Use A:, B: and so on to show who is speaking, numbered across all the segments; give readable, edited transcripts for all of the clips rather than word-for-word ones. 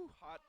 A: Woo, hot.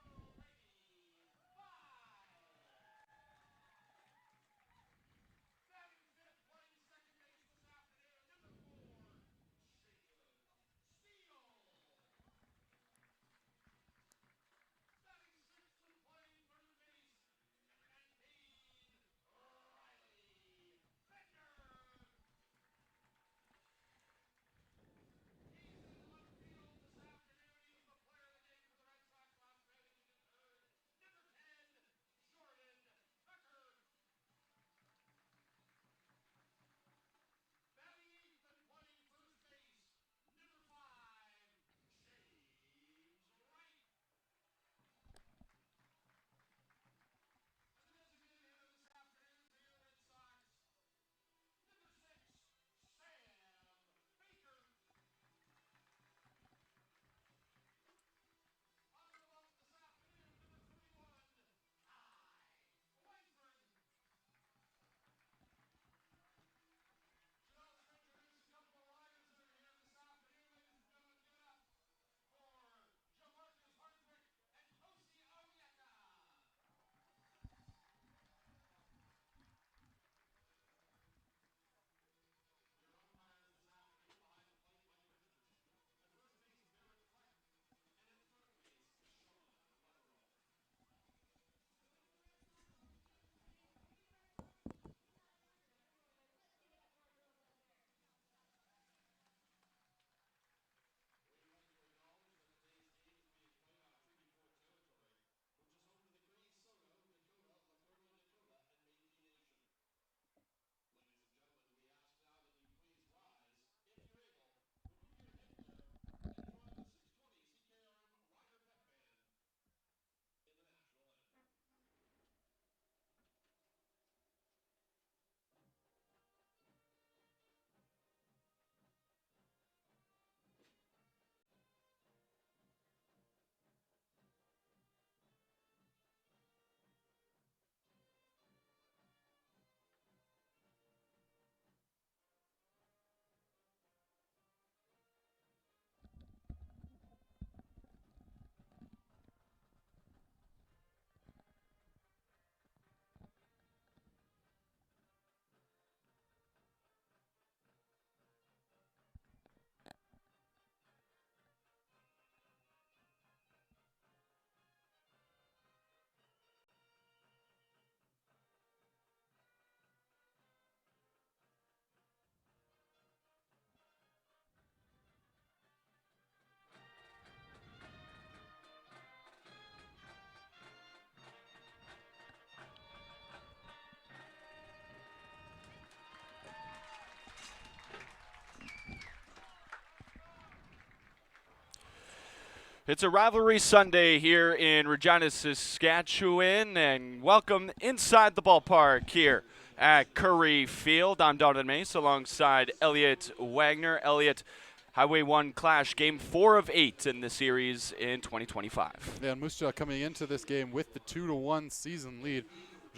A: It's a rivalry Sunday here in Regina, Saskatchewan, and welcome inside the ballpark here at Curry Field. I'm Donovan Mace alongside Elliot Wagner. Elliot, Highway 1 Clash, game 4 of 8 in the series in 2025.
B: Yeah, and Moose Jaw coming into this game with the 2-1 season lead.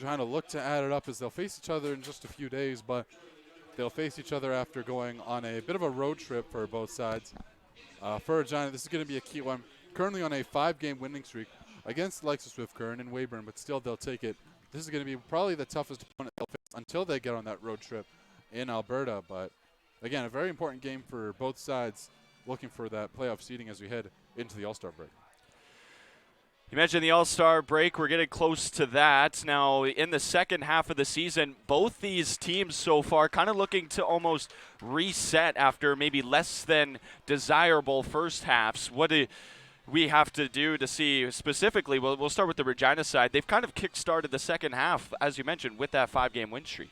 B: Trying to look to add it up as they'll face each other in just a few days, but they'll face each other after going on a bit of a road trip for both sides. For Regina, this is going to be a key one. Currently on a 5-game winning streak against the likes of Swift Current and Weyburn, but still they'll take it. This is going to be probably the toughest opponent they'll face until they get on that road trip in Alberta. But again, a very important game for both sides, looking for that playoff seeding as we head into the All-Star break.
A: You mentioned the All-Star break. We're getting close to that. Now, in the second half of the season, both these teams so far kind of looking to almost reset after maybe less than desirable first halves. What do we have to do to see specifically? Well, we'll start with the Regina side. They've kind of kick-started the second half, as you mentioned, with that 5-game win streak.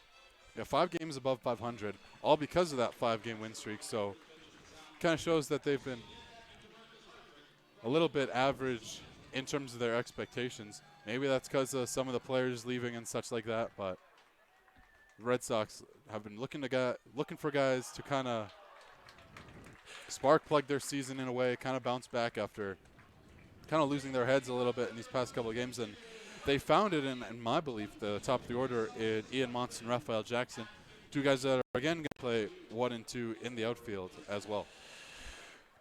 B: Yeah, 5 games above 500, all because of that 5-game win streak. So kind of shows that they've been a little bit average in terms of their expectations. Maybe that's because of some of the players leaving and such like that, but the Red Sox have been looking for guys to kind of spark plug their season in a way, kind of bounce back after kind of losing their heads a little bit in these past couple of games. And they found it, in my belief, the top of the order in Ian Montz and Raphael Jackson, 2 guys that are, again, going to play 1 and 2 in the outfield as well.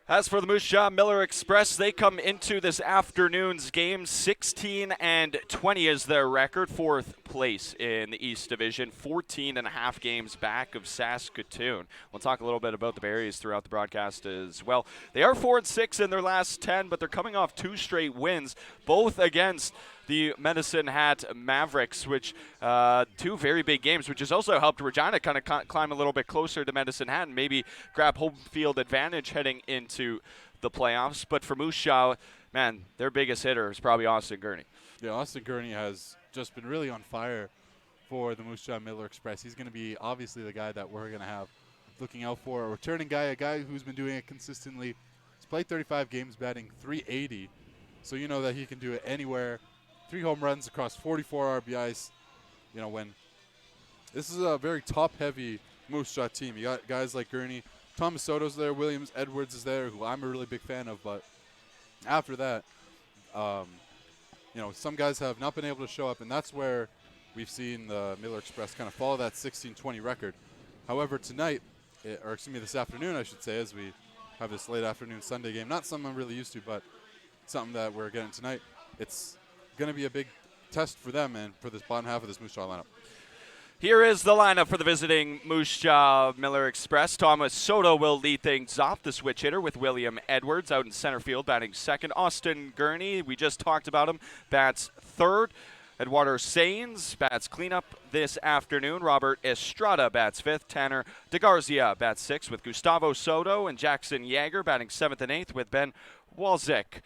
A: As for the Moose Jaw Miller Express, they come into this afternoon's game 16-20 is their record, fourth place in the East Division, 14 and a half games back of Saskatoon. We'll talk a little bit about the Berries throughout the broadcast as well. They are 4-6 in their last 10, but they're coming off 2 straight wins, both against the Medicine Hat Mavericks, which 2 very big games, which has also helped Regina kind of climb a little bit closer to Medicine Hat and maybe grab home field advantage heading into the playoffs. But for Moose Jaw, man, their biggest hitter is probably Austin Gurney.
B: Yeah, Austin Gurney has just been really on fire for the Moose Jaw Miller Express. He's going to be obviously the guy that we're going to have looking out for. A returning guy, a guy who's been doing it consistently. He's played 35 games, batting .380, so you know that he can do it anywhere. 3 home runs across 44 RBIs. You know, when this is a very top-heavy Moose Jaw team. You got guys like Gurney. Thomas Soto's there. Williams Edwards is there, who I'm a really big fan of. But after that, you know, some guys have not been able to show up, and that's where we've seen the Miller Express kind of follow that 16-20 record. However, tonight, or excuse me, this afternoon, I should say, as we have this late afternoon Sunday game, not something I'm really used to, but something that we're getting tonight. It's going to be a big test for them and for this bottom half of this Moose Jaw lineup.
A: Here is the lineup for the visiting Moose Jaw Miller Express. Thomas Soto will lead things off, the switch hitter, with William Edwards out in center field batting second. Austin Gurney, we just talked about him, bats third. Eduardo Sains bats cleanup this afternoon. Robert Estrada bats fifth. Tanner DeGarzia bats sixth with Gustavo Soto, and Jackson Yeager batting seventh and eighth with Ben Walczyk.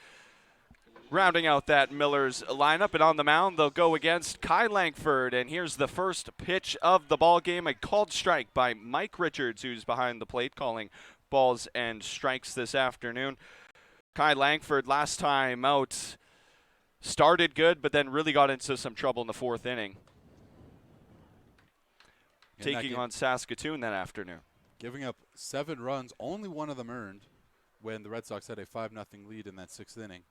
A: Rounding out that Miller's lineup, and on the mound they'll go against Kai Langford. And here's the first pitch of the ball game, a called strike by Mike Richards, who's behind the plate calling balls and strikes this afternoon. Kai Langford last time out started good, but then really got into some trouble in the fourth inning, taking on Saskatoon that afternoon.
B: Giving up 7 runs, only one of them earned when the Red Sox had a 5-0 lead in that 6th inning.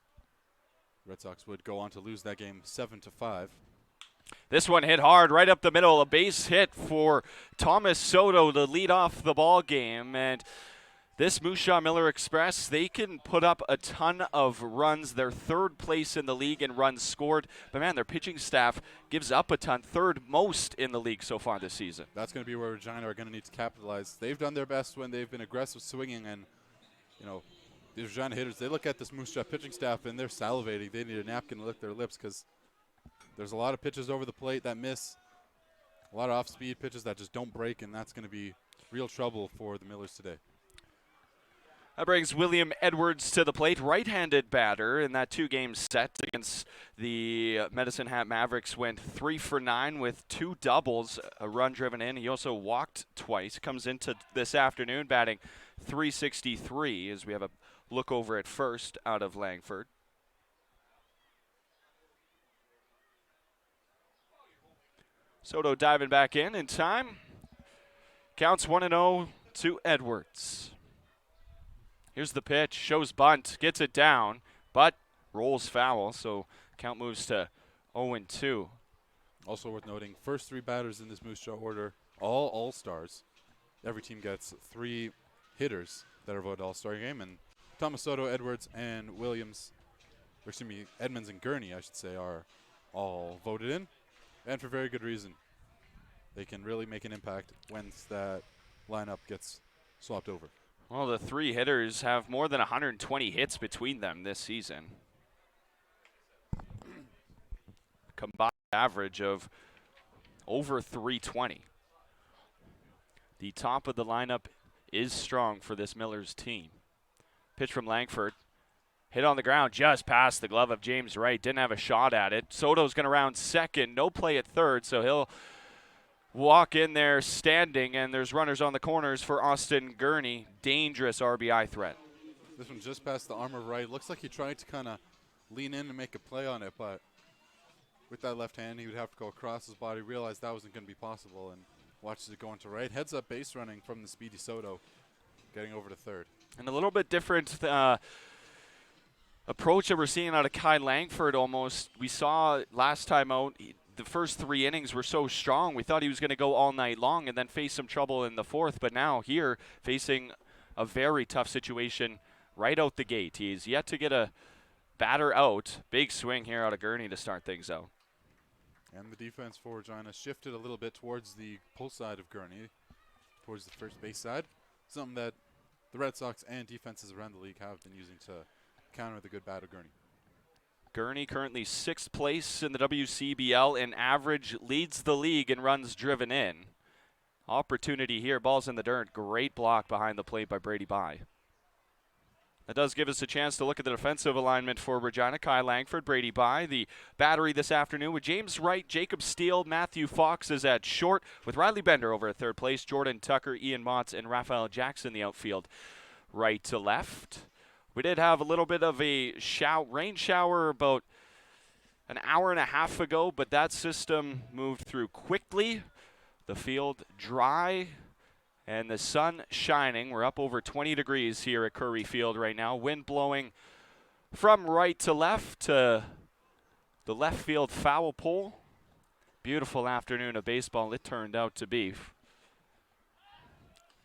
B: Red Sox would go on to lose that game 7-5.
A: This one hit hard right up the middle. A base hit for Thomas Soto to lead off the ball game. And this Moose Jaw Miller Express, they can put up a ton of runs. They're third place in the league in runs scored. But, man, their pitching staff gives up a ton, third most in the league so far this season.
B: That's going to be where Regina are going to need to capitalize. They've done their best when they've been aggressive swinging, and, you know, these Regina hitters, they look at this Moose Jaw pitching staff and they're salivating. They need a napkin to lick their lips because there's a lot of pitches over the plate that miss, a lot of off-speed pitches that just don't break, and that's going to be real trouble for the Millers today.
A: That brings William Edwards to the plate, right-handed batter in that 2-game set against the Medicine Hat Mavericks. Went 3 for 9 with 2 doubles, a run driven in. He also walked twice. Comes into this afternoon batting .363 as we have a look over at first out of Langford. Soto diving back in time. Counts 1-0 to Edwards. Here's the pitch, shows bunt, gets it down, but rolls foul, so count moves to 0-2.
B: Also worth noting, first 3 batters in this Moose Jaw order, all All-Stars. Every team gets 3 hitters that are voted All-Star game, and Thomas Soto, Edwards, and Edmonds and Gurney, I should say, are all voted in, and for very good reason. They can really make an impact once that lineup gets swapped over.
A: Well, the 3 hitters have more than 120 hits between them this season. Combined average of over 320. The top of the lineup is strong for this Millers team. Pitch from Langford. Hit on the ground just past the glove of James Wright. Didn't have a shot at it. Soto's going to round second. No play at third, so he'll walk in there standing, and there's runners on the corners for Austin Gurney. Dangerous RBI threat.
B: This one just past the arm of Wright. Looks like he tried to kind of lean in and make a play on it, but with that left hand, he would have to go across his body, realized that wasn't going to be possible, and watches it go into right. Heads up base running from the speedy Soto, getting over to third.
A: And a little bit different approach that we're seeing out of Kai Langford almost. We saw last time out, the first 3 innings were so strong. We thought he was going to go all night long and then face some trouble in the fourth. But now here, facing a very tough situation right out the gate. He's yet to get a batter out. Big swing here out of Gurney to start things out.
B: And the defense for Regina shifted a little bit towards the pull side of Gurney, towards the first base side. Something that the Red Sox and defenses around the league have been using to counter the good bat of Gurney.
A: Gurney currently 6th place in the WCBL in average, leads the league in runs driven in. Opportunity here, ball's in the dirt. Great block behind the plate by Brady Bye. That does give us a chance to look at the defensive alignment for Regina. Kai Langford, Brady Bye. The battery this afternoon with James Wright, Jacob Steele, Matthew Fox is at short, with Riley Bender over at third place, Jordan Tucker, Ian Motts, and Raphael Jackson the outfield right to left. We did have a little bit of a rain shower about an hour and a half ago, but that system moved through quickly. The field dry and the sun shining. We're up over 20 degrees here at Curry Field right now. Wind blowing from right to left to the left field foul pole. Beautiful afternoon of baseball it turned out to be.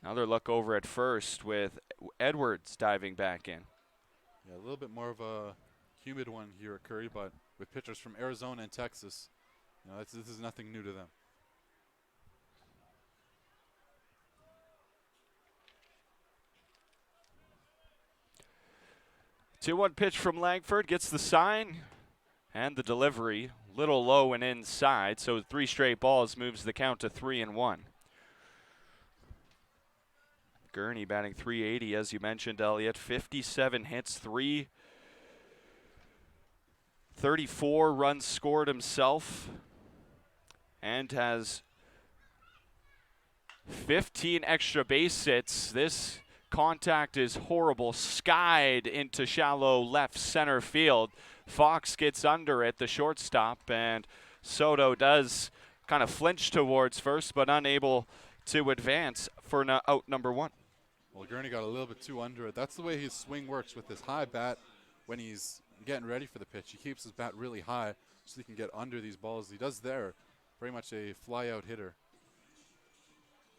A: Another look over at first with Edwards diving back in.
B: Yeah, a little bit more of a humid one here at Curry, but with pitchers from Arizona and Texas, this is nothing new to them.
A: 2-1 pitch from Langford, gets the sign and the delivery. Little low and inside, so 3 straight balls moves the count to 3-1. Gurney batting .380, as you mentioned, Elliot. 57 hits, 34 runs scored himself, and has 15 extra base hits. This contact is horrible. Skied into shallow left center field. Fox gets under it, the shortstop, and Soto does kind of flinch towards first, but unable to advance for out number 1.
B: Well, Gurney got a little bit too under it. That's the way his swing works with his high bat. When he's getting ready for the pitch, he keeps his bat really high so he can get under these balls. He does there. Very much a fly-out hitter.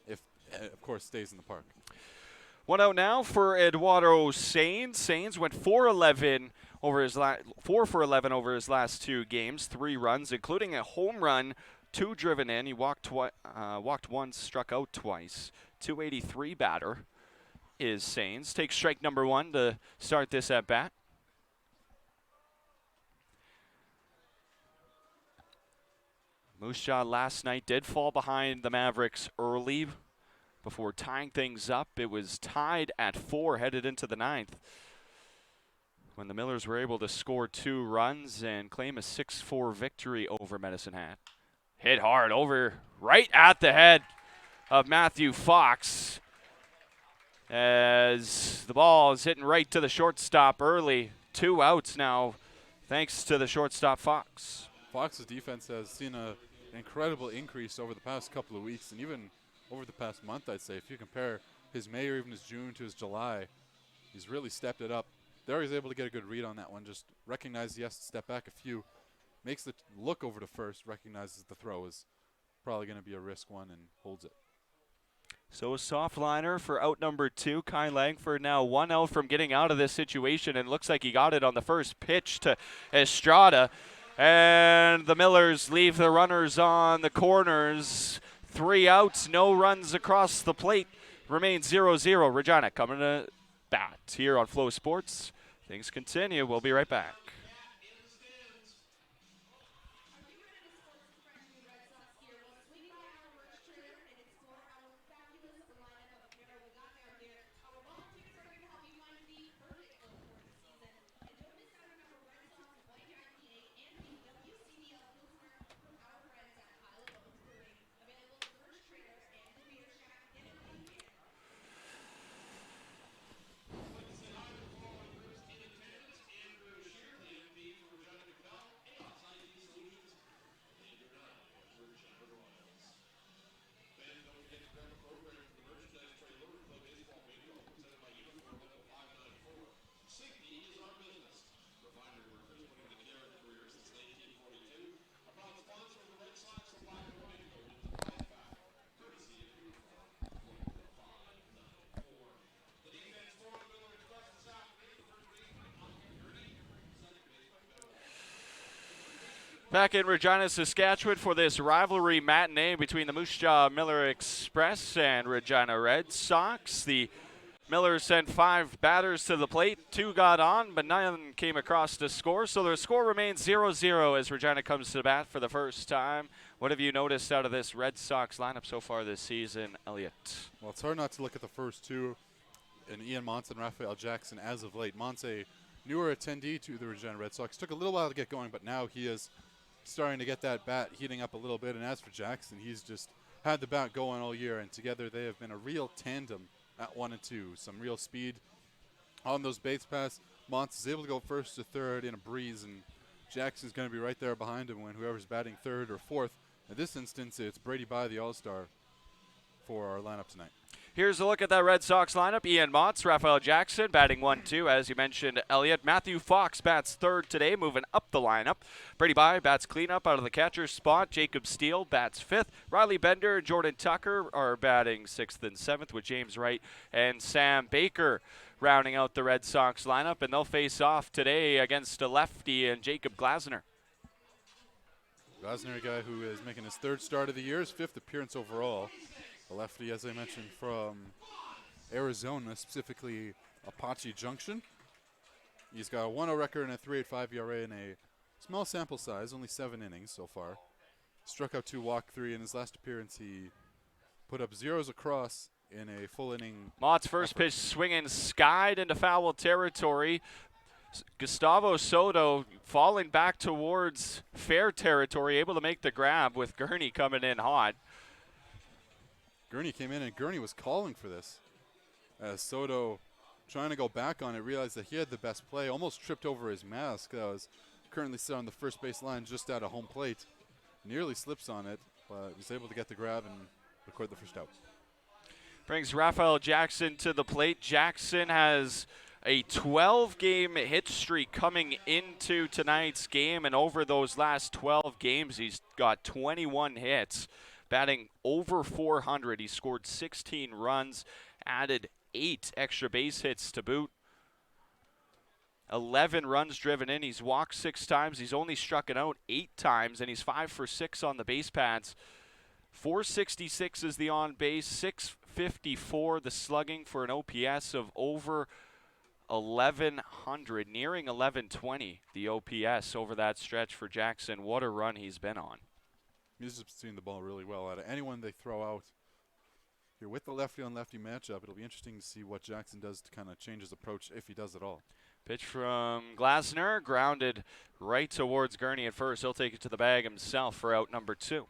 B: If, of course, stays in the park.
A: 1 out now for Eduardo Sains. Sains went 4-11 over his 4 for 11 over his last 2 games, 3 runs, including a home run, 2 driven in. He walked once, struck out twice. .283 batter is Sains. Takes strike number 1 to start this at bat. Moose Jaw last night did fall behind the Mavericks early before tying things up. It was tied at 4 headed into the 9th when the Millers were able to score 2 runs and claim a 6-4 victory over Medicine Hat. Hit hard over right at the head of Matthew Fox as the ball is hitting right to the shortstop early. 2 outs now thanks to the shortstop Fox.
B: Fox's defense has seen an incredible increase over the past couple of weeks, and even over the past month, I'd say. If you compare his May or even his June to his July, he's really stepped it up. There he's able to get a good read on that one. Just recognize he has to step back a few. Makes the look over to first, recognizes the throw is probably going to be a risk one, and holds it.
A: So a soft liner for out number 2. Kai Langford now 1 out from getting out of this situation, and looks like he got it on the first pitch to Estrada. And the Millers leave the runners on the corners. 3 outs, no runs across the plate. Remains 0-0. Regina coming to bat here on Flow Sports. Things continue. We'll be right back. Back in Regina, Saskatchewan for this rivalry matinee between the Moose Jaw Miller Express and Regina Red Sox. The Millers sent 5 batters to the plate. 2 got on, but none came across to score. So their score remains 0-0 as Regina comes to bat for the first time. What have you noticed out of this Red Sox lineup so far this season, Elliot?
B: Well, it's hard not to look at the first two, and Ian Montz and Raphael Jackson as of late. Montz, a newer attendee to the Regina Red Sox, took a little while to get going, but now he is starting to get that bat heating up a little bit. And as for Jackson, he's just had the bat going all year, and together they have been a real tandem at 1 and 2. Some real speed on those base paths. Montz is able to go first to third in a breeze, and Jackson's going to be right there behind him when whoever's batting third or fourth. In this instance, it's Brady Bye, the All-Star, for our lineup tonight.
A: Here's a look at that Red Sox lineup. Ian Montz, Raphael Jackson batting 1-2, as you mentioned, Elliot. Matthew Fox bats third today, moving up the lineup. Brady Bye bats cleanup out of the catcher's spot. Jacob Steele bats fifth. Riley Bender and Jordan Tucker are batting 6th and 7th, with James Wright and Sam Baker rounding out the Red Sox lineup. And they'll face off today against a lefty and Jacob Glasner.
B: Glasner, a guy who is making his 3rd start of the year, his 5th appearance overall. A lefty, as I mentioned, from Arizona, specifically Apache Junction. He's got a 1-0 record and a 3.85 ERA in a small sample size, only 7 innings so far. Struck out 2, walked 3. In his last appearance, he put up zeros across in a full inning.
A: Mott's first pitch swinging skied into foul territory. Gustavo Soto falling back towards fair territory, able to make the grab with Gurney coming in hot.
B: Gurney came in, and Gurney was calling for this. As Soto, trying to go back on it, realized that he had the best play, almost tripped over his mask that was currently set on the first base line just out of home plate. Nearly slips on it, but was able to get the grab and record the first out.
A: Brings Raphael Jackson to the plate. Jackson has a 12-game hit streak coming into tonight's game, and over those last 12 games, he's got 21 hits. Batting over 400, he scored 16 runs, added 8 extra base hits to boot. 11 runs driven in. He's walked 6 times. He's only struck it out 8 times, and he's 5 for 6 on the base paths. 466 is the on base, 654 the slugging for an OPS of over 1,100, nearing 1,120 the OPS over that stretch for Jackson. What a run he's been on.
B: He's just seeing the ball really well. Out of anyone they throw out here with the lefty-on-lefty matchup, it'll be interesting to see what Jackson does to kind of change his approach, if he does at all.
A: Pitch from Glasner, grounded right towards Gurney at first. He'll take it to the bag himself for out number 2.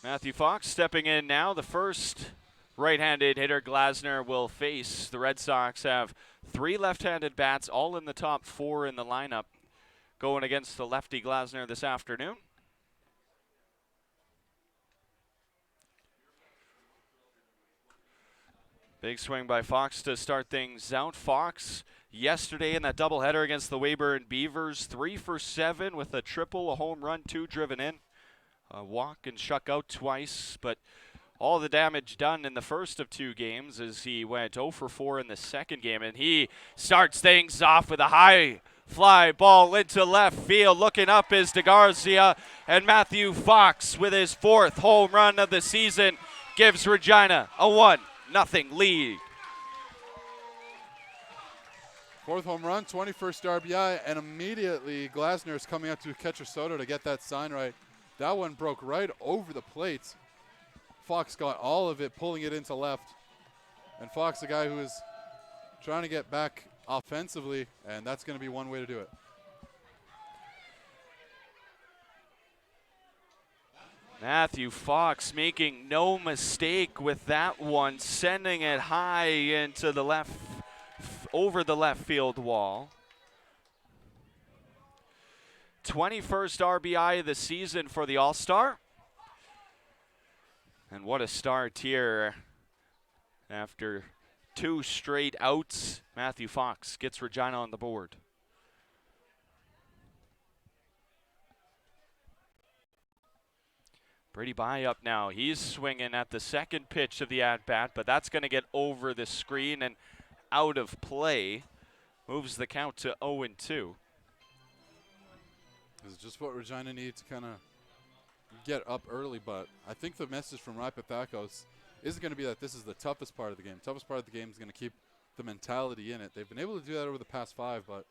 A: Matthew Fox stepping in now. The first right-handed hitter Glasner will face. The Red Sox have 3 left-handed bats, all in the top 4 in the lineup, going against the lefty Glasner this afternoon. Big swing by Fox to start things out. Fox yesterday in that doubleheader against the Weyburn Beavers, 3 for 7 with a triple, a home run, 2 driven in. Walk and struck out twice, but all the damage done in the first of 2 games as he went 0 for 4 in the second game. And he starts things off with a high fly ball into left field. Looking up is DeGarcia, and Matthew Fox with his 4th home run of the season gives Regina a 1-0 lead.
B: 4th home run, 21st RBI, and immediately Glasner is coming up to catcher Soto to get that sign right. That one broke right over the plate. Fox got all of it, pulling it into left. And Fox, the guy who is trying to get back offensively, and that's going to be one way to do it.
A: Matthew Fox making no mistake with that one, sending it high into the left, over the left field wall. 21st RBI of the season for the All-Star. And what a start here. After 2 straight outs, Matthew Fox gets Regina on the board. Brady Bye up now. He's swinging at the second pitch of the at-bat, but that's going to get over the screen and out of play. Moves the count to 0-2.
B: This is just what Regina needs to kind of get up early, but I think the message from Rypathakos isn't going to be that this is the toughest part of the game. Toughest part of the game is going to keep the mentality in it. They've been able to do that over the past 5, but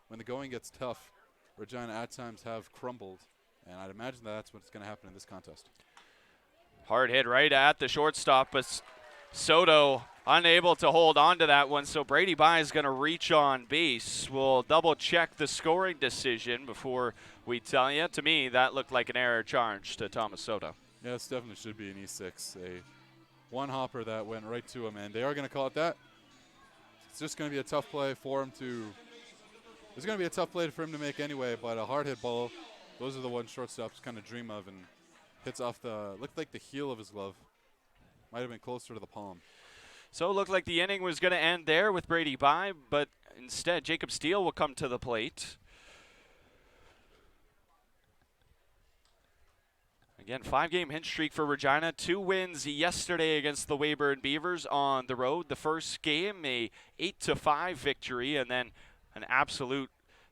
B: when the going gets tough, Regina at times have crumbled, and I'd imagine that's what's going to happen in this contest.
A: Hard hit right at the shortstop, but Soto unable to hold on to that one, so Brady Bye is going to reach on base. We'll double-check the scoring decision before we tell you. To me, that looked like an error charge to Thomas Soto.
B: Yeah, this definitely should be an E6, a one-hopper that went right to him, and they are going to call it that. It's just going to be a tough play for him to – it's going to be a tough play for him to make anyway, but a hard-hit ball, those are the ones shortstops kind of dream of, and hits off the – looked like the heel of his glove. Might have been closer to the palm.
A: So it looked like the inning was going to end there with Brady Bye, but instead Jacob Steele will come to the plate. Again, 5-game hit streak for Regina. 2 wins yesterday against the Weyburn Beavers on the road. The first game, a 8-5 victory, and then an absolute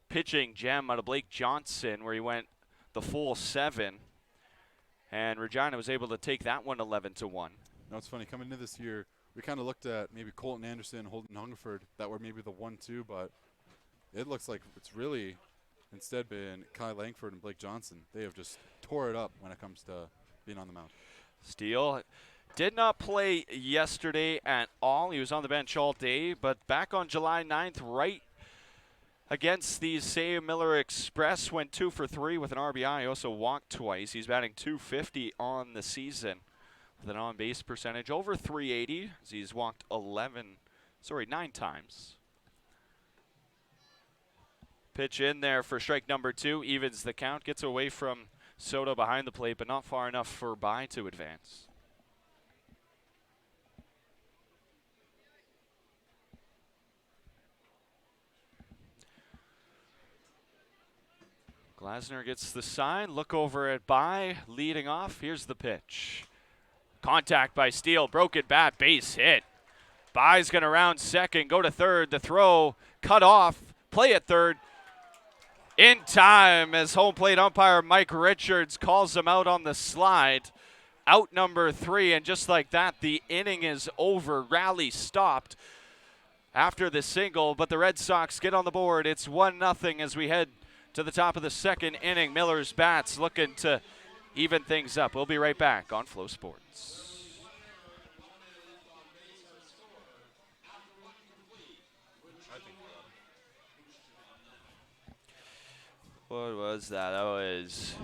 A: pitching gem out of Blake Johnson where he went the full 7. And Regina was able to take that one 11-1.
B: No, it's funny. Coming into this year, we kind of looked at maybe Colton Anderson, Holden Hungerford, that were maybe the 1-2, but it looks like it's really instead been Kai Langford and Blake Johnson. They have just tore it up when it comes to being on the mound.
A: Steele did not play yesterday at all. He was on the bench all day, but back on July 9th, right against the same Miller Express, went 2 for 3 with an RBI. He also walked twice. He's batting .250 on the season with an on-base percentage over .380 as he's walked 9 times. Pitch in there for strike number 2, evens the count, gets away from Soto behind the plate, but not far enough for Bye to advance. Glasner gets the sign, look over at Bye, leading off. Here's the pitch. Contact by Steele, broken bat, base hit. Bye's going to round second, go to third, the throw, cut off, play at third. In time as home plate umpire Mike Richards calls him out on the slide. Out number 3, and just like that, the inning is over. Rally stopped after the single, but the Red Sox get on the board. It's 1-0 as we head to the top of the second inning. Miller's bats looking to even things up. We'll be right back on Flow Sports. What was that? That was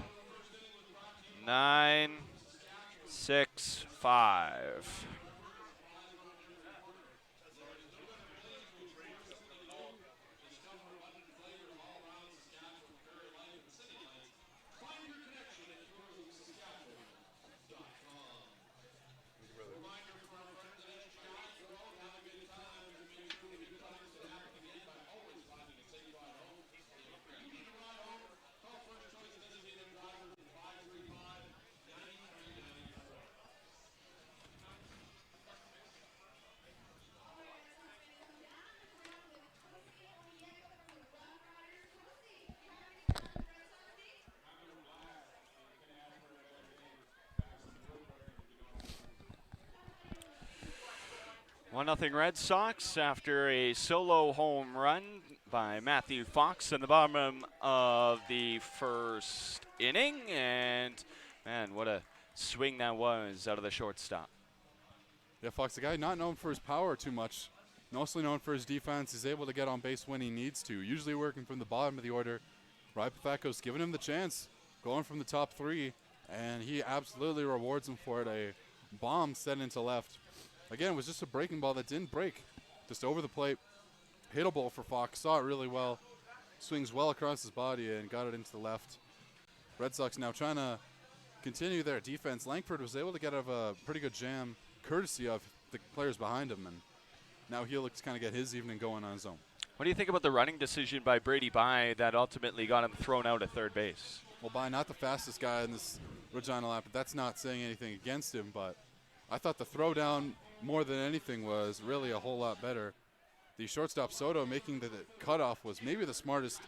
A: 9-6-5. Nothing Red Sox after a solo home run by Matthew Fox in the bottom of the first inning. And, man, what a swing that was out of the shortstop.
B: Yeah, Fox, the guy not known for his power too much, mostly known for his defense. He's able to get on base when he needs to, usually working from the bottom of the order. Rypathakos giving him the chance, going from the top 3, and he absolutely rewards him for it. A bomb set into left. Again, it was just a breaking ball that didn't break. Just over the plate. Hittable for Fox. Saw it really well. Swings well across his body and got it into the left. Red Sox now trying to continue their defense. Langford was able to get out of a pretty good jam courtesy of the players behind him. And now he looks to kind of get his evening going on his own.
A: What do you think about the running decision by Brady Bye that ultimately got him thrown out at third base?
B: Well, Bye not the fastest guy in this Regina Lappin. That's not saying anything against him, but I thought the throwdown more than anything was really a whole lot better. The shortstop Soto making the cutoff was maybe the smartest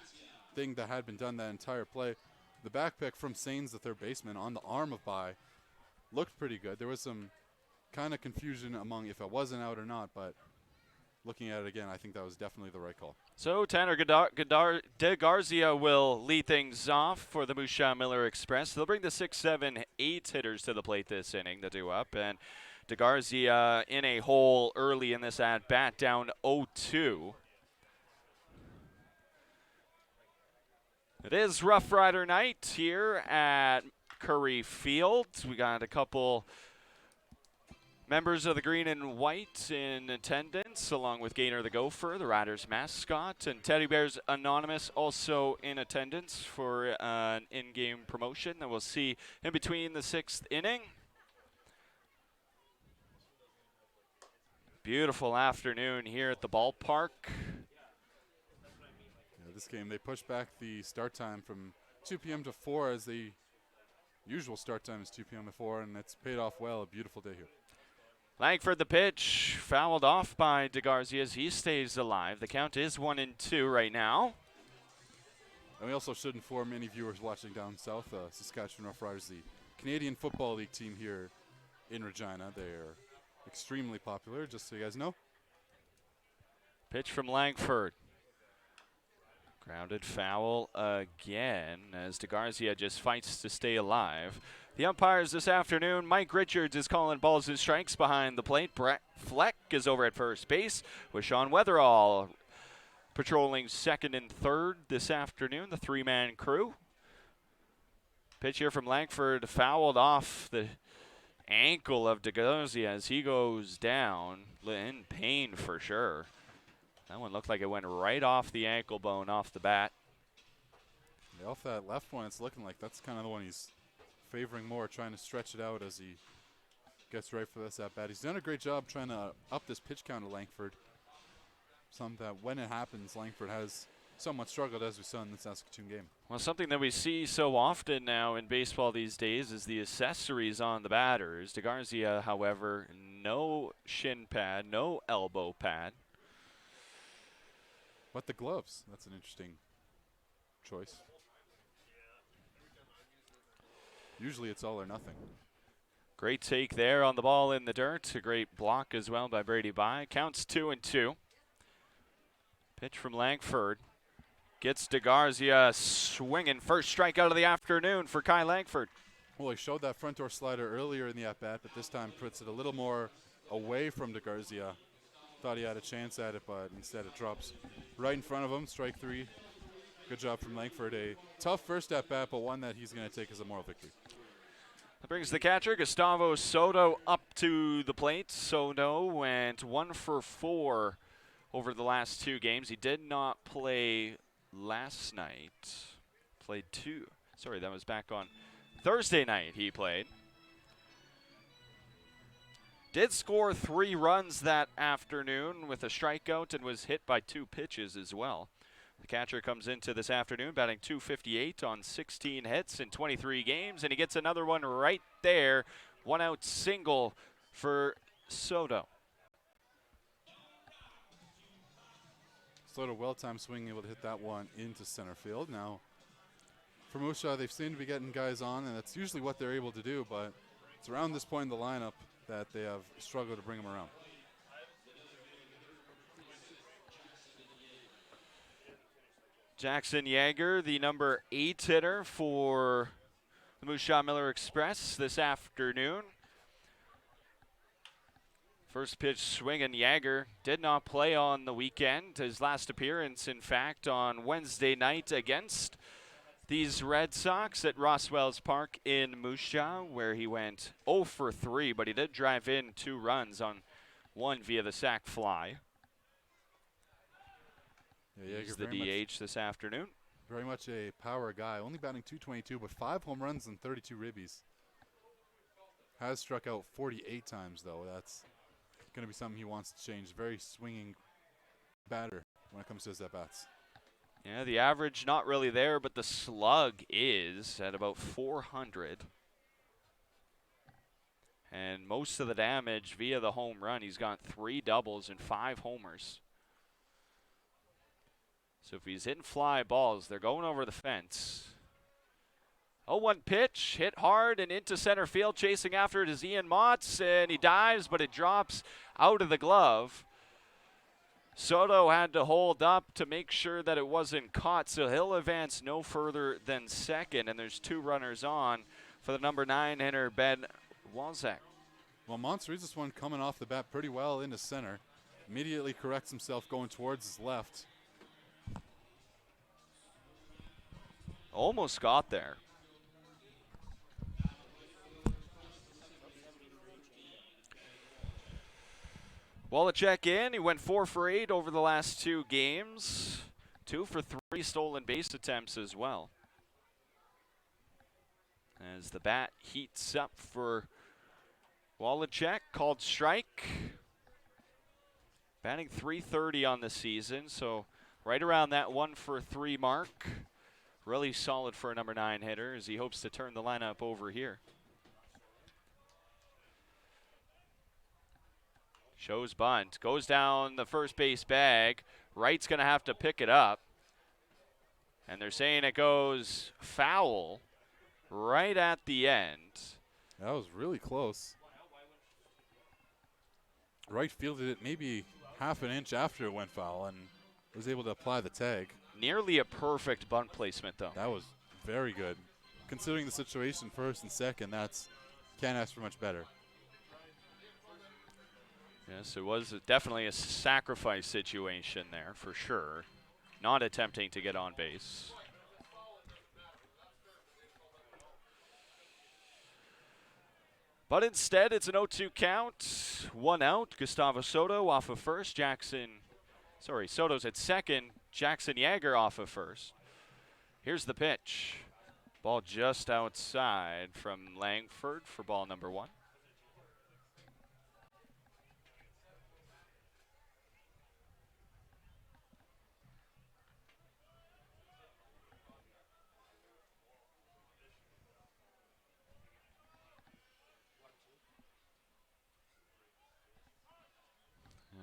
B: thing that had been done that entire play. The back pick from Sains, the third baseman, on the arm of Bai looked pretty good. There was some kind of confusion among if it wasn't out or not, but looking at it again, I think that was definitely the right call.
A: So Tanner De Garcia will lead things off for the Moose Jaw Miller Express. They'll bring the 6, 7, 8 hitters to the plate this inning, the two up. And De Garcia in a hole early in this at-bat, down 0-2. It is Rough Rider night here at Curry Field. We got a couple members of the green and white in attendance, along with Gainer the Gopher, the Riders mascot, and Teddy Bears Anonymous also in attendance for an in-game promotion that we'll see in between the 6th inning. Beautiful afternoon here at the ballpark.
B: Yeah, this game, they pushed back the start time from 2 p.m. to 4 as the usual start time is 2 p.m. to 4, and it's paid off well. A beautiful day here.
A: Langford the pitch, fouled off by De Garcia as he stays alive. The count is 1-2 right now.
B: And we also should inform any viewers watching down south, Saskatchewan Rough Riders, the Canadian Football League team here in Regina. They're extremely popular, just so you guys know.
A: Pitch from Langford. Grounded foul again as De Garcia just fights to stay alive. The umpires this afternoon, Mike Richards is calling balls and strikes behind the plate. Brett Fleck is over at first base with Sean Weatherall patrolling second and third this afternoon, the three-man crew. Pitch here from Langford, fouled off the ankle of De Garcia as he goes down in pain for sure. That one looked like it went right off the ankle bone off the bat.
B: Yeah, off that left one, it's looking like that's kind of the one he's favoring more, trying to stretch it out as he gets right for this at bat. He's done a great job trying to up this pitch count of Langford. Something that when it happens, Langford has somewhat struggled, as we saw in the Saskatoon game.
A: Well, something that we see so often now in baseball these days is the accessories on the batters. De Garcia, however, no shin pad, no elbow pad.
B: But the gloves, that's an interesting choice. Usually it's all or nothing.
A: Great take there on the ball in the dirt. A great block as well by Brady Bai. Counts 2-2. Pitch from Langford. Gets De Garcia swinging. First strikeout of the afternoon for Kai Langford.
B: Well, he showed that front door slider earlier in the at-bat, but this time puts it a little more away from De Garcia. Thought he had a chance at it, but instead it drops right in front of him. Strike 3. Good job from Langford. A tough first at-bat, but one that he's going to take as a moral victory.
A: That brings the catcher, Gustavo Soto, up to the plate. Soto went 1 for 4 over the last 2 games. He did not play last night. Played 2. Sorry, that was back on Thursday night he played. Did score 3 runs that afternoon with a strikeout and was hit by 2 pitches as well. The catcher comes into this afternoon batting .258 on 16 hits in 23 games, and he gets another one right there. 1-out single for Soto.
B: Soto, well-timed swing, able to hit that one into center field. Now, for Moose Jaw, they've seemed to be getting guys on, and that's usually what they're able to do, but it's around this point in the lineup that they have struggled to bring them around.
A: Jackson Yeager, the number 8 hitter for the Moose Jaw Miller Express this afternoon. First pitch swinging. Yeager did not play on the weekend. His last appearance, in fact, on Wednesday night against these Red Sox at Roswell's Park in Moose Jaw, where he went 0 for 3, but he did drive in 2 runs on 1 via the sac fly.
B: Yeah,
A: He's the DH this afternoon.
B: Very much a power guy. Only batting .222, but 5 home runs and 32 ribbies. Has struck out 48 times, though. That's going to be something he wants to change. Very swinging batter when it comes to his at-bats.
A: Yeah, the average not really there, but the slug is at about 400. And most of the damage via the home run. He's got 3 doubles and 5 homers. So if he's hitting fly balls, they're going over the fence. 0-1 pitch, hit hard and into center field. Chasing after it is Ian Motts, and he dives, but it drops out of the glove. Soto had to hold up to make sure that it wasn't caught, so he'll advance no further than second, and there's 2 runners on for the number 9 hitter, Ben Walzak.
B: Well, Motts reads this one coming off the bat pretty well into center. Immediately corrects himself going towards his left.
A: Almost got there. Wallachek in. He went 4 for 8 over the last 2 games. 2 for 3 stolen base attempts as well. As the bat heats up for Wallachek, called strike. Batting .330 on the season, so right around that 1 for 3 mark. Really solid for a number 9 hitter as he hopes to turn the lineup over here. Shows bunt, goes down the first base bag. Wright's going to have to pick it up. And they're saying it goes foul right at the end.
B: That was really close. Wright fielded it maybe half an inch after it went foul and was able to apply the tag.
A: Nearly a perfect bunt placement, though.
B: That was very good. Considering the situation, first and second, can't ask for much better.
A: Yes, it was definitely a sacrifice situation there for sure. Not attempting to get on base. But instead, it's an 0-2 count. 1 out. Gustavo Soto off of first. Soto's at second. Jackson Yeager off of first. Here's the pitch. Ball just outside from Langford for ball number 1.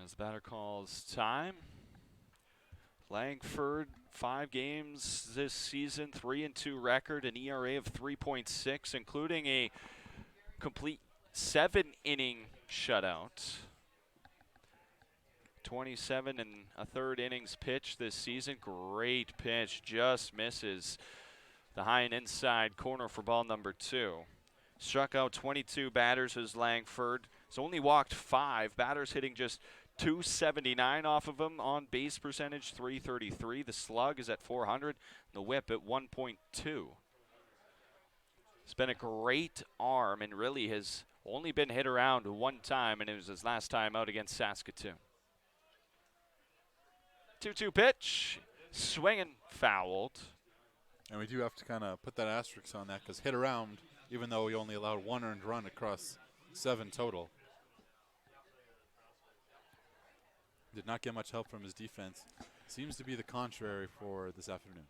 A: As the batter calls time. Langford, 5 games this season, 3-2 record, an ERA of 3.6, including a complete 7-inning shutout. 27 and a third innings pitched this season. Great pitch, just misses the high and inside corner for ball number 2. Struck out 22 batters as Langford. He's only walked 5. Batters hitting just .279 off of him. On base percentage .333. The slug is at 400. The whip at 1.2. It's been a great arm and really has only been hit around 1 time, and it was his last time out against Saskatchewan. 2-2 pitch. Swinging, fouled.
B: And we do have to kind of put that asterisk on that because hit around, even though he only allowed 1 earned run across 7 total. Did not get much help from his defense. Seems to be the contrary for this afternoon.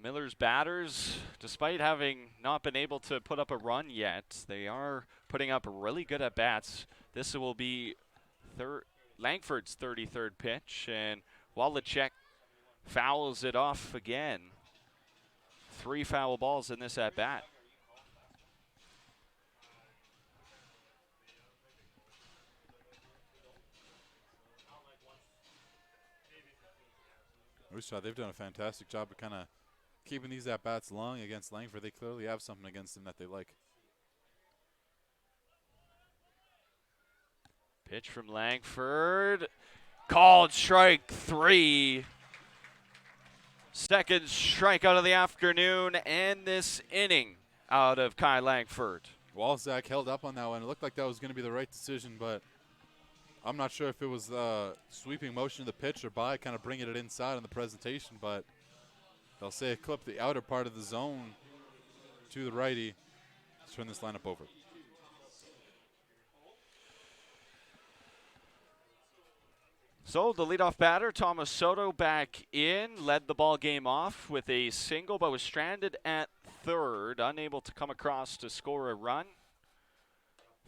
A: Miller's batters, despite having not been able to put up a run yet, they are putting up really good at-bats. This will be Langford's 33rd pitch, and Wallachek fouls it off again. 3 foul balls in this at-bat.
B: They've done a fantastic job of kind of keeping these at-bats long against Langford. They clearly have something against them that they like.
A: Pitch from Langford. Called strike 3. Second strikeout of the afternoon and this inning out of Kai Langford.
B: Walzak held up on that one. It looked like that was going to be the right decision, but I'm not sure if it was the sweeping motion of the pitch or by kind of bringing it inside on the presentation, but they'll say it clipped the outer part of the zone to the righty to turn this lineup over.
A: So the leadoff batter, Thomas Soto, back in, led the ball game off with a single, but was stranded at third, unable to come across to score a run.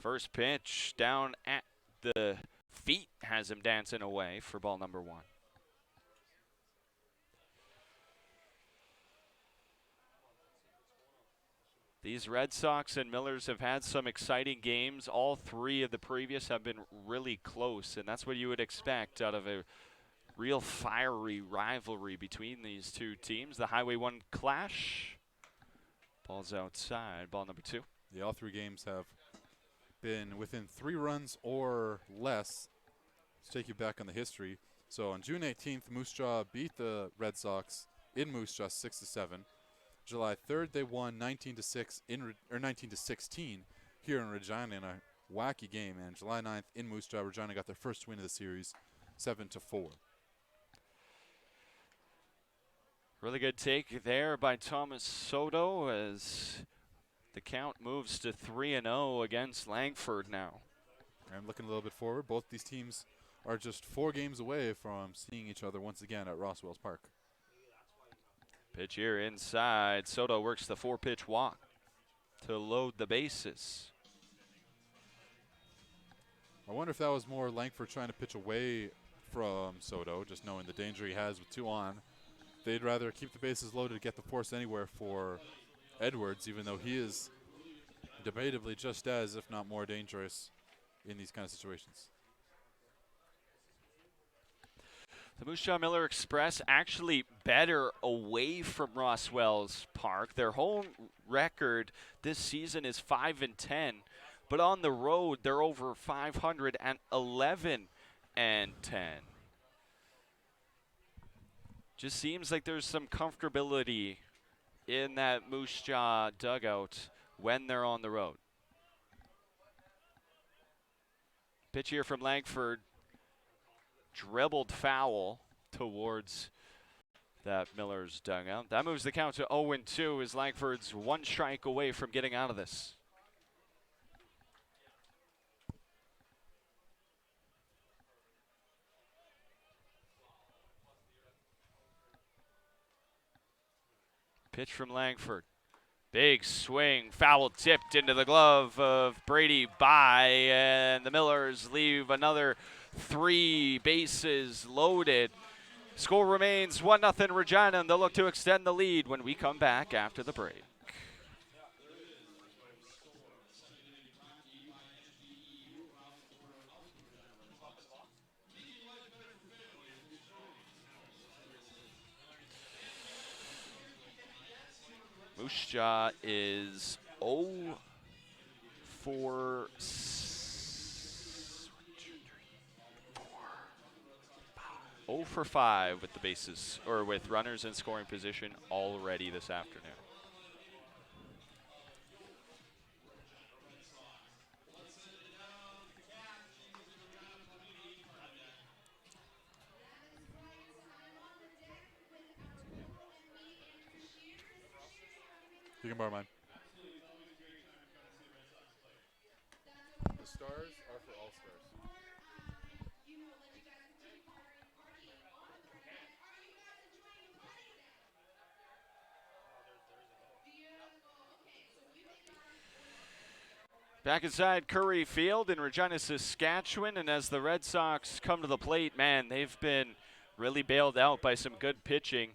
A: First pitch down at the feet has him dancing away for ball number 1. These Red Sox and Millers have had some exciting games. All 3 of the previous have been really close, and that's what you would expect out of a real fiery rivalry between these two teams. The Highway 1 clash. Ball's outside. Ball number 2.
B: Yeah, all 3 games have been within 3 runs or less. Let's take you back on the history. So on June 18th, Moose Jaw beat the Red Sox in Moose Jaw 6-7. July 3rd, they won 19-6 or 19-16 here in Regina in a wacky game. And July 9th in Moose Jaw, Regina got their first win of the series, 7-4.
A: Really good take there by Thomas Soto as the count moves to 3-0 against Langford now.
B: I'm looking a little bit forward. Both these teams are just 4 games away from seeing each other once again at Roswell's Park.
A: Pitch here inside. Soto works the 4-pitch walk to load the bases.
B: I wonder if that was more Langford trying to pitch away from Soto, just knowing the danger he has with 2 on. They'd rather keep the bases loaded to get the force anywhere for Edwards, even though he is debatably just as, if not more, dangerous in these kind of situations.
A: The Moose Jaw Miller Express actually better away from Roswell's Park. Their home record this season is 5-10, but on the road they're over 511-10. Just seems like there's some comfortability in that Moose Jaw dugout when they're on the road. Pitch here from Langford. Dribbled foul towards that Miller's dugout. That moves the count to 0-2 as Langford's 1 strike away from getting out of this. Pitch from Langford. Big swing, foul tipped into the glove of Brady By, and the Millers leave another 3 bases loaded. Score remains 1-0 Regina, and they'll look to extend the lead when we come back after the break. Moose Jaw is 0 for 5 with the bases, or with runners in scoring position already this afternoon.
B: You can borrow mine. The stars are for all stars.
A: Back inside Curry Field in Regina, Saskatchewan, and as the Red Sox come to the plate, man, they've been really bailed out by some good pitching.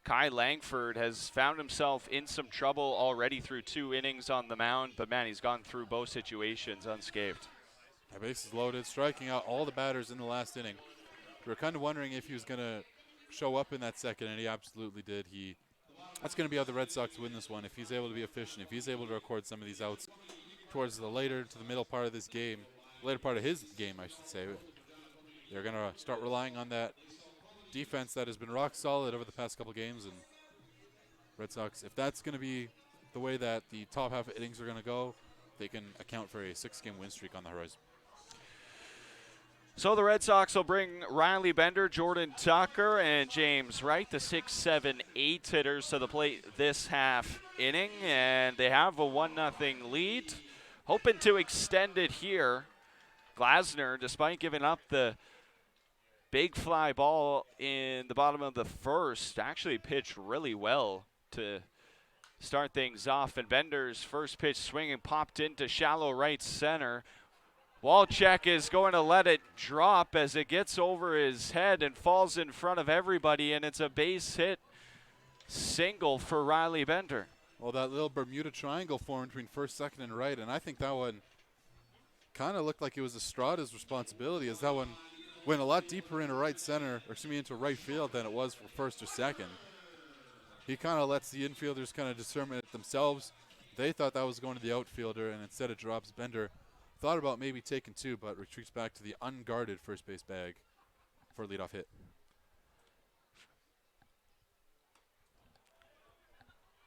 A: Kai Langford has found himself in some trouble already through 2 innings on the mound, but man, he's gone through both situations unscathed.
B: The bases loaded, striking out all the batters in the last inning. We were kind of wondering if he was going to show up in that second, and he absolutely did. That's going to be how the Red Sox win this one. If he's able to be efficient, if he's able to record some of these outs towards the later to the middle part of this game, later part of his game, I should say, they're going to start relying on that defense that has been rock solid over the past couple games. And Red Sox, if that's going to be the way that the top half of innings are going to go, they can account for a 6-game win streak on the horizon.
A: So the Red Sox will bring Riley Bender, Jordan Tucker, and James Wright, the 6, 7, 8 hitters to the plate this half inning, and they have a 1-0 lead. Hoping to extend it here. Glasner, despite giving up the big fly ball in the bottom of the first, actually pitched really well to start things off. And Bender's first pitch swinging popped into shallow right center. Walczak is going to let it drop as it gets over his head and falls in front of everybody, and it's a base hit single for Riley Bender.
B: Well, that little Bermuda Triangle formed between first, second, and right, and I think that one kind of looked like it was Estrada's responsibility, as that one went a lot deeper into right center, or excuse me, into right field than it was for first or second. He kind of lets the infielders kind of determine it themselves. They thought that was going to the outfielder, and instead it drops. Bender thought about maybe taking two, but retreats back to the unguarded first base bag for a leadoff hit.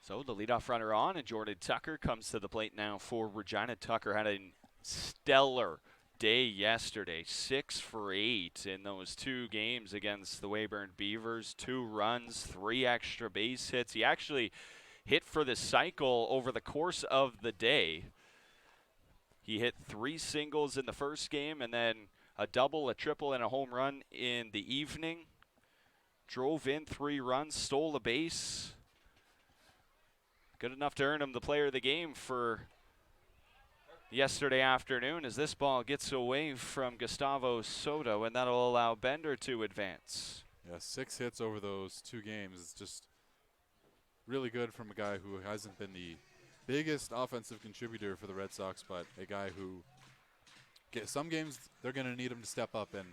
A: So the leadoff runner on, and Jordan Tucker comes to the plate now for Regina. Tucker had a stellar day yesterday, 6 for 8 in those 2 games against the Weyburn Beavers. 2 runs, 3 extra base hits. He actually hit for the cycle over the course of the day. He hit 3 singles in the first game, and then a double, a triple, and a home run in the evening. Drove in 3 runs, stole a base. Good enough to earn him the player of the game for yesterday afternoon, as this ball gets away from Gustavo Soto, and that'll allow Bender to advance.
B: Yeah, 6 hits over those 2 games is just really good from a guy who hasn't been the biggest offensive contributor for the Red Sox, but a guy who some games they're going to need him to step up, and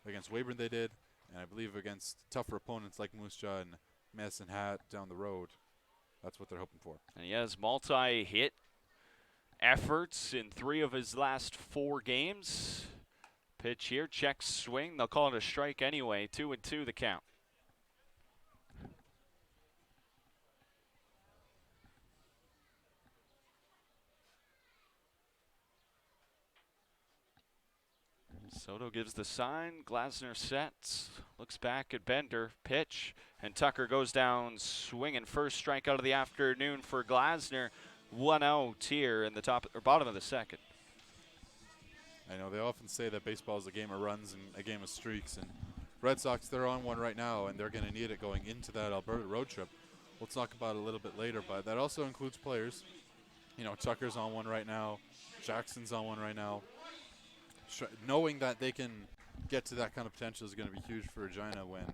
B: against Weyburn they did, and I believe against tougher opponents like Moose Jaw and Medicine Hat down the road, that's what they're hoping for.
A: And he has multi-hit efforts in 3 of his last 4 games. Pitch here, check swing. They'll call it a strike anyway. 2-2 the count. Soto gives the sign. Glasner sets. Looks back at Bender. Pitch. And Tucker goes down swinging. First strikeout of the afternoon for Glasner. 1-0 here in the top or bottom of the second.
B: I know they often say that baseball is a game of runs and a game of streaks, and Red Sox, they're on one right now, and they're going to need it going into that Alberta road trip. We'll talk about it a little bit later, but that also includes players. You know, Tucker's on one right now. Jackson's on one right now. Knowing that they can get to that kind of potential is going to be huge for Regina when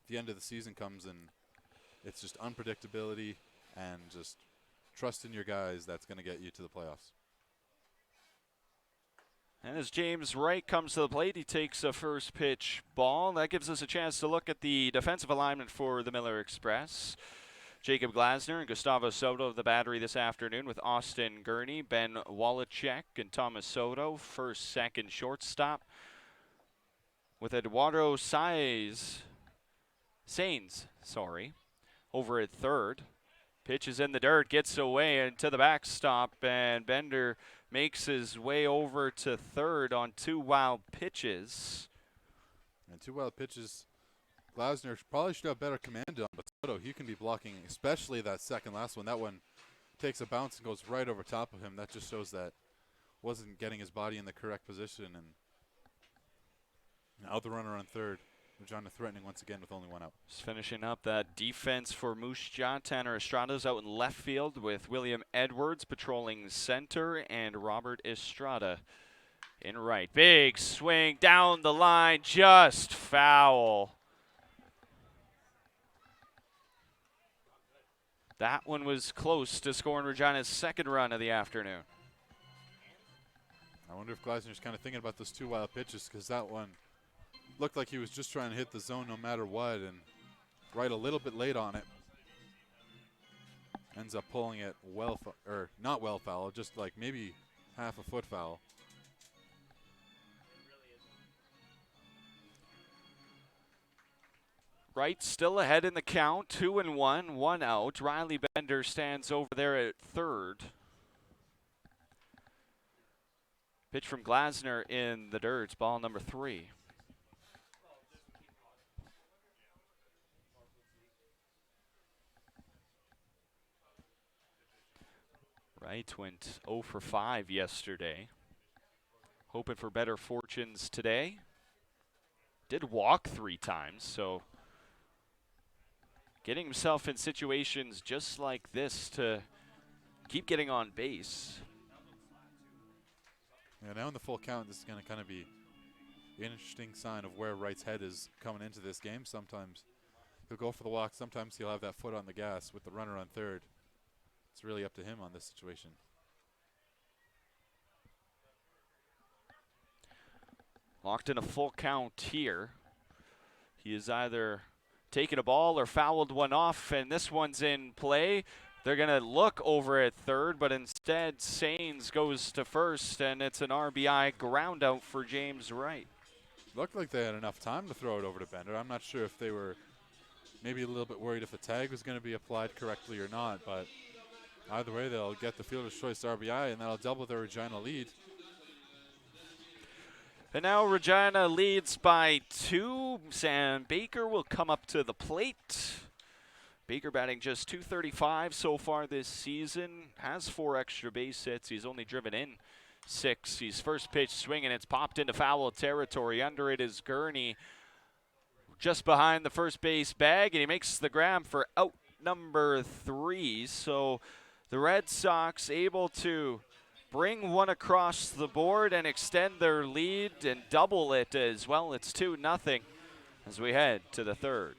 B: the end of the season comes, and it's just unpredictability and just trust in your guys that's going to get you to the playoffs.
A: And as James Wright comes to the plate, he takes a first pitch ball. That gives us a chance to look at the defensive alignment for the Miller Express. Jacob Glasner and Gustavo Soto of the battery this afternoon, with Austin Gurney, Ben Walczak, and Thomas Soto, first, second, shortstop. With Eduardo Sainz, over at third. Pitch is in the dirt, gets away into the backstop, and Bender makes his way over to third on 2 wild pitches.
B: And 2 wild pitches, Glasner probably should have better command on, but Soto, he can be blocking, especially that second last one. That one takes a bounce and goes right over top of him. That just shows that wasn't getting his body in the correct position. And now the runner on third. Regina threatening once again with only 1 out.
A: Just finishing up that defense for Moose Jaw. Tanner Estrada's out in left field with William Edwards patrolling center and Robert Estrada in right. Big swing down the line, just foul. That one was close to scoring Regina's second run of the afternoon.
B: I wonder if Glasner's kind of thinking about those 2 wild pitches, because that one looked like he was just trying to hit the zone no matter what, and right a little bit late on it. Ends up pulling it not well foul, just like maybe half a foot foul.
A: Wright still ahead in the count, 2-1, 1 out. Riley Bender stands over there at third. Pitch from Glasner in the dirt, ball number 3. Wright went 0 for 5 yesterday. Hoping for better fortunes today. Did walk 3 times, so getting himself in situations just like this to keep getting on base.
B: Yeah, now in the full count, this is going to kind of be an interesting sign of where Wright's head is coming into this game. Sometimes he'll go for the walk. Sometimes he'll have that foot on the gas with the runner on third. It's really up to him on this situation.
A: Locked in a full count here. He is either taken a ball or fouled one off, and this one's in play. They're going to look over at third, but instead Sains goes to first, and it's an RBI ground out for James Wright.
B: Looked like they had enough time to throw it over to Bender. I'm not sure if they were maybe a little bit worried if the tag was going to be applied correctly or not, but either way, they'll get the fielder's choice RBI, and that'll double their Regina lead.
A: And now Regina leads by 2. Sam Baker will come up to the plate. Baker batting just .235 so far this season. Has 4 extra base hits. He's only driven in 6. He's first pitch swinging. It's popped into foul territory. Under it is Gurney, just behind the first base bag, and he makes the grab for out number 3. So the Red Sox able to bring one across the board and extend their lead and double it as well. It's 2-0 as we head to the third.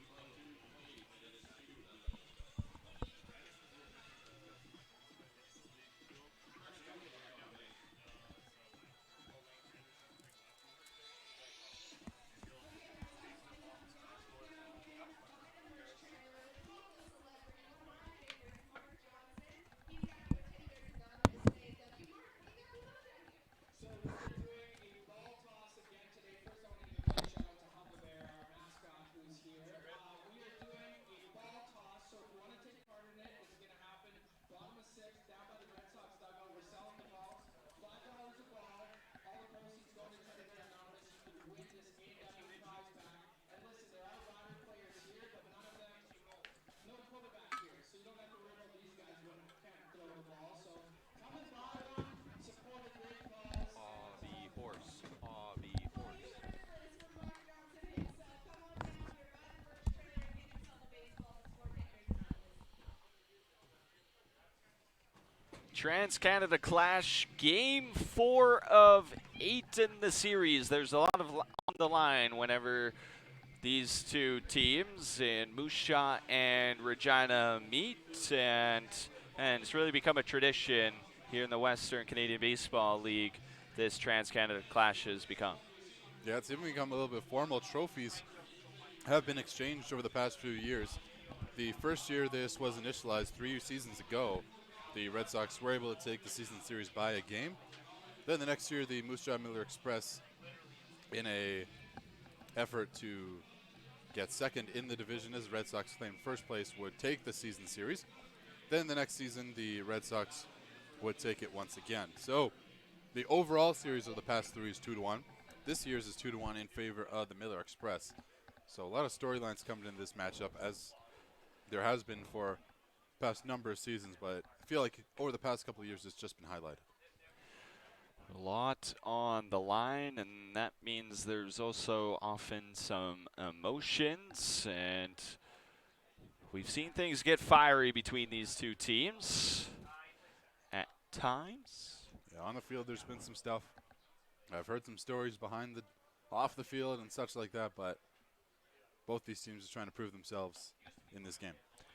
A: Trans-Canada Clash, Game 4 of 8 in the series. There's a lot of on the line whenever these two teams in Moose Jaw and Regina meet, and it's really become a tradition here in the Western Canadian Baseball League. This Trans-Canada Clash has become.
B: Yeah, it's even become a little bit formal. Trophies have been exchanged over the past few years. The first year this was initialized 3 seasons ago, the Red Sox were able to take the season series by a game. Then the next year, the Moose Jaw Miller Express, in a effort to get second in the division as the Red Sox claimed first place, would take the season series. Then the next season, the Red Sox would take it once again. So the overall series of the past 3 is 2-1. This year's is 2-1 in favor of the Miller Express. So a lot of storylines coming into this matchup, as there has been for past number of seasons, but I feel like over the past couple of years it's just been highlighted.
A: A lot on the line, and that means there's also often some emotions, and we've seen things get fiery between these two teams at times.
B: Yeah, on the field there's been some stuff. I've heard some stories off the field and such like that, but both these teams are trying to prove themselves in this game.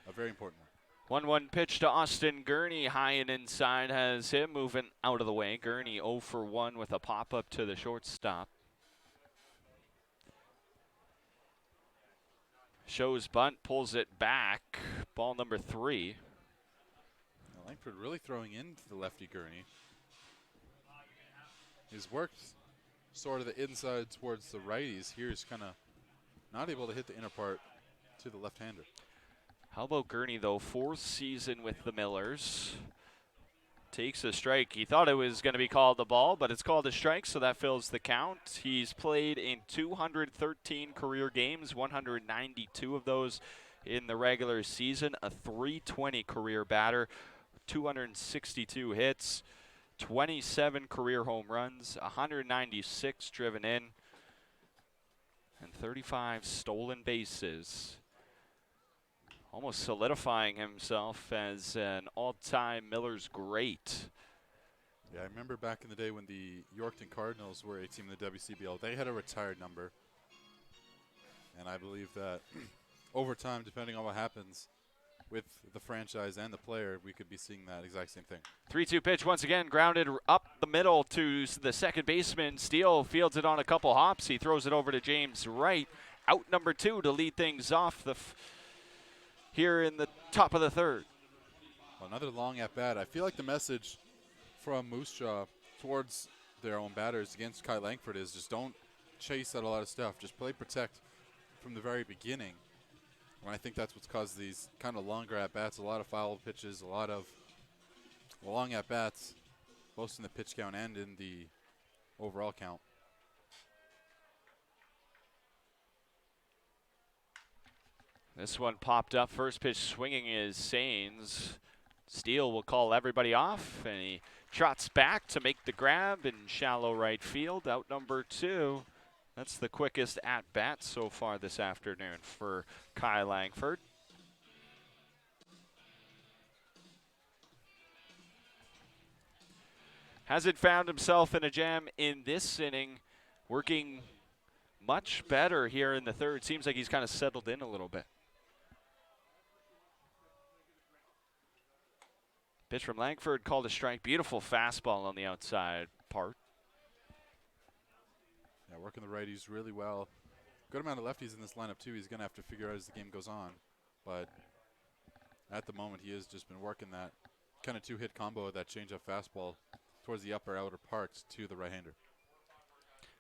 B: A very important one.
A: 1-1 pitch to Austin Gurney, high and inside, has him moving out of the way. Gurney 0 for 1 with a pop-up to the shortstop. Shows bunt, pulls it back. Ball number 3.
B: Langford really throwing into the lefty Gurney. He's worked sort of the inside towards the righties. Here he's kind of not able to hit the inner part to the left-hander.
A: How about Gurney, though? 4th season with the Millers. Takes a strike. He thought it was going to be called the ball, but it's called a strike, so that fills the count. He's played in 213 career games, 192 of those in the regular season. A .320 career batter, 262 hits, 27 career home runs, 196 driven in, and 35 stolen bases. almost solidifying himself as an all-time Millers great.
B: Yeah, I remember back in the day when the Yorkton Cardinals were a team in the WCBL. They had a retired number. And I believe that over time, depending on what happens with the franchise and the player, we could be seeing that exact same thing.
A: 3-2 pitch once again, grounded up the middle to the second baseman. Steele fields it on a couple hops. He throws it over to James Wright. Out number 2 to lead things off here in the top of the third.
B: Another long at bat. I feel like the message from Moose Jaw towards their own batters against Kai Langford is just don't chase at a lot of stuff. Just play protect from the very beginning. And I think that's what's caused these kind of longer at bats, a lot of foul pitches, a lot of long at bats, both in the pitch count and in the overall count.
A: This one popped up. First pitch swinging is Sains. Steele will call everybody off, and he trots back to make the grab in shallow right field. Out number 2. That's the quickest at-bat so far this afternoon for Kai Langford. Hasn't found himself in a jam in this inning, working much better here in the third. Seems like he's kind of settled in a little bit. Pitch from Langford, called a strike. Beautiful fastball on the outside part.
B: Yeah, working the righties really well. Good amount of lefties in this lineup, too. He's going to have to figure out as the game goes on. But at the moment, he has just been working that kind of two-hit combo of that changeup fastball towards the upper outer parts to the right-hander.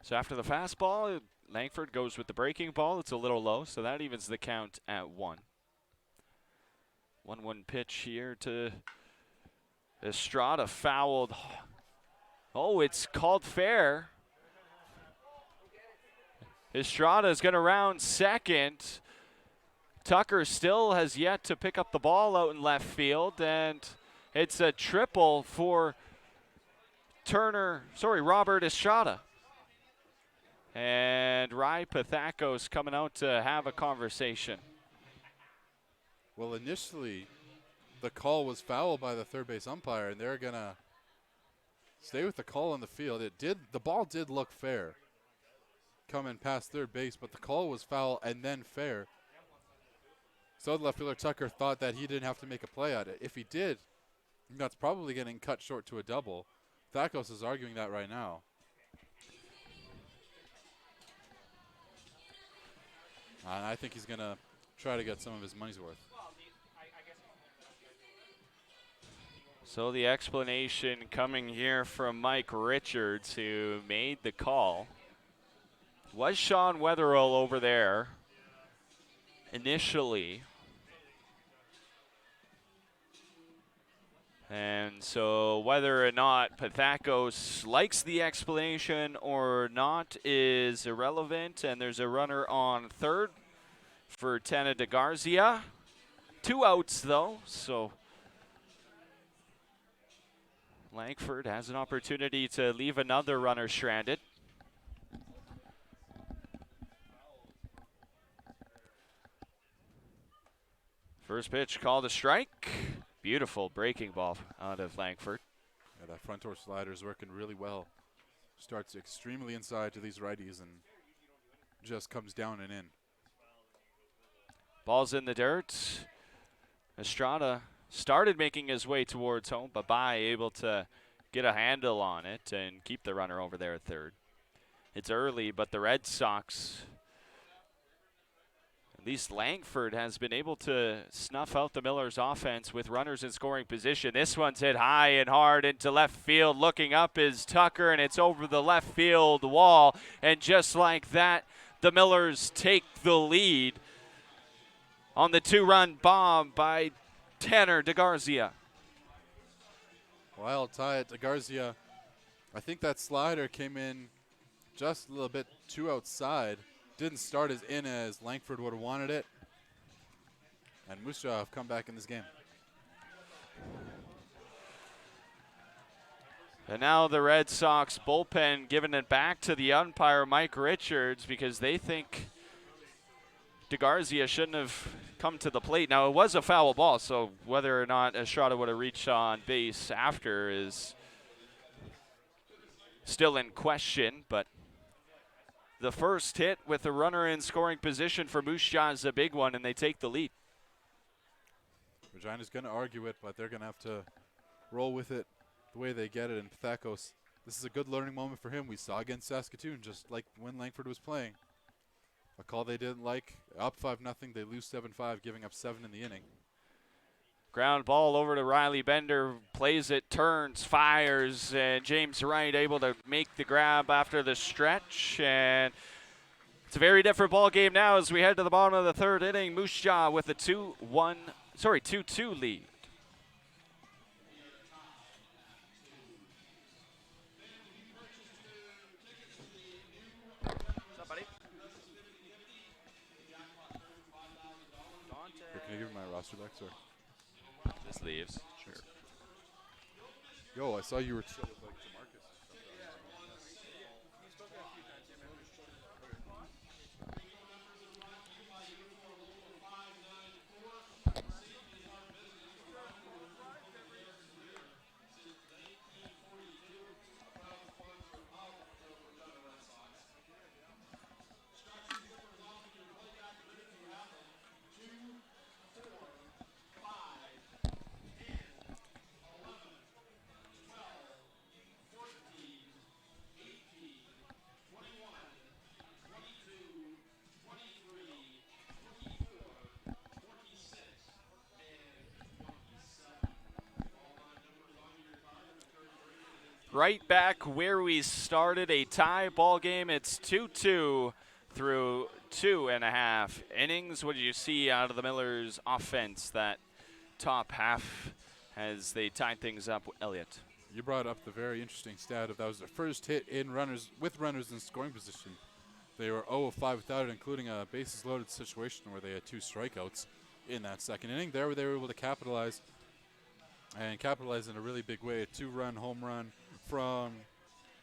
A: So after the fastball, Langford goes with the breaking ball. It's a little low, so that evens the count at 1. 1-1 pitch here to Estrada, fouled. Oh, it's called fair. Estrada is going to round second. Tucker still has yet to pick up the ball out in left field, and it's a triple for Robert Estrada. And Rai Pathakos coming out to have a conversation.
B: Well, initially, the call was foul by the third base umpire, and they're going to stay with the call on the field. The ball did look fair coming past third base, but the call was foul and then fair. So the left fielder Tucker thought that he didn't have to make a play at it. If he did, that's probably getting cut short to a double. Thakos is arguing that right now. And I think he's going to try to get some of his money's worth.
A: So the explanation coming here from Mike Richards, who made the call. Was Sean Wetherill over there initially? And so whether or not Pathakos likes the explanation or not is irrelevant. And there's a runner on third for Tana DeGarzia. 2 outs, though, so Langford has an opportunity to leave another runner stranded. First pitch called a strike. Beautiful breaking ball out of Langford.
B: Yeah, that front door slider is working really well. Starts extremely inside to these righties and just comes down and in.
A: Ball's in the dirt. Estrada started making his way towards home, but able to get a handle on it and keep the runner over there at third. It's early, but the Red Sox, at least Langford, has been able to snuff out the Millers offense with runners in scoring position. This one's hit high and hard into left field. Looking up is Tucker, and it's over the left field wall. And just like that, the Millers take the lead on the 2-run bomb by Tanner DeGarzia.
B: Wild tie at DeGarzia. I think that slider came in just a little bit too outside. Didn't start as in as Langford would have wanted it. And Moose Jaw have come back in this game.
A: And now the Red Sox bullpen giving it back to the umpire, Mike Richards, because they think DeGarzia shouldn't have come to the plate. Now, it was a foul ball, so whether or not Estrada would have reached on base after is still in question, but the first hit with a runner in scoring position for Moose Jaw is a big one, and they take the lead.
B: Regina's going to argue it, but they're going to have to roll with it the way they get it. And Pathakos, this is a good learning moment for him. We saw against Saskatoon, just like when Langford was playing. A call they didn't like, up 5-0, they lose 7-5, giving up 7 in the inning.
A: Ground ball over to Riley Bender, plays it, turns, fires, and James Wright able to make the grab after the stretch. And it's a very different ball game now as we head to the bottom of the third inning. Moose Jaw with a 2-2 lead.
B: Can you give me my roster back, sir?
A: Just leaves. Sure.
B: Yo, I saw you were chill with like DeMarcus and stuff.
A: Right back where we started, a tie ball game. It's 2-2 through 2.5 innings. What did you see out of the Millers' offense that top half as they tied things up, Elliot?
B: You brought up the very interesting stat of that was their first hit in runners with runners in scoring position. They were 0 of 5 without it, including a bases loaded situation where they had 2 strikeouts in that second inning. There they were able to capitalize in a really big way. A 2-run home run from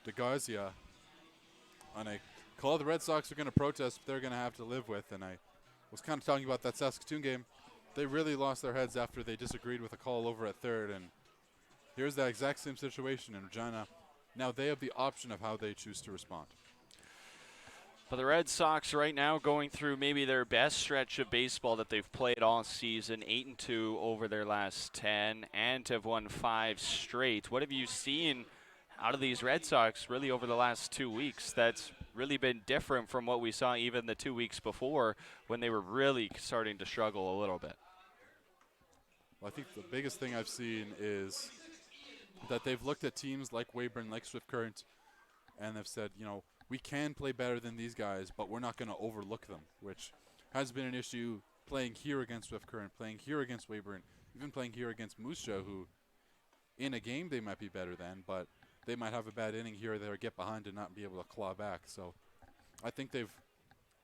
B: DeGarzia on a call the Red Sox are going to protest, but they're going to have to live with. And I was kind of talking about that Saskatoon game. They really lost their heads after they disagreed with a call over at third. And here's that exact same situation in Regina. Now they have the option of how they choose to respond.
A: But the Red Sox right now going through maybe their best stretch of baseball that they've played all season, 8-2 over their last 10, and have won 5 straight. What have you seen out of these Red Sox really over the last 2 weeks that's really been different from what we saw even the 2 weeks before when they were really starting to struggle a little bit?
B: Well, I think the biggest thing I've seen is that they've looked at teams like Weyburn, like Swift Current, and they've said, you know, we can play better than these guys, but we're not going to overlook them, which has been an issue playing here against Swift Current, playing here against Weyburn, even playing here against Moose Jaw, who in a game they might be better than, but they might have a bad inning here or there, get behind and not be able to claw back. So I think they've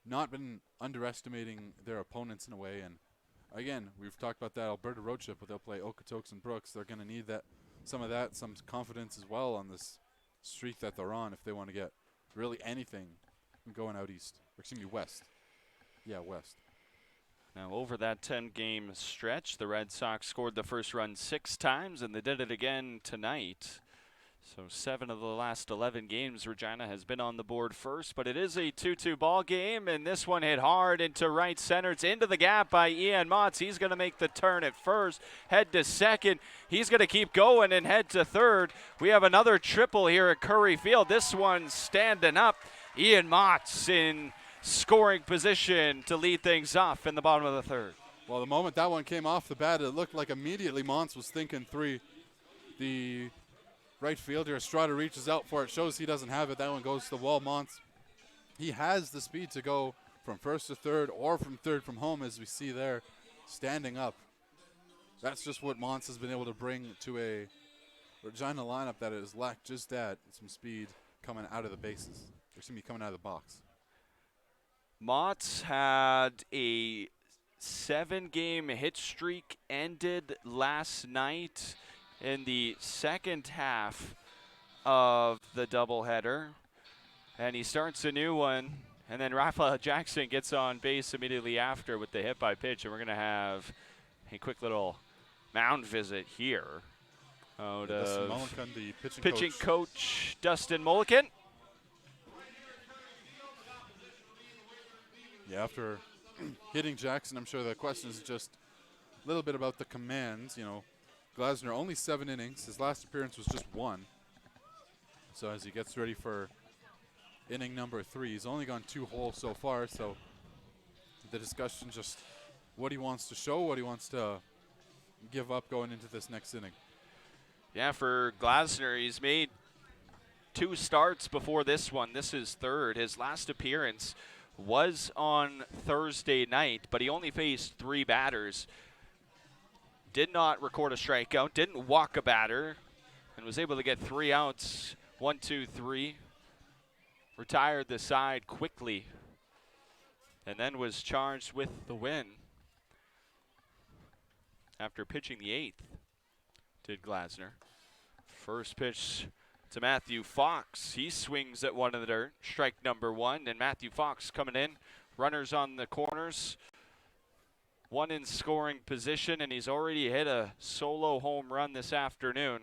B: not been underestimating their opponents in a way. And again, we've talked about that Alberta road trip, but they'll play Okotoks and Brooks. They're going to need some confidence as well on this streak that they're on if they want to get really anything going out east. Or excuse me, west. Yeah, west.
A: Now, over that 10-game stretch, the Red Sox scored the first run 6 times, and they did it again tonight. So 7 of the last 11 games, Regina has been on the board first, but it is a 2-2 ball game, and this one hit hard into right center. It's into the gap by Ian Motts. He's going to make the turn at first, head to second. He's going to keep going and head to third. We have another triple here at Curry Field. This one standing up. Ian Motts in scoring position to lead things off in the bottom of the third.
B: Well, the moment that one came off the bat, it looked like immediately Motts was thinking 3. The right fielder, Estrada, reaches out for it, shows he doesn't have it. That one goes to the wall. Motts, he has the speed to go from first to third or from third from home, as we see there, standing up. That's just what Motts has been able to bring to a Regina lineup that has lacked just that, some speed coming out of the bases. Or excuse me, coming out of the box.
A: Motts had a 7-game hit streak ended last night in the second half of the doubleheader, and he starts a new one And then Raphael Jackson gets on base immediately after with the hit by pitch, and we're going to have a quick little mound visit here out
B: Dustin
A: of
B: Mullican, the
A: pitching coach Dustin Mullican.
B: Yeah, after hitting Jackson, I'm sure the question is just a little bit about the commands. You know, Glasner only 7 innings. His last appearance was just 1. So as he gets ready for inning number 3, he's only gone 2 whole so far. So the discussion just what he wants to show, what he wants to give up going into this next inning.
A: Yeah, for Glasner, he's made 2 starts before this one. This is 3rd. His last appearance was on Thursday night, but he only faced 3 batters. Did not record a strikeout, didn't walk a batter, and was able to get 3 outs. 1, 2, 3. Retired the side quickly, and then was charged with the win after pitching the 8th, did Glasner. First pitch to Matthew Fox. He swings at one in the dirt. Strike number 1, and Matthew Fox coming in. Runners on the corners. 1 in scoring position, and he's already hit a solo home run this afternoon.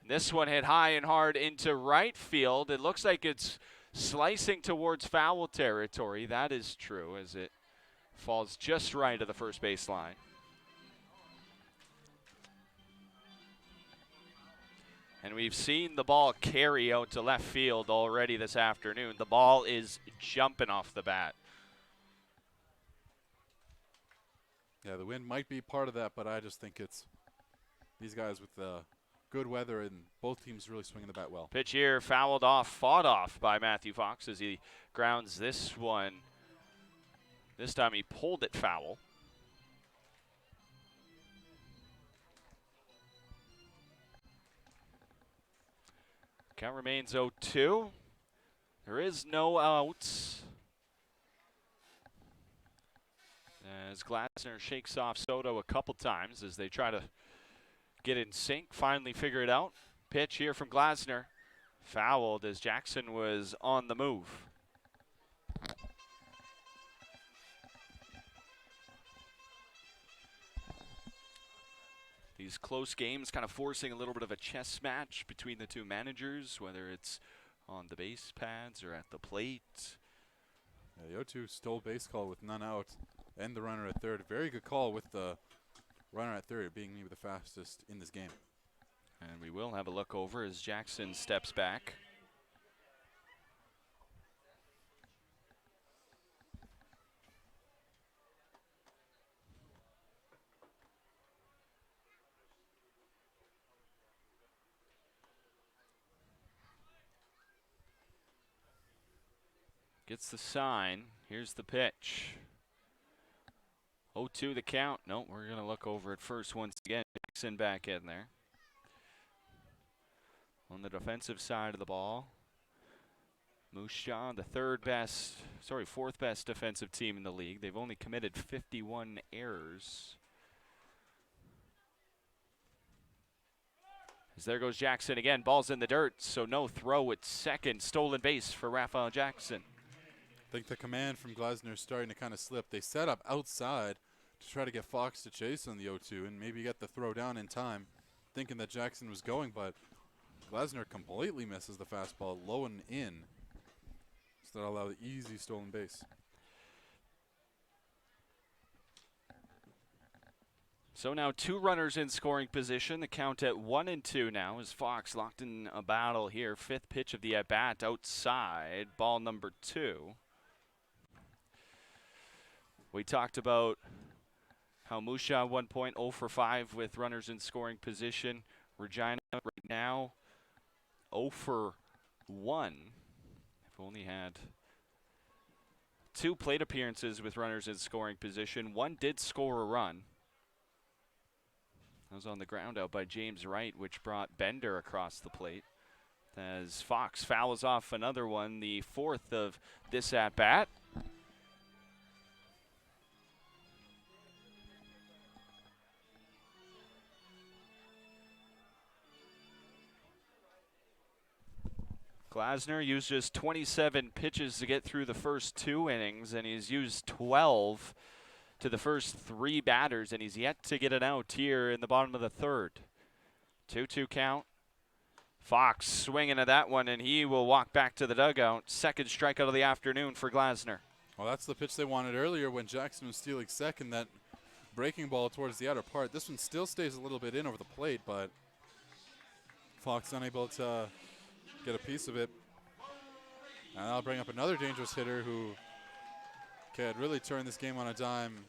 A: This one hit high and hard into right field. It looks like it's slicing towards foul territory. That is true, as it falls just right of the first base line. And we've seen the ball carry out to left field already this afternoon. The ball is jumping off the bat.
B: Yeah, the wind might be part of that, but I just think it's these guys with the good weather and both teams really swinging the bat well.
A: Pitch here fouled off, fought off by Matthew Fox as he grounds this one. This time he pulled it foul. Count remains 0-2. There is no outs. As Glasner shakes off Soto a couple times as they try to get in sync, finally figure it out. Pitch here from Glasner. Fouled as Jackson was on the move. These close games kind of forcing a little bit of a chess match between the 2 managers, whether it's on the base pads or at the plate.
B: Yeah, the 0-2 stole base call with none out and the runner at third. Very good call with the runner at third being maybe the fastest in this game.
A: And we will have a look over as Jackson steps back. Gets the sign. Here's the pitch. 0-2 the count. No, we're going to look over it first once again. Jackson back in there. On the defensive side of the ball, Moose Jaw, the fourth best defensive team in the league. They've only committed 51 errors. As there goes Jackson again. Ball's in the dirt, so no throw at second. Stolen base for Raphael Jackson.
B: I think the command from Glasner is starting to kind of slip. They set up outside to try to get Fox to chase on the 0-2 and maybe get the throw down in time, thinking that Jackson was going, but Glasner completely misses the fastball low and in. So that'll allow the easy stolen base.
A: So now 2 runners in scoring position. The count at 1-2 now as Fox locked in a battle here. 5th pitch of the at-bat outside. Ball number 2. We talked about how Musha 1 point 0 for 5 with runners in scoring position. Regina right now 0 for 1. They've only had 2 plate appearances with runners in scoring position. 1 did score a run. That was on the ground out by James Wright, which brought Bender across the plate. As Fox fouls off another one, the 4th of this at-bat. Glasner used just 27 pitches to get through the first 2 innings, and he's used 12 to the first 3 batters, and he's yet to get an out here in the bottom of the 3rd. 2-2 count. Fox swinging at that one, and he will walk back to the dugout. Second strikeout of the afternoon for Glasner.
B: Well, that's the pitch they wanted earlier when Jackson was stealing second, that breaking ball towards the outer part. This one still stays a little bit in over the plate, but Fox unable to get a piece of it. And that'll bring up another dangerous hitter who could really turn this game on a dime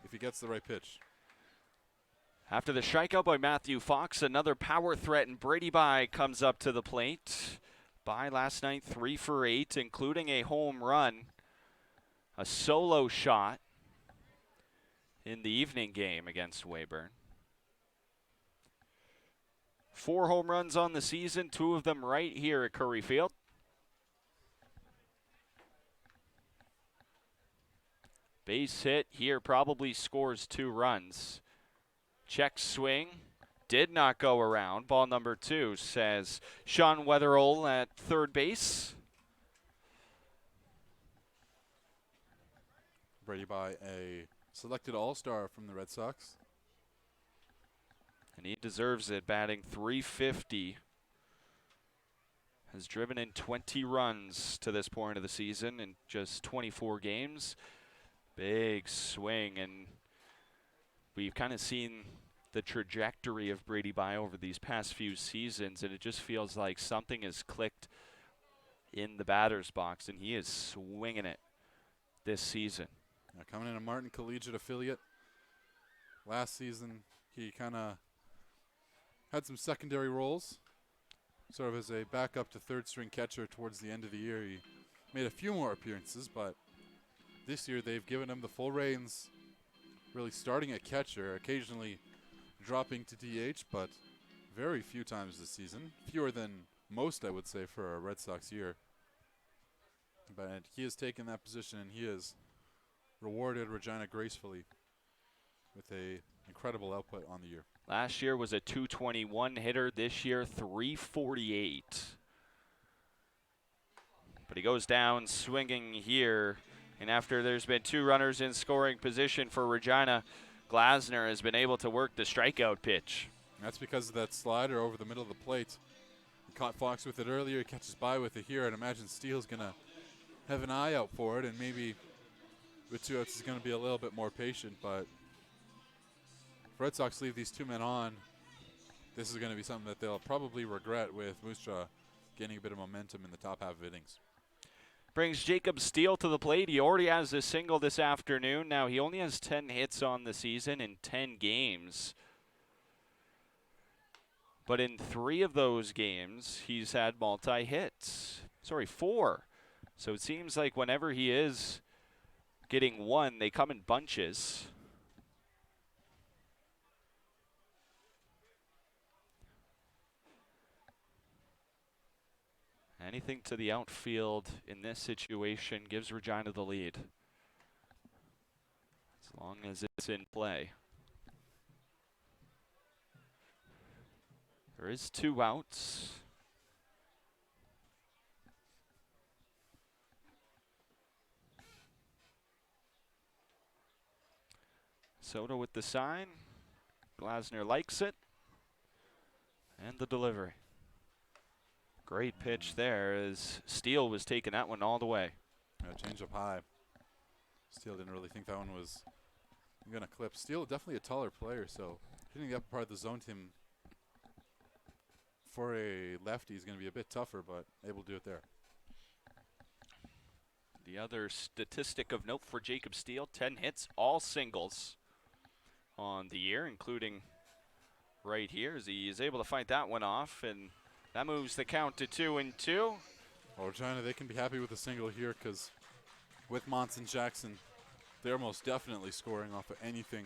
B: if he gets the right pitch.
A: After the strikeout by Matthew Fox, another power threat, and Brady Bye comes up to the plate. Bye last night 3 for 8, including a home run, a solo shot in the evening game against Weyburn. 4 home runs on the season, 2 of them right here at Curry Field. Base hit here, probably scores 2 runs. Check swing, did not go around. Ball number 2, says Sean Wetherell at third base.
B: Brady Bye, a selected all-star from the Red Sox.
A: And he deserves it, batting .350. Has driven in 20 runs to this point of the season in just 24 games. Big swing, and we've kind of seen the trajectory of Brady Bye over these past few seasons, and it just feels like something has clicked in the batter's box, and he is swinging it this season.
B: Now coming in a Martin Collegiate affiliate. Last season, he kind of had some secondary roles, sort of as a backup to third-string catcher towards the end of the year. He made a few more appearances, but this year they've given him the full reins, really starting at catcher, occasionally dropping to DH, but very few times this season. Fewer than most, I would say, for a Red Sox year. But he has taken that position, and he has rewarded Regina gracefully with a incredible output on the year.
A: Last year was a .221 hitter. This year, .348. But he goes down swinging here. And after there's been 2 runners in scoring position for Regina, Glasner has been able to work the strikeout pitch.
B: That's because of that slider over the middle of the plate. He caught Fox with it earlier. He catches Bye with it here. I'd imagine Steele's going to have an eye out for it, and maybe with 2 outs he's going to be a little bit more patient. But if Red Sox leave these 2 men on, this is going to be something that they'll probably regret, with Moose Jaw gaining a bit of momentum in the top half of innings.
A: Brings Jacob Steele to the plate. He already has a single this afternoon. Now he only has 10 hits on the season in 10 games. But in 3 of those games, he's had multi-hits. Sorry, 4. So it seems like whenever he is getting one, they come in bunches. Anything to the outfield in this situation gives Regina the lead, as long as it's in play. There is 2 outs. Soto with the sign. Glasner likes it. And the delivery. Great pitch there, as Steele was taking that one all the way.
B: Change up high. Steele didn't really think that one was going to clip. Steele definitely a taller player, so hitting the upper part of the zone to him for a lefty is going to be a bit tougher, but able to do it there.
A: The other statistic of note for Jacob Steele, 10 hits, all singles on the year, including right here, as he is able to fight that one off, and that moves the count to 2-2.
B: Well, Regina, they can be happy with a single here, because with Monson Jackson, they're most definitely scoring off of anything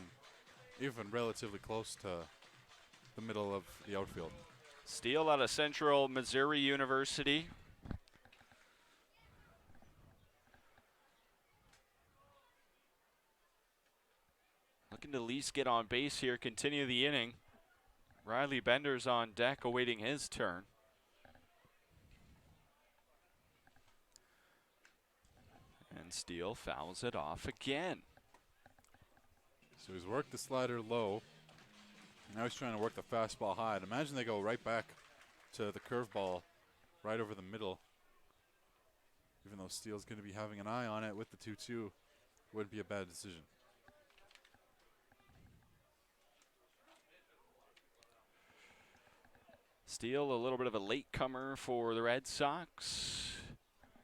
B: even relatively close to the middle of the outfield.
A: Steele out of Central Missouri University. Looking to at least get on base here, continue the inning. Riley Bender's on deck awaiting his turn. And Steele fouls it off again.
B: So he's worked the slider low. Now he's trying to work the fastball high. And imagine they go right back to the curveball right over the middle. Even though Steele's going to be having an eye on it with the 2-2, would be a bad decision.
A: Steele, a little bit of a latecomer for the Red Sox.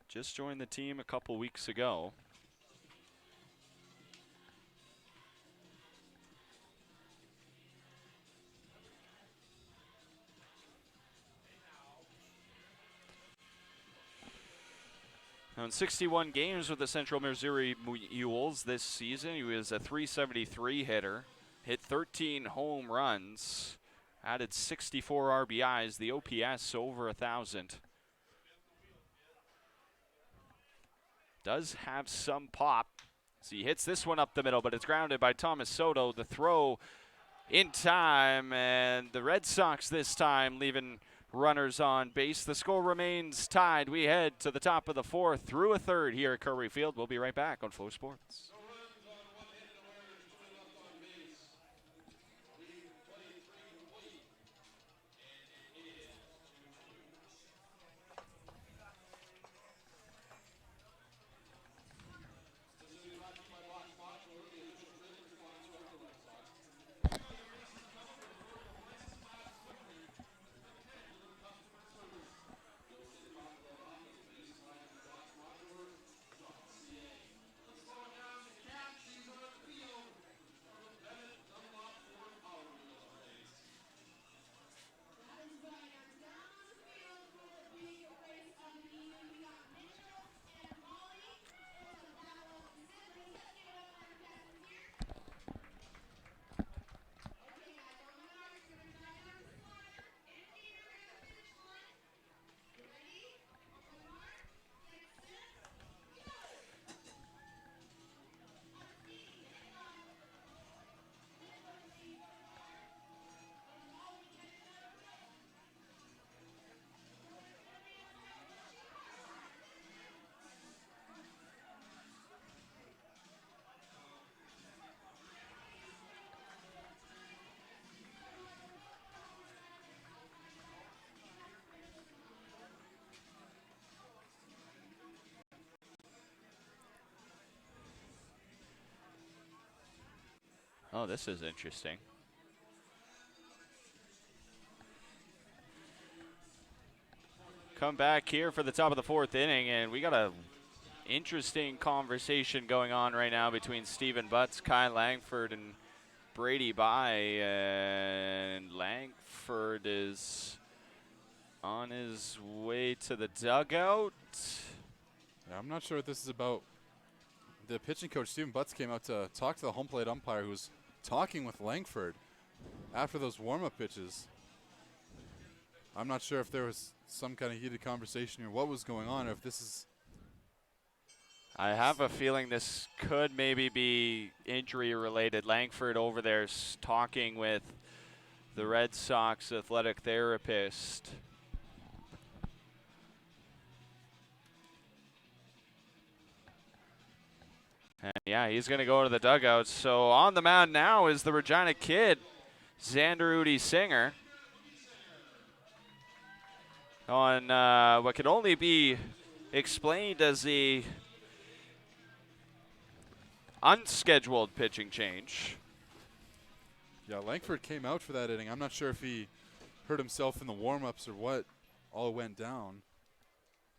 A: Just joined the team a couple weeks ago. Now in 61 games with the Central Missouri Mules this season, he was a .373 hitter, hit 13 home runs, added 64 RBIs, the OPS over 1,000. Does have some pop. So he hits this one up the middle, but it's grounded by Thomas Soto. The throw in time, and the Red Sox this time leaving runners on base. The score remains tied. We head to the top of the fourth through a third here at Curry Field. We'll be right back on Flow Sports. Oh, this is interesting. Come back here for the top of the fourth inning, and we got a interesting conversation going on right now between Stephen Butts, Kai Langford, and Brady By. And Langford is on his way to the dugout.
B: Yeah, I'm not sure what this is about. The pitching coach, Stephen Butts, came out to talk to the home plate umpire who was talking with Langford after those warm-up pitches. I'm not sure if there was some kind of heated conversation or what was going on, or if this is...
A: I have a feeling this could maybe be injury-related. Langford over there talking with the Red Sox athletic therapist. And yeah, he's going to go to the dugout. So on the mound now is the Regina kid, Xander Udi Singer. On what could only be explained as the unscheduled pitching change.
B: Yeah, Langford came out for that inning. I'm not sure if he hurt himself in the warm-ups or what all went down.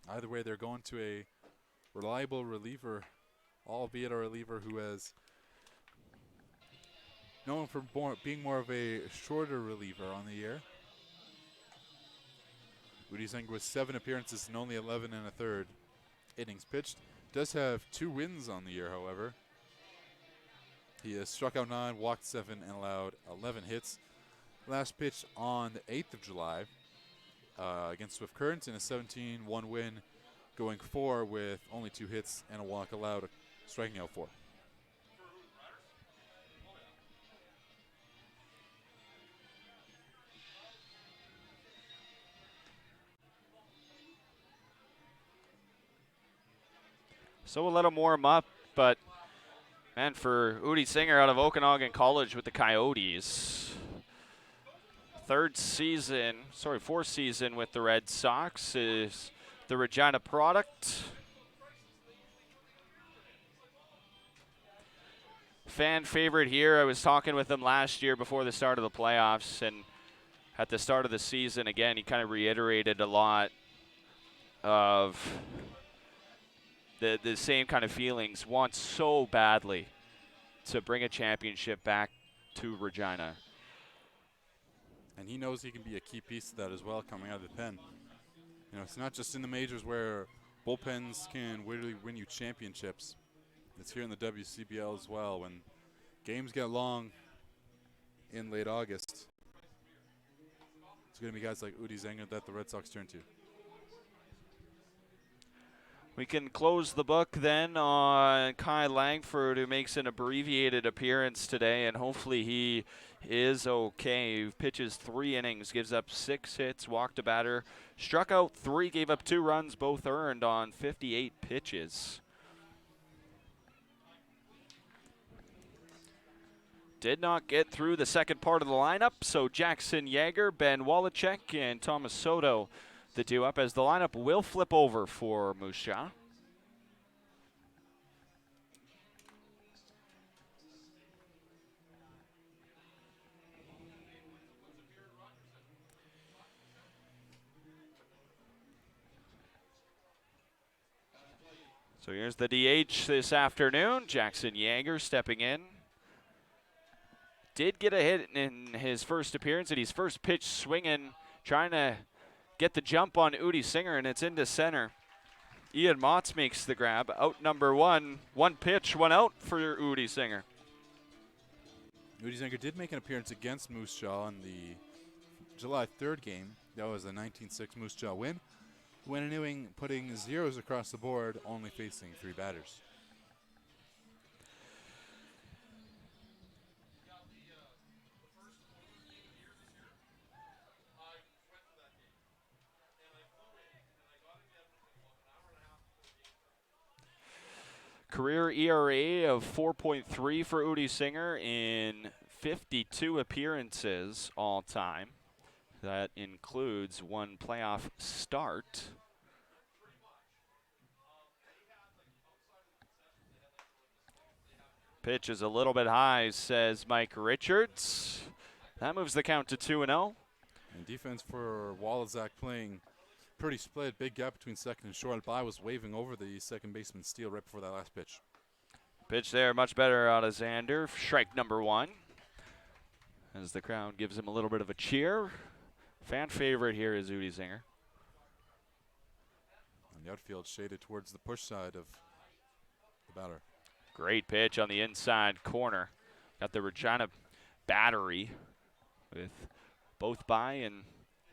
B: Either way, they're going to a reliable reliever, albeit a reliever who has known for being more of a shorter reliever on the year. Udi Singer with 7 appearances and only 11 1/3 innings pitched. Does have 2 wins on the year, however. He has struck out 9, walked 7, and allowed 11 hits. Last pitch on the 8th of July against Swift Current in a 17-1 win, going 4 with only 2 hits and a walk allowed, striking out 4.
A: So we'll let him warm up, but man, for Udi Singer out of Okanagan College with the Coyotes, fourth season with the Red Sox, is the Regina product. Fan favorite here. I was talking with him last year before the start of the playoffs, and at the start of the season, again, he kind of reiterated a lot of the same kind of feelings. Wants so badly to bring a championship back to Regina.
B: And he knows he can be a key piece of that as well coming out of the pen. You know, it's not just in the majors where bullpens can literally win you championships. It's here in the WCBL as well. When games get long in late August, it's going to be guys like Udi Zenger that the Red Sox turn to.
A: We can close the book then on Kai Langford, who makes an abbreviated appearance today, and hopefully he is okay. He pitches 3 innings, gives up 6 hits, walked a batter, struck out 3, gave up 2 runs, both earned on 58 pitches. Did not get through the second part of the lineup, so Jackson Yeager, Ben Wallachek, and Thomas Soto the 2 up, as the lineup will flip over for Moose Jaw. So here's the DH this afternoon, Jackson Yeager stepping in. Did get a hit in his first appearance, and he's first pitch swinging, trying to get the jump on Udi Singer, and it's into center. Ian Motts makes the grab. Out number 1. 1 pitch, 1 out for Udi Singer.
B: Udi Zenger did make an appearance against Moose Jaw in the July 3rd game. That was a 19-6 Moose Jaw win. When Ewing putting zeros across the board, only facing 3 batters.
A: Career ERA of 4.3 for Udi Singer in 52 appearances all time. That includes 1 playoff start. Pitch is a little bit high, says Mike Richards. That moves the count to 2-0.
B: And defense for Wallachek playing pretty split. Big gap between second and short. By was waving over the second baseman steal right before that last pitch.
A: Pitch there, much better out of Xander. Strike number 1. As the crowd gives him a little bit of a cheer. Fan favorite here is Udi Singer.
B: And the outfield shaded towards the push side of the batter.
A: Great pitch on the inside corner. Got the Regina battery with both By and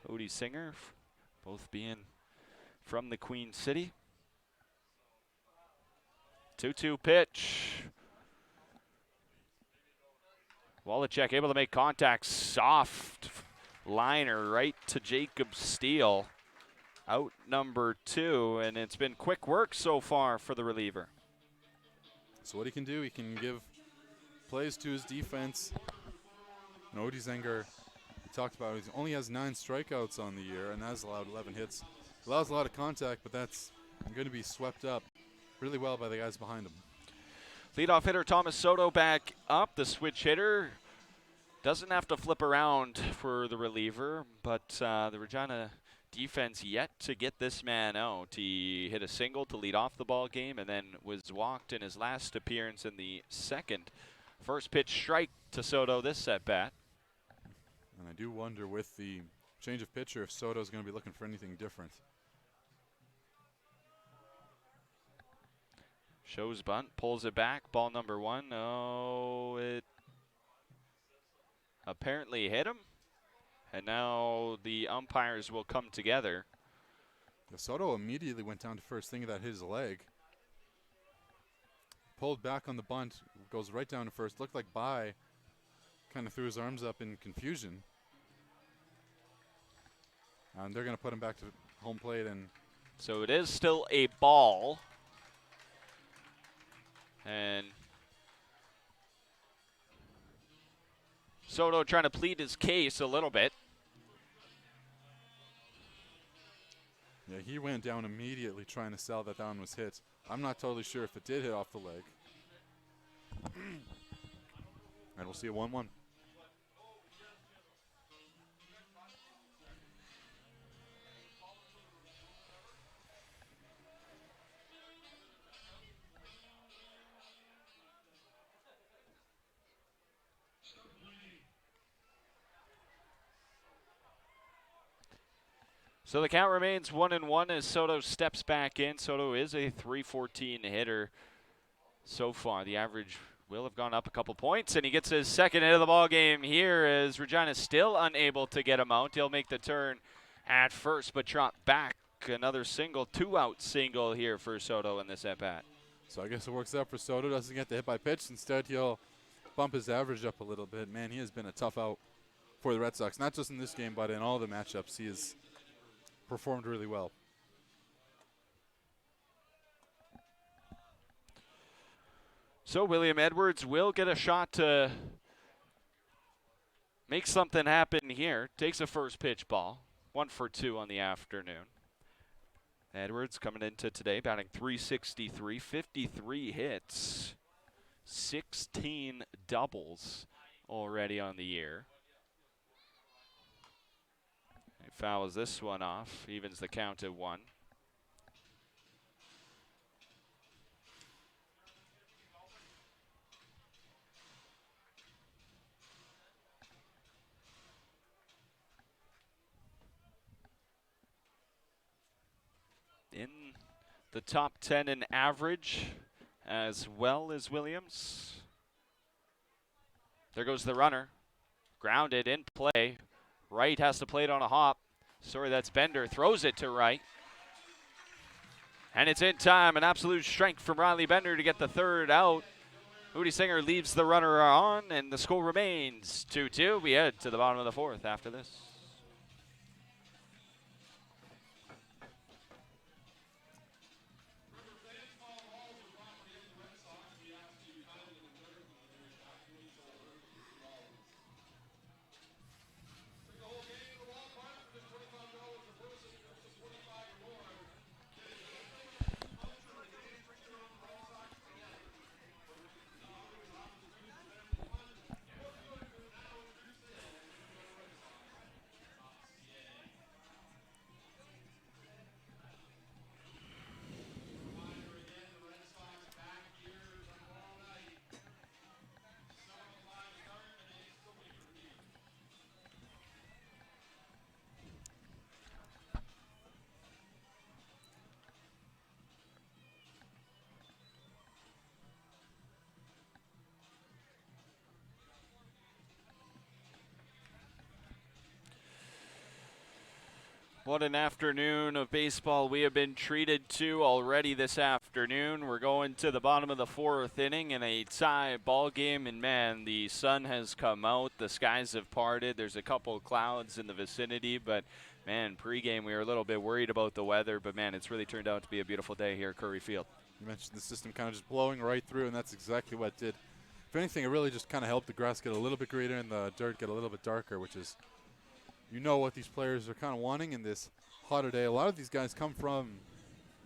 A: Udi Singer, both being from the Queen City. 2-2 pitch. Wallachek able to make contact. Soft liner right to Jacob Steele. Out number 2, and it's been quick work so far for the reliever.
B: So what he can do, he can give plays to his defense. And Udi Zenger, we talked about, he only has 9 strikeouts on the year and has allowed 11 hits. Allows a lot of contact, but that's going to be swept up really well by the guys behind him.
A: Leadoff hitter Thomas Soto back up. The switch hitter doesn't have to flip around for the reliever, but the Regina defense yet to get this man out. He hit a single to lead off the ball game and then was walked in his last appearance in the second. First pitch strike to Soto this at bat.
B: And I do wonder with the change of pitcher if Soto's going to be looking for anything different.
A: Shows bunt, pulls it back, ball number 1. Oh, it apparently hit him. And now the umpires will come together.
B: Soto immediately went down to first, thinking that hit his leg. Pulled back on the bunt, goes right down to first. Looked like By kind of threw his arms up in confusion. And they're going to put him back to home plate. And
A: so it is still a ball. And Soto trying to plead his case a little bit.
B: Yeah, he went down immediately trying to sell that one was hit. I'm not totally sure if it did hit off the leg. And we'll see a 1-1.
A: So the count remains 1-1 as Soto steps back in. Soto is a .314 hitter so far. The average will have gone up a couple points, and he gets his second hit of the ball game here as Regina still unable to get him out. He'll make the turn at first, but drop back. Another single, 2-out single here for Soto in this at-bat.
B: So I guess it works out for Soto. Doesn't get the hit by pitch. Instead, he'll bump his average up a little bit. Man, he has been a tough out for the Red Sox. Not just in this game, but in all the matchups. He has performed really well.
A: So William Edwards will get a shot to make something happen here. Takes a first pitch ball. 1 for 2 on the afternoon. Edwards coming into today, batting .363, 53 hits, 16 doubles already on the year. He fouls this one off, evens the count at 1. In the top 10 in average as well as Williams. There goes the runner. Grounded in play. Right has to play it on a hop. Sorry, that's Bender. Throws it to right. And it's in time. An absolute strength from Riley Bender to get the third out. Hootie Singer leaves the runner on, and the score remains 2-2. We head to the bottom of the fourth after this. What an afternoon of baseball we have been treated to already this afternoon. We're going to the bottom of the fourth inning in a tie ball game, and man, the sun has come out. The skies have parted. There's a couple of clouds in the vicinity, but man, pregame we were a little bit worried about the weather, but man, it's really turned out to be a beautiful day here at Curry Field.
B: You mentioned the system kind of just blowing right through, and that's exactly what it did. If anything, it really just kind of helped the grass get a little bit greener and the dirt get a little bit darker, which is, you know, what these players are kind of wanting in this hotter day. A lot of these guys come from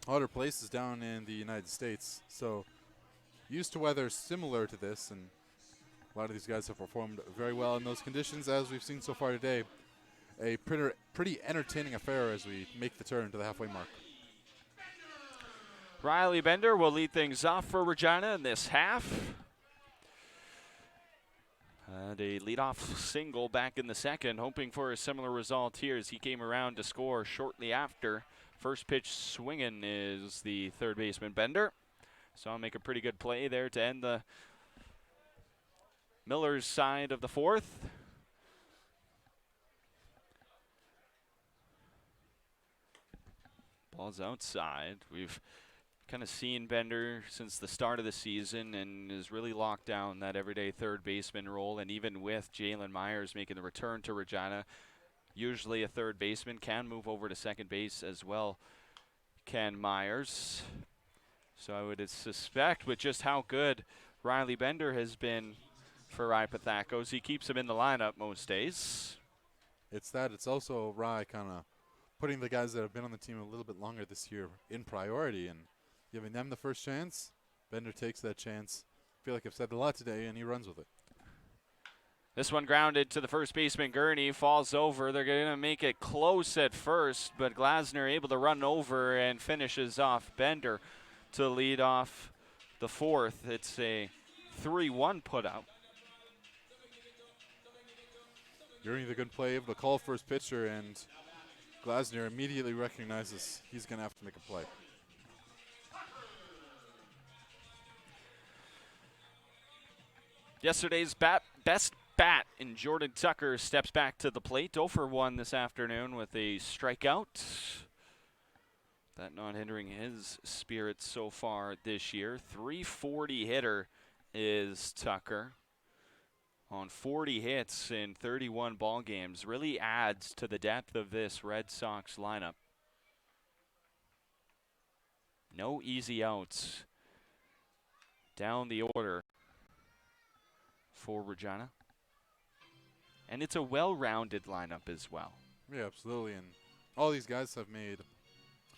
B: hotter places down in the United States, so used to weather similar to this, and a lot of these guys have performed very well in those conditions, as we've seen so far today. A pretty entertaining affair as we make the turn to the halfway mark.
A: Riley Bender will lead things off for Regina in this half. And a leadoff single back in the second, hoping for a similar result here as he came around to score shortly after. First pitch swinging is the third baseman Bender. So I'll make a pretty good play there to end the Miller's side of the fourth. Ball's outside. We've kind of seen Bender since the start of the season and is really locked down that everyday third baseman role. And even with Jalen Myers making the return to Regina, usually a third baseman can move over to second base as well. Ken Myers. So I would suspect with just how good Riley Bender has been for Rye Pathakos, he keeps him in the lineup most days.
B: It's that. It's also Rye kind of putting the guys that have been on the team a little bit longer this year in priority and giving them the first chance. Bender takes that chance. I feel like I've said a lot today, and he runs with it.
A: This one grounded to the first baseman, Gurney, falls over. They're going to make it close at first, but Glasner able to run over and finishes off Bender to lead off the fourth. It's a 3-1 putout.
B: Gurney, the good play, able to call first pitcher, and Glasner immediately recognizes he's going to have to make a play.
A: Yesterday's best bat in Jordan Tucker steps back to the plate. 0 for 1 this afternoon with a strikeout. That not hindering his spirits so far this year. 340 hitter is Tucker. On 40 hits in 31 ball games. Really adds to the depth of this Red Sox lineup. No easy outs down the order for Regina. And it's a well-rounded lineup as well.
B: Yeah, absolutely. And all these guys have made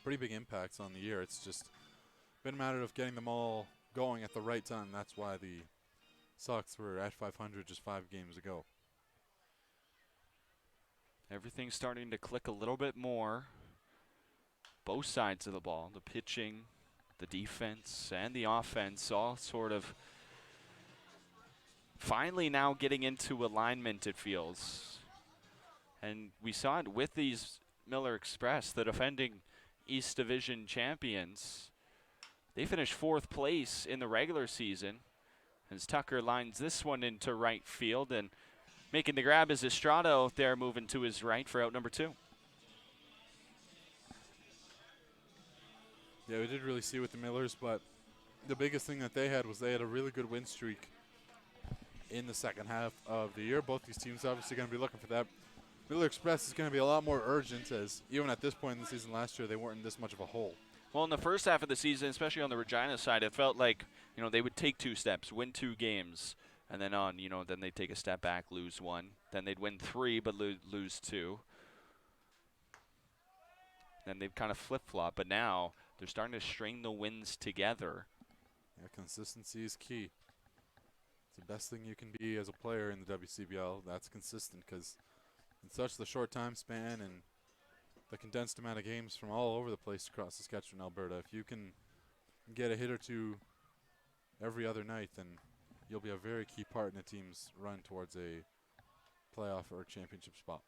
B: pretty big impacts on the year. It's just been a matter of getting them all going at the right time. That's why the Sox were at 500 just 5 games ago.
A: Everything's starting to click a little bit more. Both sides of the ball, the pitching, the defense, and the offense all sort of finally now getting into alignment, it feels. And we saw it with these Miller Express, the defending East Division champions. They finished 4th place in the regular season as Tucker lines this one into right field, and making the grab is Estrada out there moving to his right for out number 2.
B: Yeah, we did really see with the Millers, but the biggest thing that they had was they had a really good win streak in the second half of the year. Both these teams obviously going to be looking for that. Miller Express is going to be a lot more urgent, as even at this point in the season last year, they weren't in this much of a hole.
A: Well, in the first half of the season, especially on the Regina side, it felt like, they would take 2 steps, win 2 games, and then then they'd take a step back, lose 1. Then they'd win 3, but lose 2. Then they'd kind of flip-flop, but now they're starting to string the wins together.
B: Yeah, consistency is key. It's the best thing you can be as a player in the WCBL. That's consistent, because in such the short time span and the condensed amount of games from all over the place across Saskatchewan, Alberta, if you can get a hit or 2 every other night, then you'll be a very key part in a team's run towards a playoff or championship spot.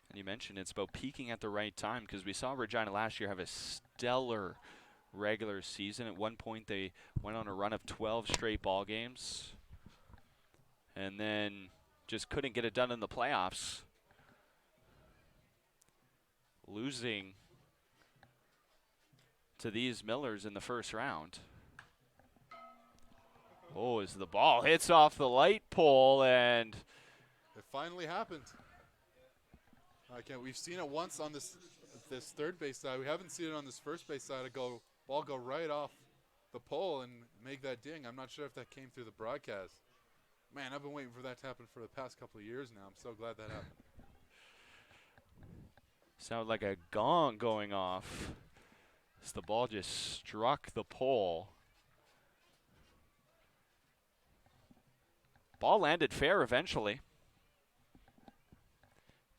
A: And you mentioned it's about peaking at the right time, because we saw Regina last year have a stellar regular season. At one point, they went on a run of 12 straight ball games and then just couldn't get it done in the playoffs, losing to these Millers in the first round. Oh, as the ball hits off the light pole, and
B: it finally happened. We've seen it once on this third base side. We haven't seen it on this first base side. Ball go right off the pole and make that ding. I'm not sure if that came through the broadcast. Man, I've been waiting for that to happen for the past couple of years now. I'm so glad that happened.
A: Sounded like a gong going off as the ball just struck the pole. Ball landed fair eventually.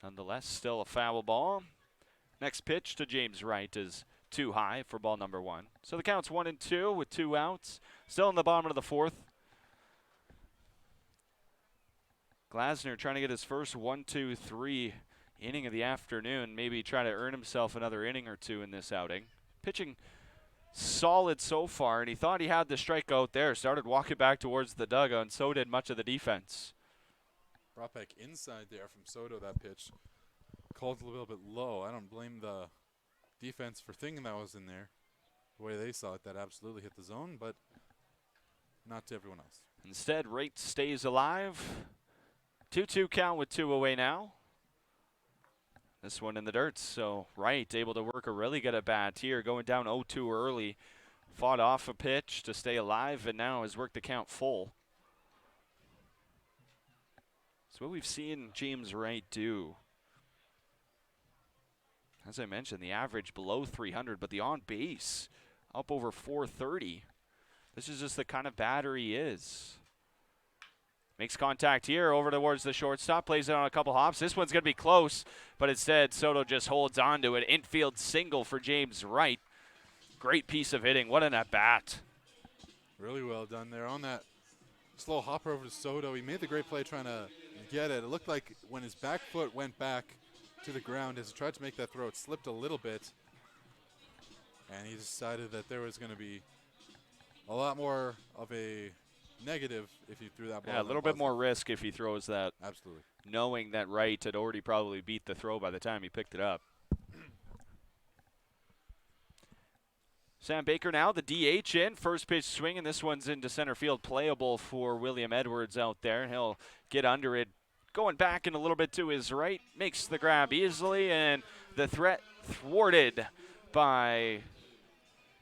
A: Nonetheless, still a foul ball. Next pitch to James Wright is too high for ball number 1. So the count's 1-2 with 2 outs. Still in the bottom of the 4th. Glasner trying to get his first 1-2-3 inning of the afternoon. Maybe try to earn himself another inning or 2 in this outing. Pitching solid so far, and he thought he had the strikeout there. Started walking back towards the dugout, and so did much of the defense.
B: Brought back inside there from Soto, that pitch. Called a little bit low. I don't blame the defense for thinking that was in there. The way they saw it, that absolutely hit the zone, but not to everyone else.
A: Instead, Wright stays alive. 2-2 count with 2 away now. This one in the dirt, so Wright able to work a really good at bat here, going down 0-2 early Fought off a pitch to stay alive, and now has worked the count full. That's what we've seen James Wright do. As I mentioned, the average below 300, but the on base up over 430. This is just the kind of batter he is. Makes contact here over towards the shortstop, plays it on a couple hops. This one's going to be close, but instead Soto just holds on to it. Infield single for James Wright. Great piece of hitting. What an at-bat.
B: Really well done there on that slow hopper over to Soto. He made the great play trying to get it. It looked like when his back foot went back to the ground as he tried to make that throw, it slipped a little bit. And he decided that there was going to be a lot more of a negative if he threw that ball.
A: Yeah, a little bit more risk if he throws that.
B: Absolutely.
A: Knowing that Wright had already probably beat the throw by the time he picked it up. Sam Baker now, the DH in. First pitch swing, and this one's into center field, playable for William Edwards out there. He'll get under it. Going back in a little bit to his right, makes the grab easily, and the threat thwarted by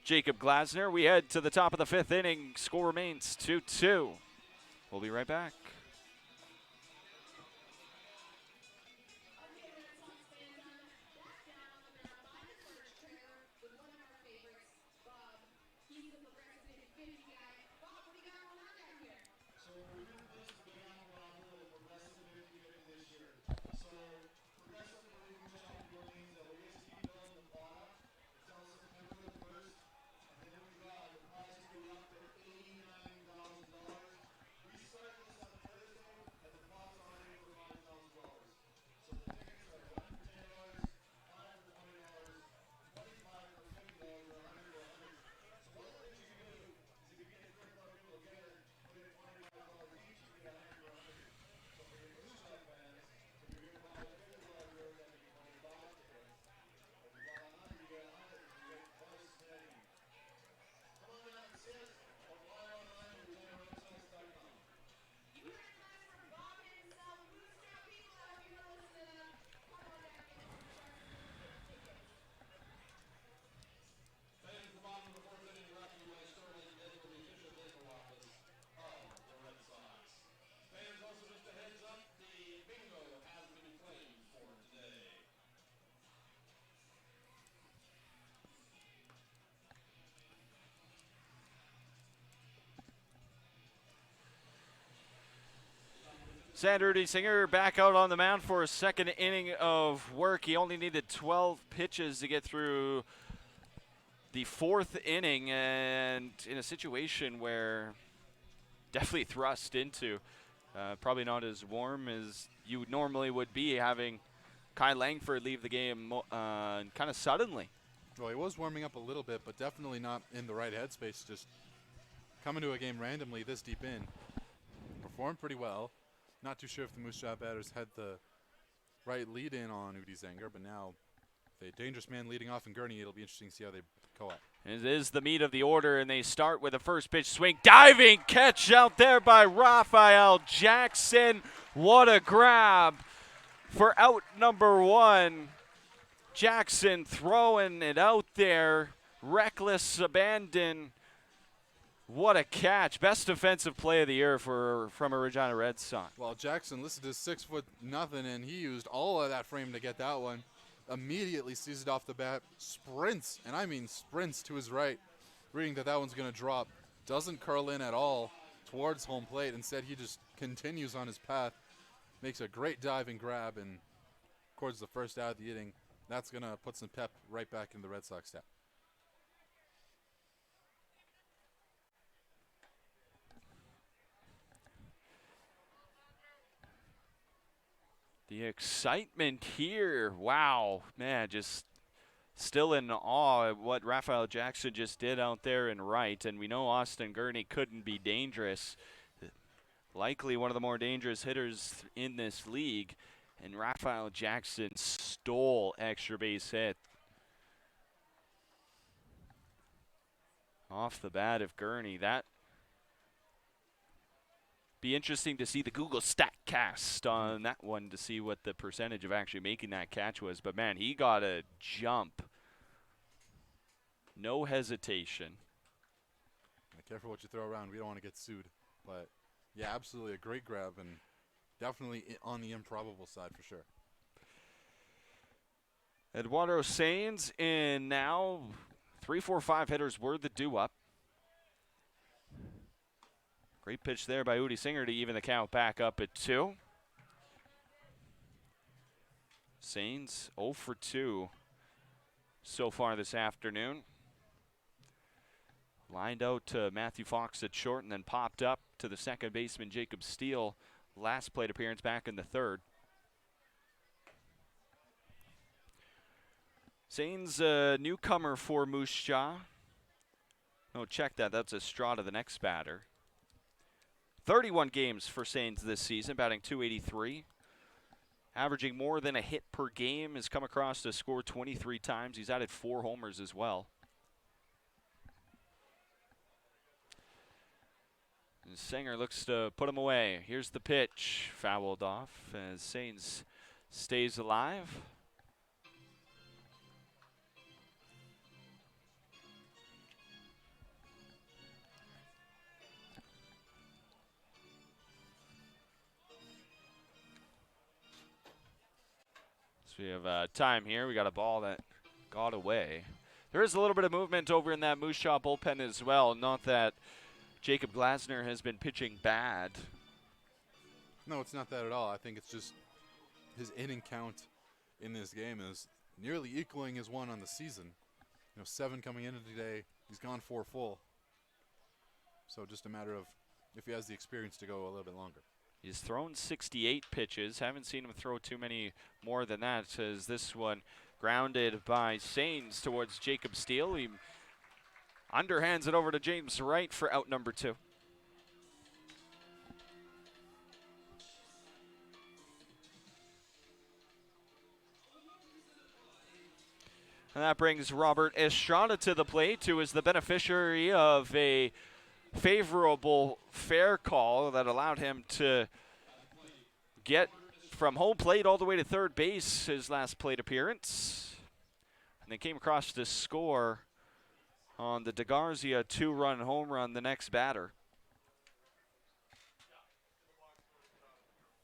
A: Jacob Glasner. We head to the top of the fifth inning. Score remains 2-2. We'll be right back. Sander Singer back out on the mound for a second inning of work. He only needed 12 pitches to get through the fourth inning, and in a situation where definitely thrust into. Probably not as warm as you normally would be, having Kai Langford leave the game kind of suddenly.
B: Well, he was warming up a little bit, but definitely not in the right headspace. Just coming to a game randomly this deep in. Performed pretty well. Not too sure if the Moose Jaw batters had the right lead in on Udi Zenger, but now the dangerous man leading off in Gurney, it'll be interesting to see how they co-op.
A: It is the meat of the order, and they start with a first pitch swing. Diving catch out there by Raphael Jackson. What a grab for out number one. Jackson throwing it out there. Reckless abandon. What a catch. Best defensive play of the year from a Regina Red Sox.
B: Well, Jackson listed as 6'0", and he used all of that frame to get that one. Immediately sees it off the bat, sprints, and I mean sprints to his right, reading that that one's going to drop. Doesn't curl in at all towards home plate. Instead, he just continues on his path, makes a great dive and grab, and records the first out of the inning. That's going to put some pep right back in the Red Sox staff.
A: The excitement here, wow, man, just still in awe at what Raphael Jackson just did out there in right. And we know Austin Gurney couldn't be dangerous. Likely one of the more dangerous hitters in this league. And Raphael Jackson stole extra base hit. Off the bat of Gurney, that be interesting to see the Google StatCast on that one to see what the percentage of actually making that catch was. But, man, he got a jump. No hesitation.
B: Careful what you throw around. We don't want to get sued. But, yeah, absolutely a great grab and definitely on the improbable side for sure.
A: Eduardo Sains in now. 3-4-5 hitters were the due-up. Great pitch there by Udi Singer to even the count back up at 2. Sains 0 for 2 so far this afternoon. Lined out to Matthew Fox at short and then popped up to the second baseman Jacob Steele. Last plate appearance back in the 3rd. Sains a newcomer for Moose Jaw. Oh, check that. That's Estrada, the next batter. 31 games for Sains this season, batting .283. Averaging more than a hit per game. Has come across to score 23 times. He's added 4 homers as well. And Singer looks to put him away. Here's the pitch. Fouled off as Sains stays alive. So we have time here. We got a ball that got away. There is a little bit of movement over in that Moose Jaw bullpen as well. Not that Jacob Glasner has been pitching bad.
B: No, it's not that at all. I think it's just his inning count in this game is nearly equaling his one on the season. 7 coming into today. He's gone 4 full. So just a matter of if he has the experience to go a little bit longer.
A: He's thrown 68 pitches. Haven't seen him throw too many more than that, as this one grounded by Sains towards Jacob Steele. He underhands it over to James Wright for out number 2. And that brings Robert Estrada to the plate, who is the beneficiary of a favorable fair call that allowed him to get from home plate all the way to third base his last plate appearance. And they came across to score on the DeGarzia 2-run home run the next batter.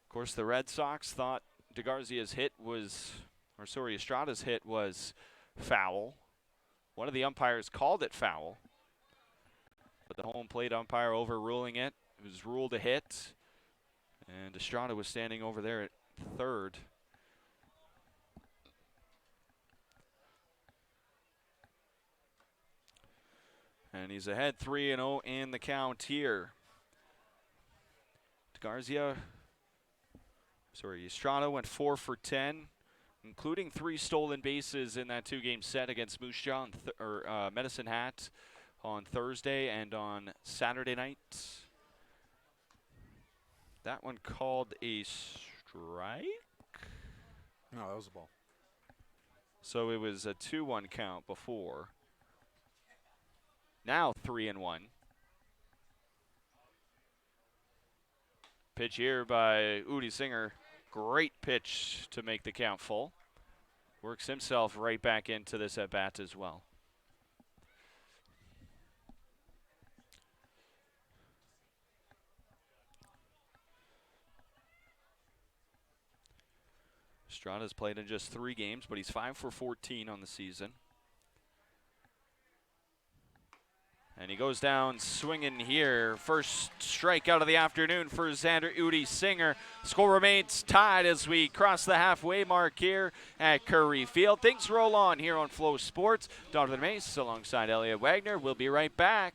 A: Of course, the Red Sox thought Estrada's hit was foul. One of the umpires called it foul, but the home plate umpire overruling it. It was ruled a hit, and Estrada was standing over there at third. And he's ahead 3-0 in the count here. Estrada went 4 for 10, including 3 stolen bases in that 2-game set against Moose Jaw Medicine Hat on Thursday and on Saturday night. That one called a strike?
B: No, that was a ball.
A: So it was a 2-1 count before. Now 3-1. Pitch here by Udi Singer. Great pitch to make the count full. Works himself right back into this at bat as well. Estrada's played in just 3 games, but he's 5 for 14 on the season. And he goes down swinging here. First strikeout of the afternoon for Xander Udi Singer. Score remains tied as we cross the halfway mark here at Curry Field. Things roll on here on Flow Sports. Donovan Mace alongside Elliot Wagner. We'll be right back.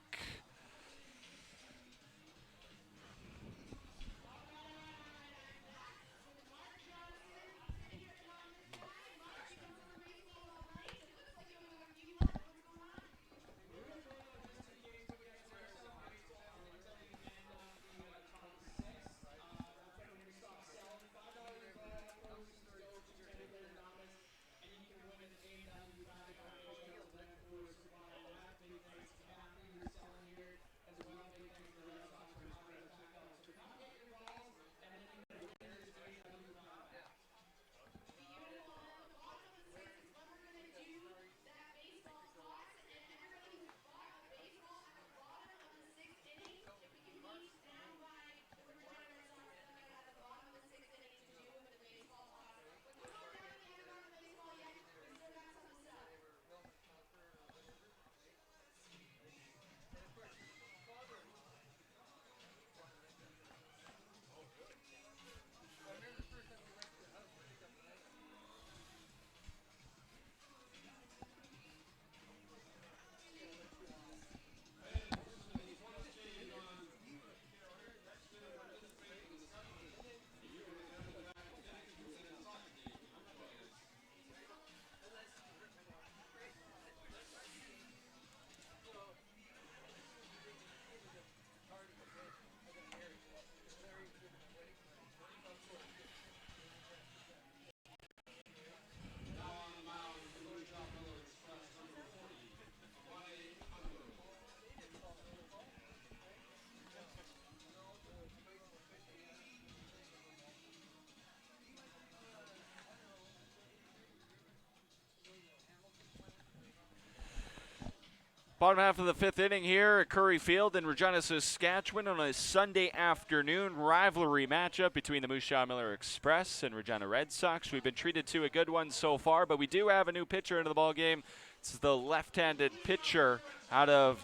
A: Bottom half of the fifth inning here at Curry Field in Regina, Saskatchewan on a Sunday afternoon rivalry matchup between the Moose Jaw Miller Express and Regina Red Sox. We've been treated to a good one so far, but we do have a new pitcher into the ball game. This is the left-handed pitcher out of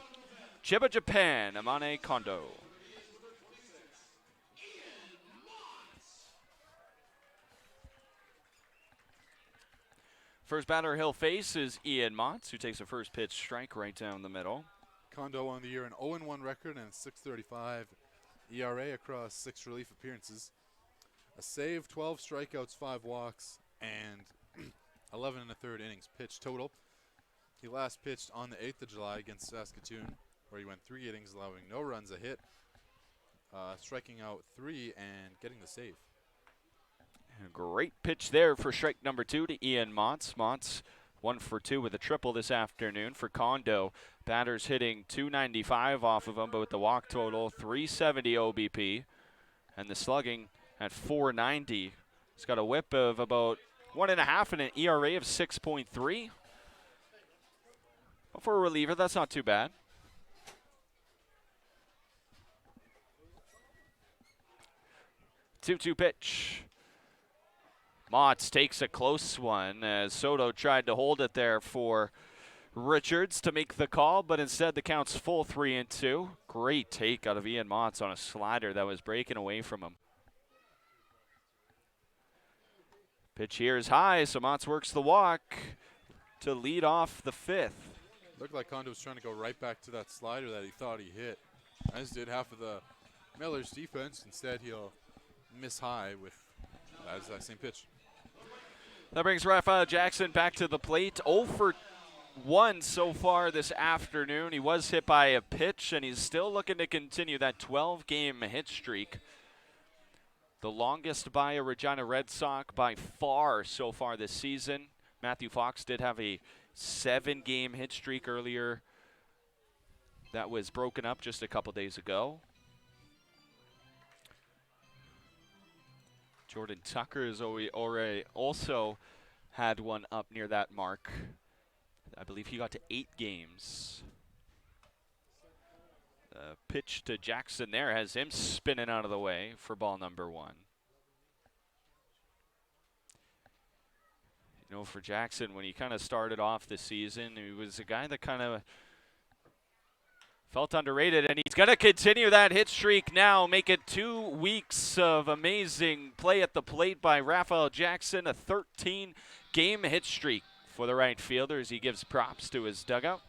A: Chiba, Japan, Amane Kondo. First batter he'll face is Ian Motts, who takes a first pitch strike right down the middle.
B: Kondo on the year, an 0-1 record and 6.35 ERA across 6 relief appearances. A save, 12 strikeouts, 5 walks, and 11 1/3 innings pitched total. He last pitched on the 8th of July against Saskatchewan, where he went 3 innings, allowing no runs, a hit, striking out 3 and getting the save.
A: A great pitch there for strike number 2 to Ian Motts. Motts 1 for 2 with a triple this afternoon for Kondo. Batters hitting .295 off of him, but with the walk total, .370 OBP. And the slugging at .490. He's got a whip of about 1.5 and an ERA of 6.3. But for a reliever, that's not too bad. 2-2 pitch. Motts takes a close one as Soto tried to hold it there for Richards to make the call, but instead the count's full 3-2. Great take out of Ian Motts on a slider that was breaking away from him. Pitch here is high, so Motts works the walk to lead off the 5th.
B: Looked like Kondo was trying to go right back to that slider that he thought he hit, as did half of the Miller's defense. Instead, he'll miss high with that same pitch.
A: That brings Raphael Jackson back to the plate. 0 for 1 so far this afternoon. He was hit by a pitch, and he's still looking to continue that 12-game hit streak. The longest by a Regina Red Sox by far so far this season. Matthew Fox did have a 7-game hit streak earlier that was broken up just a couple days ago. Jordan Tucker has already also had one up near that mark. I believe he got to 8 games. The pitch to Jackson there has him spinning out of the way for ball number 1. You know, for Jackson, when he kind of started off the season, he was a guy that kind of felt underrated, and he's going to continue that hit streak now, make it 2 weeks of amazing play at the plate by Raphael Jackson, a 13-game hit streak for the right fielder as he gives props to his dugout.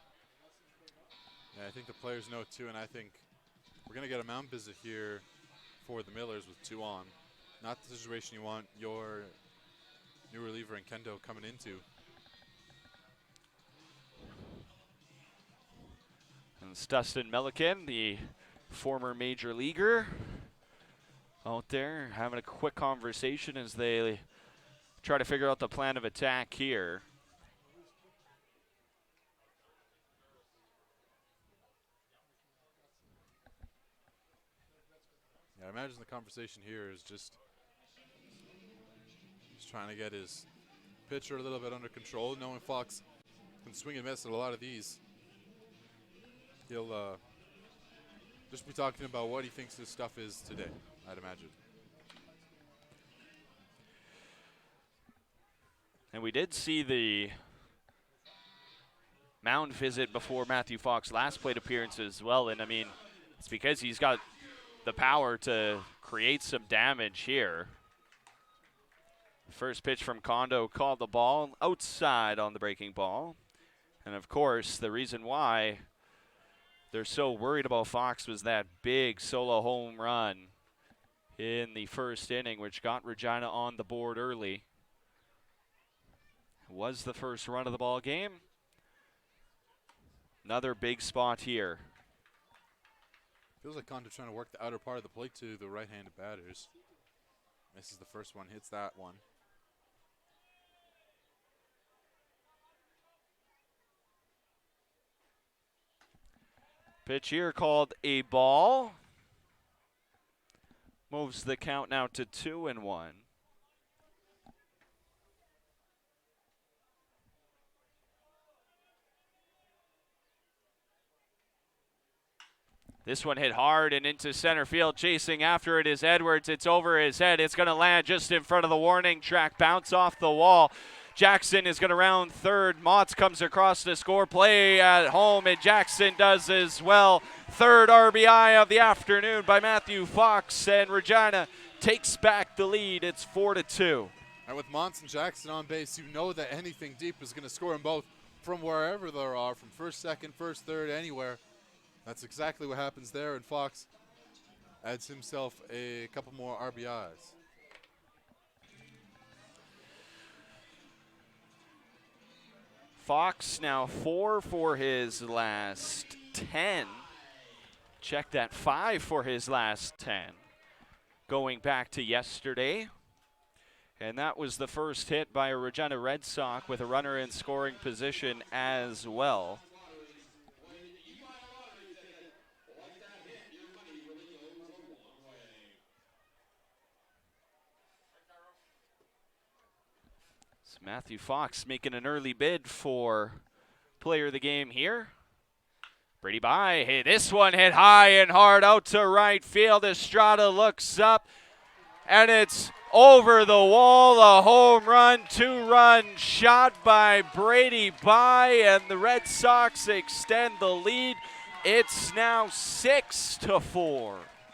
B: Yeah, I think the players know too, and I think we're going to get a mound visit here for the Millers with 2 on. Not the situation you want your new reliever in Kendo coming into.
A: And it's Dustin Milliken, the former major leaguer, out there having a quick conversation as they try to figure out the plan of attack here.
B: Yeah, I imagine the conversation here is just trying to get his pitcher a little bit under control, knowing Fox can swing and miss at a lot of these. He'll just be talking about what he thinks his stuff is today, I'd imagine.
A: And we did see the mound visit before Matthew Fox last plate appearance as well, and I mean, it's because he's got the power to create some damage here. First pitch from Kondo called the ball outside on the breaking ball. And of course, the reason why they're so worried about Fox was that big solo home run in the first inning, which got Regina on the board early. It was the first run of the ball game. Another big spot here.
B: Feels like Kondo trying to work the outer part of the plate to the right-handed batters. Misses the first one, hits that one.
A: Pitch here called a ball. Moves the count now to 2-1. This one hit hard and into center field. Chasing after it is Edwards. It's over his head. It's going to land just in front of the warning track. Bounce off the wall. Jackson is going to round third. Motts comes across to score. Play at home, and Jackson does as well. Third RBI of the afternoon by Matthew Fox, and Regina takes back the lead. It's 4-2.
B: And with Motts and Jackson on base, you know that anything deep is going to score them both from wherever they are, from first, second, first, third, anywhere. That's exactly what happens there, and Fox adds himself a couple more RBIs.
A: Fox now 4 for his last 10. Check that, 5 for his last 10. Going back to yesterday. And that was the first hit by a Regina Red Sox with a runner in scoring position as well. So Matthew Fox making an early bid for player of the game here. Brady By, hey, this one hit high and hard out to right field. Estrada looks up, and it's over the wall, a home run, 2-run shot by Brady By, and the Red Sox extend the lead. It's now 6-4.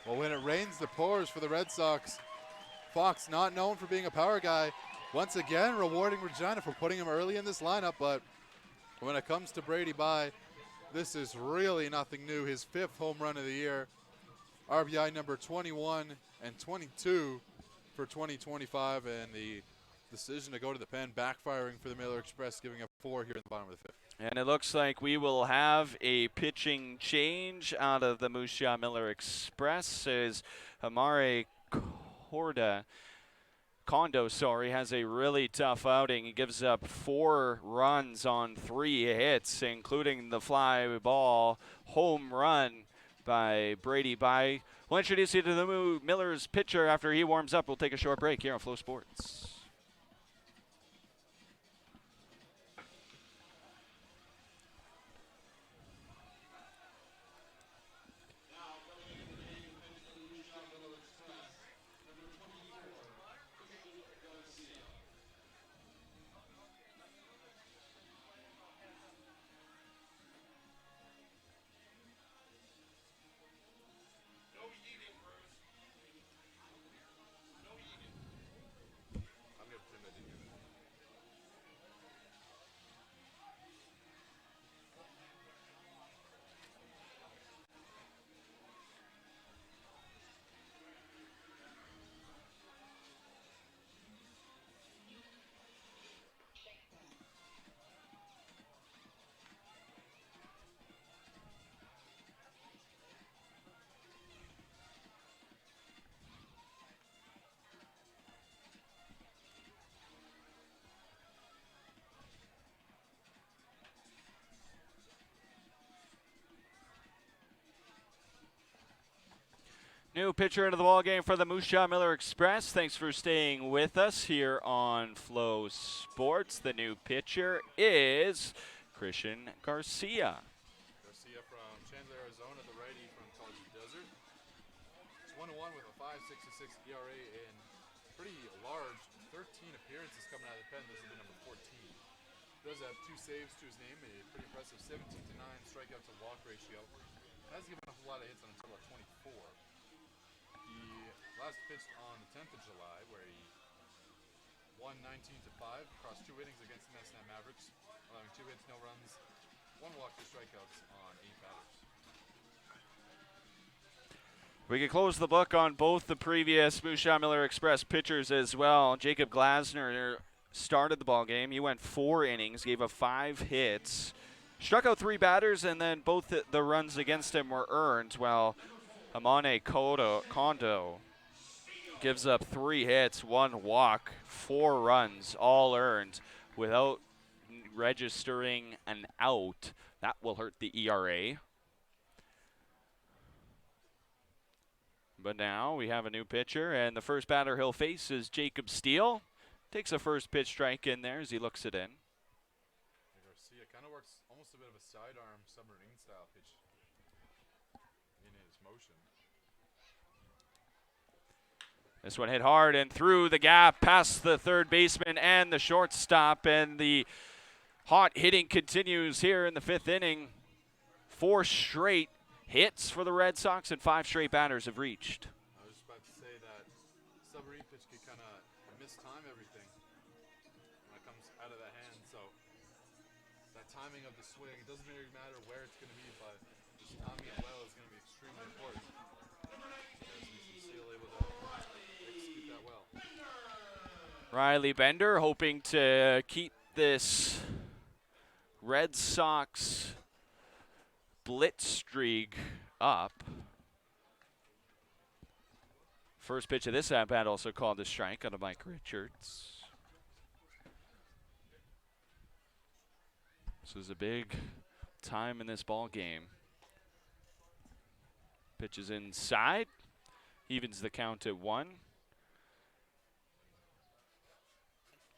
B: Well, when it rains, it pours for the Red Sox. Fox, not known for being a power guy, once again rewarding Regina for putting him early in this lineup, but when it comes to Brady By, this is really nothing new. His 5th home run of the year, RBI number 21 and 22 for 2025, and the decision to go to the pen backfiring for the Miller Express, giving up 4 here in the bottom of the 5th.
A: And it looks like we will have a pitching change out of the Musha Miller Express as Amare Kondo has a really tough outing. He gives up 4 runs on 3 hits, including the fly ball home run by Brady By. We'll introduce you to the Miller's pitcher after he warms up. We'll take a short break here on Flow Sports. New pitcher into the ball game for the Musha Miller Express. Thanks for staying with us here on Flow Sports. The new pitcher is Christian Garcia.
B: Garcia from Chandler, Arizona, the righty from College Desert. It's 1-1 with a 5.66 ERA and pretty large 13 appearances coming out of the pen. This will be number 14. Does have 2 saves to his name, a pretty impressive 17-9 strikeout to walk ratio. Has given up a lot of hits on a total of 24. He last pitched on the 10th of July, where he won 19-5 across 2 innings against the Messina Mavericks, allowing 2 hits, no runs, 1 walk, 2 strikeouts on 8 batters.
A: We can close the book on both the previous Musha Miller Express pitchers as well. Jacob Glasner started the ball game. He went 4 innings, gave up 5 hits, struck out 3 batters, and then both the runs against him were earned, while Amane Kondo gives up 3 hits, 1 walk, 4 runs, all earned without registering an out. That will hurt the ERA. But now we have a new pitcher, and the first batter he'll face is Jacob Steele. Takes a first pitch strike in there as he looks it in.
B: Garcia kind of works almost a bit of a sidearm submarine style pitch in his
A: This one hit hard and through the gap, past the third baseman and the shortstop, and the hot hitting continues here in the 5th inning. 4 straight hits for the Red Sox and 5 straight batters have reached.
B: I was just about to say that submarine pitch can kind of mistime everything when it comes out of the hand. So that timing of the swing, it doesn't really matter where it's going to be, but just timing it well is going to be extremely important. As we can see, able to execute that well.
A: Riley Bender hoping to keep this Red Sox blitz streak up. First pitch of this at-bat also called a strike on a Mike Richards. This is a big time in this ball game. Pitches inside, evens the count at 1.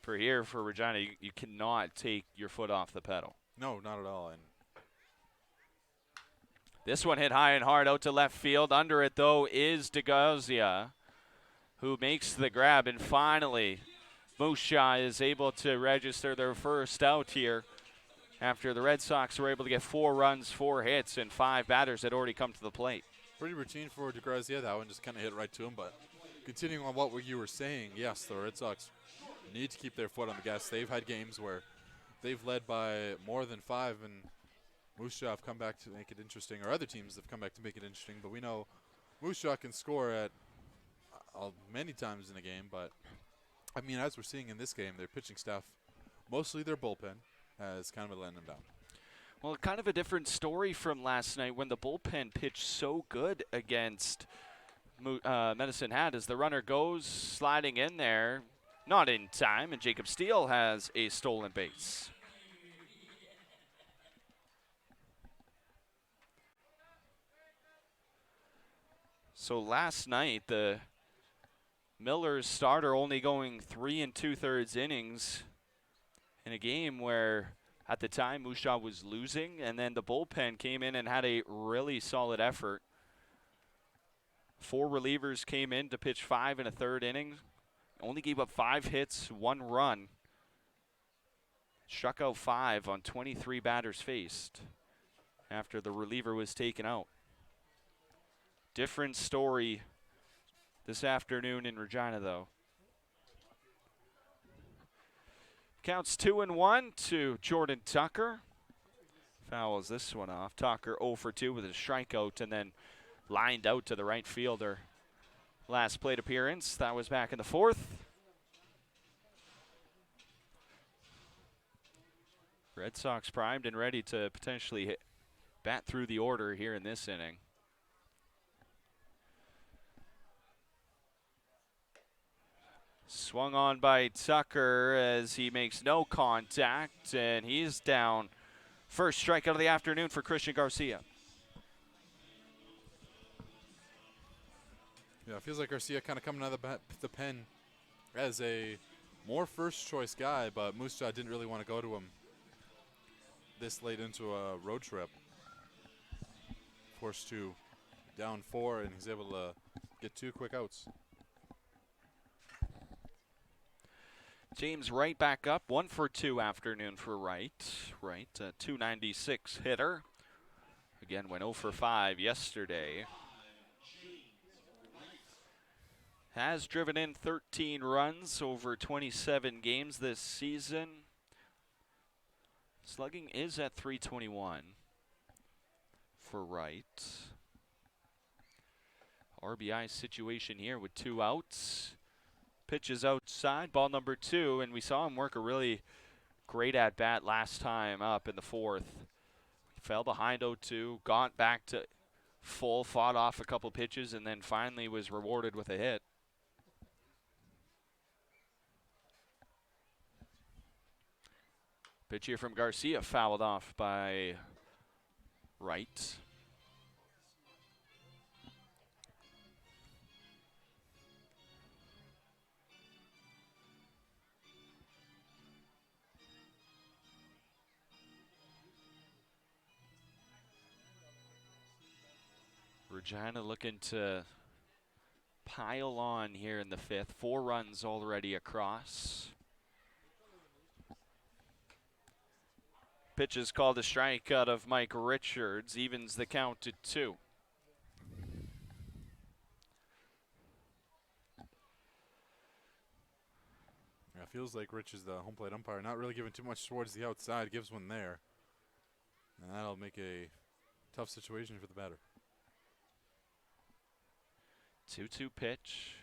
A: For Regina, you cannot take your foot off the pedal.
B: No, not at all. And
A: this one hit high and hard out to left field. Under it, though, is DeGazia, who makes the grab. And finally, Moose Jaw is able to register their first out here after the Red Sox were able to get 4 runs, 4 hits, and 5 batters had already come to the plate.
B: pretty routine for DeGrazia. That one just kind of hit right to him. But continuing on what you were saying, yes, the Red Sox need to keep their foot on the gas. They've had games where they've led by more than 5, and Moose Jaw have come back to make it interesting, or other teams have come back to make it interesting. But we know Moose Jaw can score at many times in a game. But, I mean, as we're seeing in this game, their pitching staff, mostly their bullpen, has kind of letting them down.
A: Well, kind of a different story from last night when the bullpen pitched so good against Medicine Hat as the runner goes sliding in there, not in time, and Jacob Steele has a stolen base. So last night, the Millers starter only going 3 2/3 innings in a game where at the time Moose Jaw was losing, and then the bullpen came in and had a really solid effort. 4 relievers came in to pitch 5 1/3 innings. Only gave up 5 hits, 1 run. Struck out 5 on 23 batters faced after the reliever was taken out. Different story this afternoon in Regina, though. Counts 2-1 to Jordan Tucker. Fouls this one off. Tucker 0 for 2 with a strikeout and then lined out to the right fielder. Last plate appearance, that was back in the 4th. Red Sox primed and ready to potentially bat through the order here in this inning. Swung on by Tucker as he makes no contact, and he's down. First strikeout of the afternoon for Christian Garcia.
B: Yeah, it feels like Garcia kind of coming out of the pen as a more first-choice guy, but Moose Jaw didn't really want to go to him this late into a road trip. Forced to down 4, and he's able to get 2 quick outs.
A: James Wright back up, 1 for 2 afternoon for Wright. Wright, a .296 hitter. Again, went 0 for 5 yesterday. Has driven in 13 runs over 27 games this season. Slugging is at .321 for Wright. RBI situation here with 2 outs. Pitches outside, ball number 2, and we saw him work a really great at-bat last time up in the 4th. Fell behind 0-2, got back to full, fought off a couple pitches, and then finally was rewarded with a hit. Pitch here from Garcia, fouled off by Wright. Regina looking to pile on here in the 5th. 4 runs already across. Pitch is called a strike out of Mike Richards, evens the count at 2.
B: Yeah, it feels like Rich is the home plate umpire, not really giving too much towards the outside, gives one there. And that'll make a tough situation for the batter.
A: 2-2 pitch.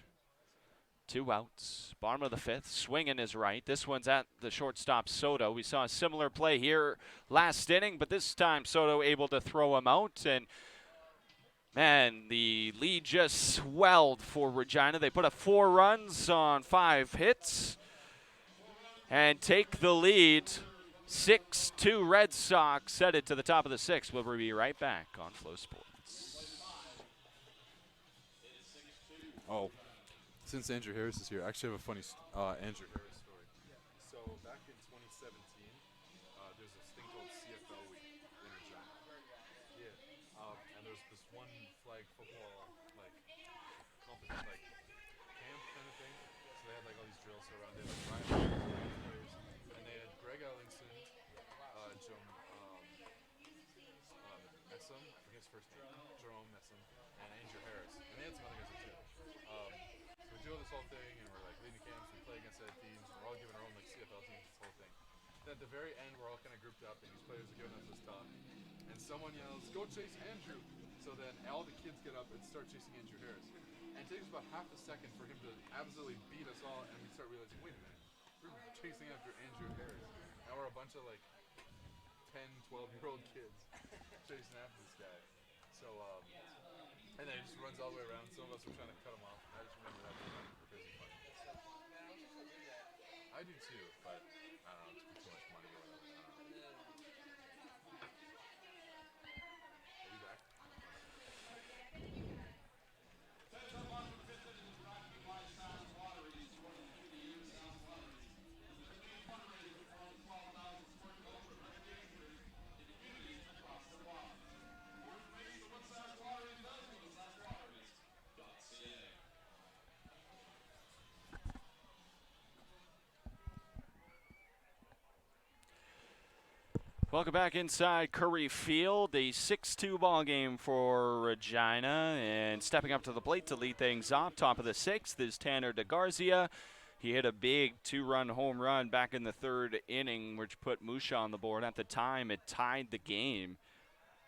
A: 2 outs. Bottom of the 5th. Swinging is right. This one's at the shortstop Soto. We saw a similar play here last inning, but this time Soto able to throw him out. And man, the lead just swelled for Regina. They put up 4 runs on 5 hits and take the lead. 6-2 Red Sox headed to the top of the 6th. We'll be right back on Flow Sports.
B: Oh, since Andrew Harris is here, I actually have a funny Andrew Harris story. So back in 2017, there's this thing called CFL Week in Regina. Yeah. And there's this one flag football like competition, like camp kind of thing. So they had like all these drills around it, like Ryan players, and they had Greg Ellingson, Messam, I forget his first name, Jerome Messam, and Andrew Harris, and they had some other guys there too. So we do this whole thing, and we're like leading camps, we play against other teams, and we're all giving our own like CFL teams, this whole thing. Then at the very end, we're all kind of grouped up, and these players are giving us this talk, and someone yells, "Go chase Andrew!" So then all the kids get up and start chasing Andrew Harris. And it takes about half a second for him to absolutely beat us all, and we start realizing, wait a minute, we're chasing after Andrew Harris. And we're a bunch of like 10, 12-year-old kids chasing after this guy. So, and then he just runs all the way around. Some of us were trying to cut him off. I just remember that being like crazy funny. I do too, but I don't know, it's too much money or whatever. I don't know. Are you back?
A: Welcome back inside Curry Field, a 6-2 ball game for Regina, and stepping up to the plate to lead things off, top of the 6th is Tanner DeGarzia. He hit a big 2-run home run back in the 3rd inning, which put Musha on the board. At the time, it tied the game.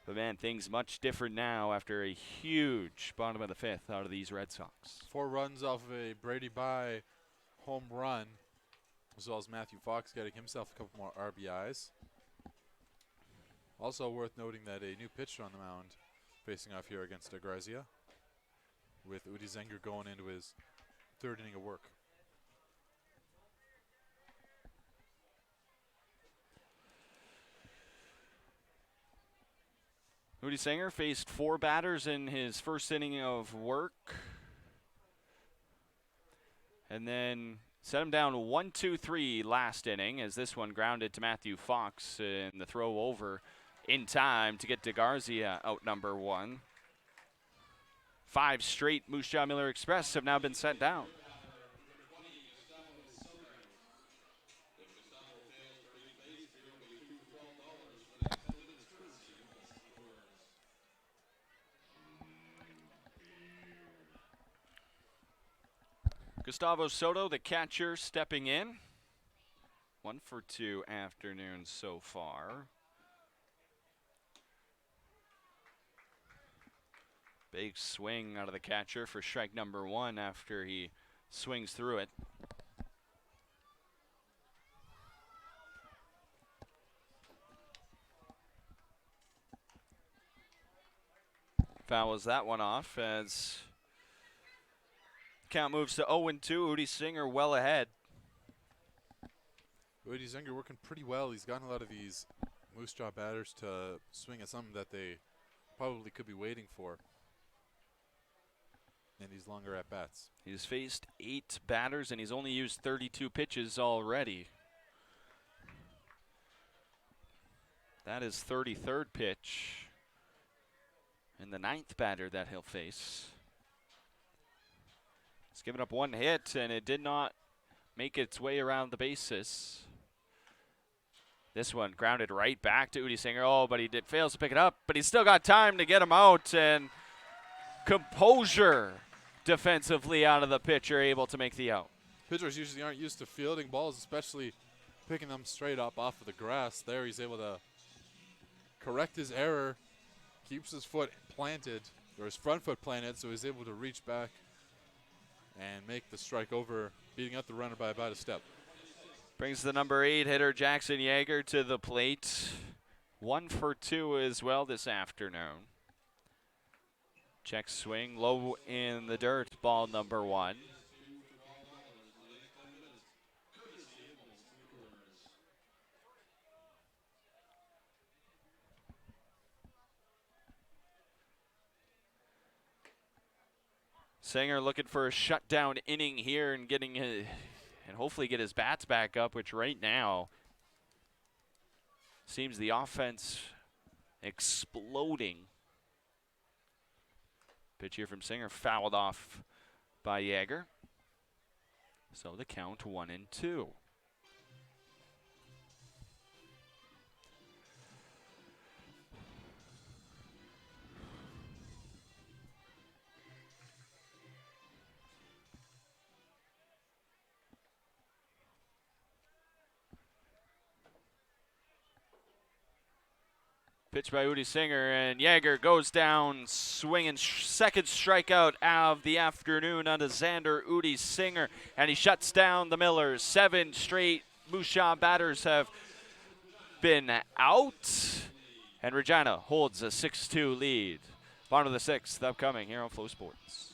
A: But man, things much different now after a huge bottom of the 5th out of these Red Sox.
B: 4 runs off of a Brady Bye home run, as well as Matthew Fox getting himself a couple more RBIs. Also worth noting that a new pitcher on the mound facing off here against DeGarzia, with Udi Zenger going into his 3rd inning of work.
A: Udi Zenger faced 4 batters in his 1st inning of work, and then set him down 1-2-3 last inning, as this one grounded to Matthew Fox in the throw over in time to get DeGarzia out number 1. 5 straight Moose Jaw Miller Express have now been set down. Gustavo Soto, the catcher, stepping in. 1 for 2 afternoon so far. Big swing out of the catcher for strike number 1 after he swings through it. Fouls that one off as count moves to 0-2. Udi Zenger well ahead.
B: Udi Zenger working pretty well. He's gotten a lot of these Moose Jaw batters to swing at something that they probably could be waiting for in these longer at-bats.
A: He's faced 8 batters, and he's only used 32 pitches already. That is 33rd pitch, and the 9th batter that he'll face. It's given up one hit, and it did not make its way around the bases. This one grounded right back to Udi Singer. Oh, but fails to pick it up, but he's still got time to get him out, and composure defensively out of the pitcher, able to make the out.
B: Pitchers usually aren't used to fielding balls, especially picking them straight up off of the grass. There he's able to correct his error, keeps his foot planted, or his front foot planted, so he's able to reach back and make the strike over, beating out the runner by about a step.
A: Brings the number 8 hitter Jackson Yeager to the plate. 1 for 2 as well this afternoon. Check swing, low in the dirt, ball number 1. Singer looking for a shutdown inning here and getting his, and hopefully get his bats back up, which right now seems the offense exploding. Pitch here from Singer, fouled off by Yeager. So the count 1-2. Pitch by Udi Singer, and Yeager goes down swinging. Second strikeout of the afternoon on Xander Udi Singer, and he shuts down the Millers. 7 straight Moose Jaw batters have been out, and Regina holds a 6-2 lead. Bottom of the 6th upcoming here on Flow Sports.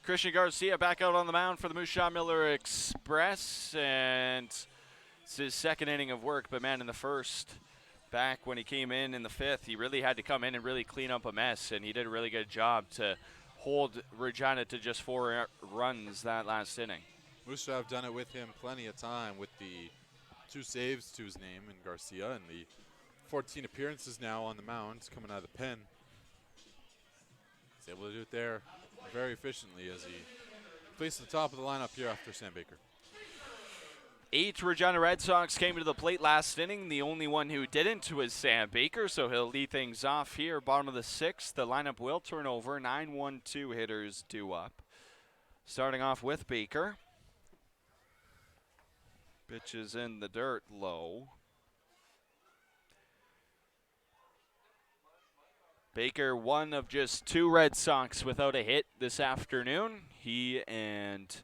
A: Christian Garcia back out on the mound for the Moose Jaw Miller Express, and it's his second inning of work. But man, in the first, back when he came in the 5th, he really had to come in and really clean up a mess, and he did a really good job to hold Regina to just 4 runs that last inning.
B: Moose Jaw have done it with him plenty of time with the 2 saves to his name in Garcia and the 14 appearances now on the mound coming out of the pen. He's able to do it there very efficiently as he plays at the top of the lineup here after Sam Baker.
A: 8 Regina Red Sox came to the plate last inning. The only one who didn't was Sam Baker, so he'll lead things off here. Bottom of the 6th, the lineup will turn over. 9-1-2 hitters due up. Starting off with Baker. Pitch is in the dirt, low. Baker, one of just 2 Red Sox without a hit this afternoon. He and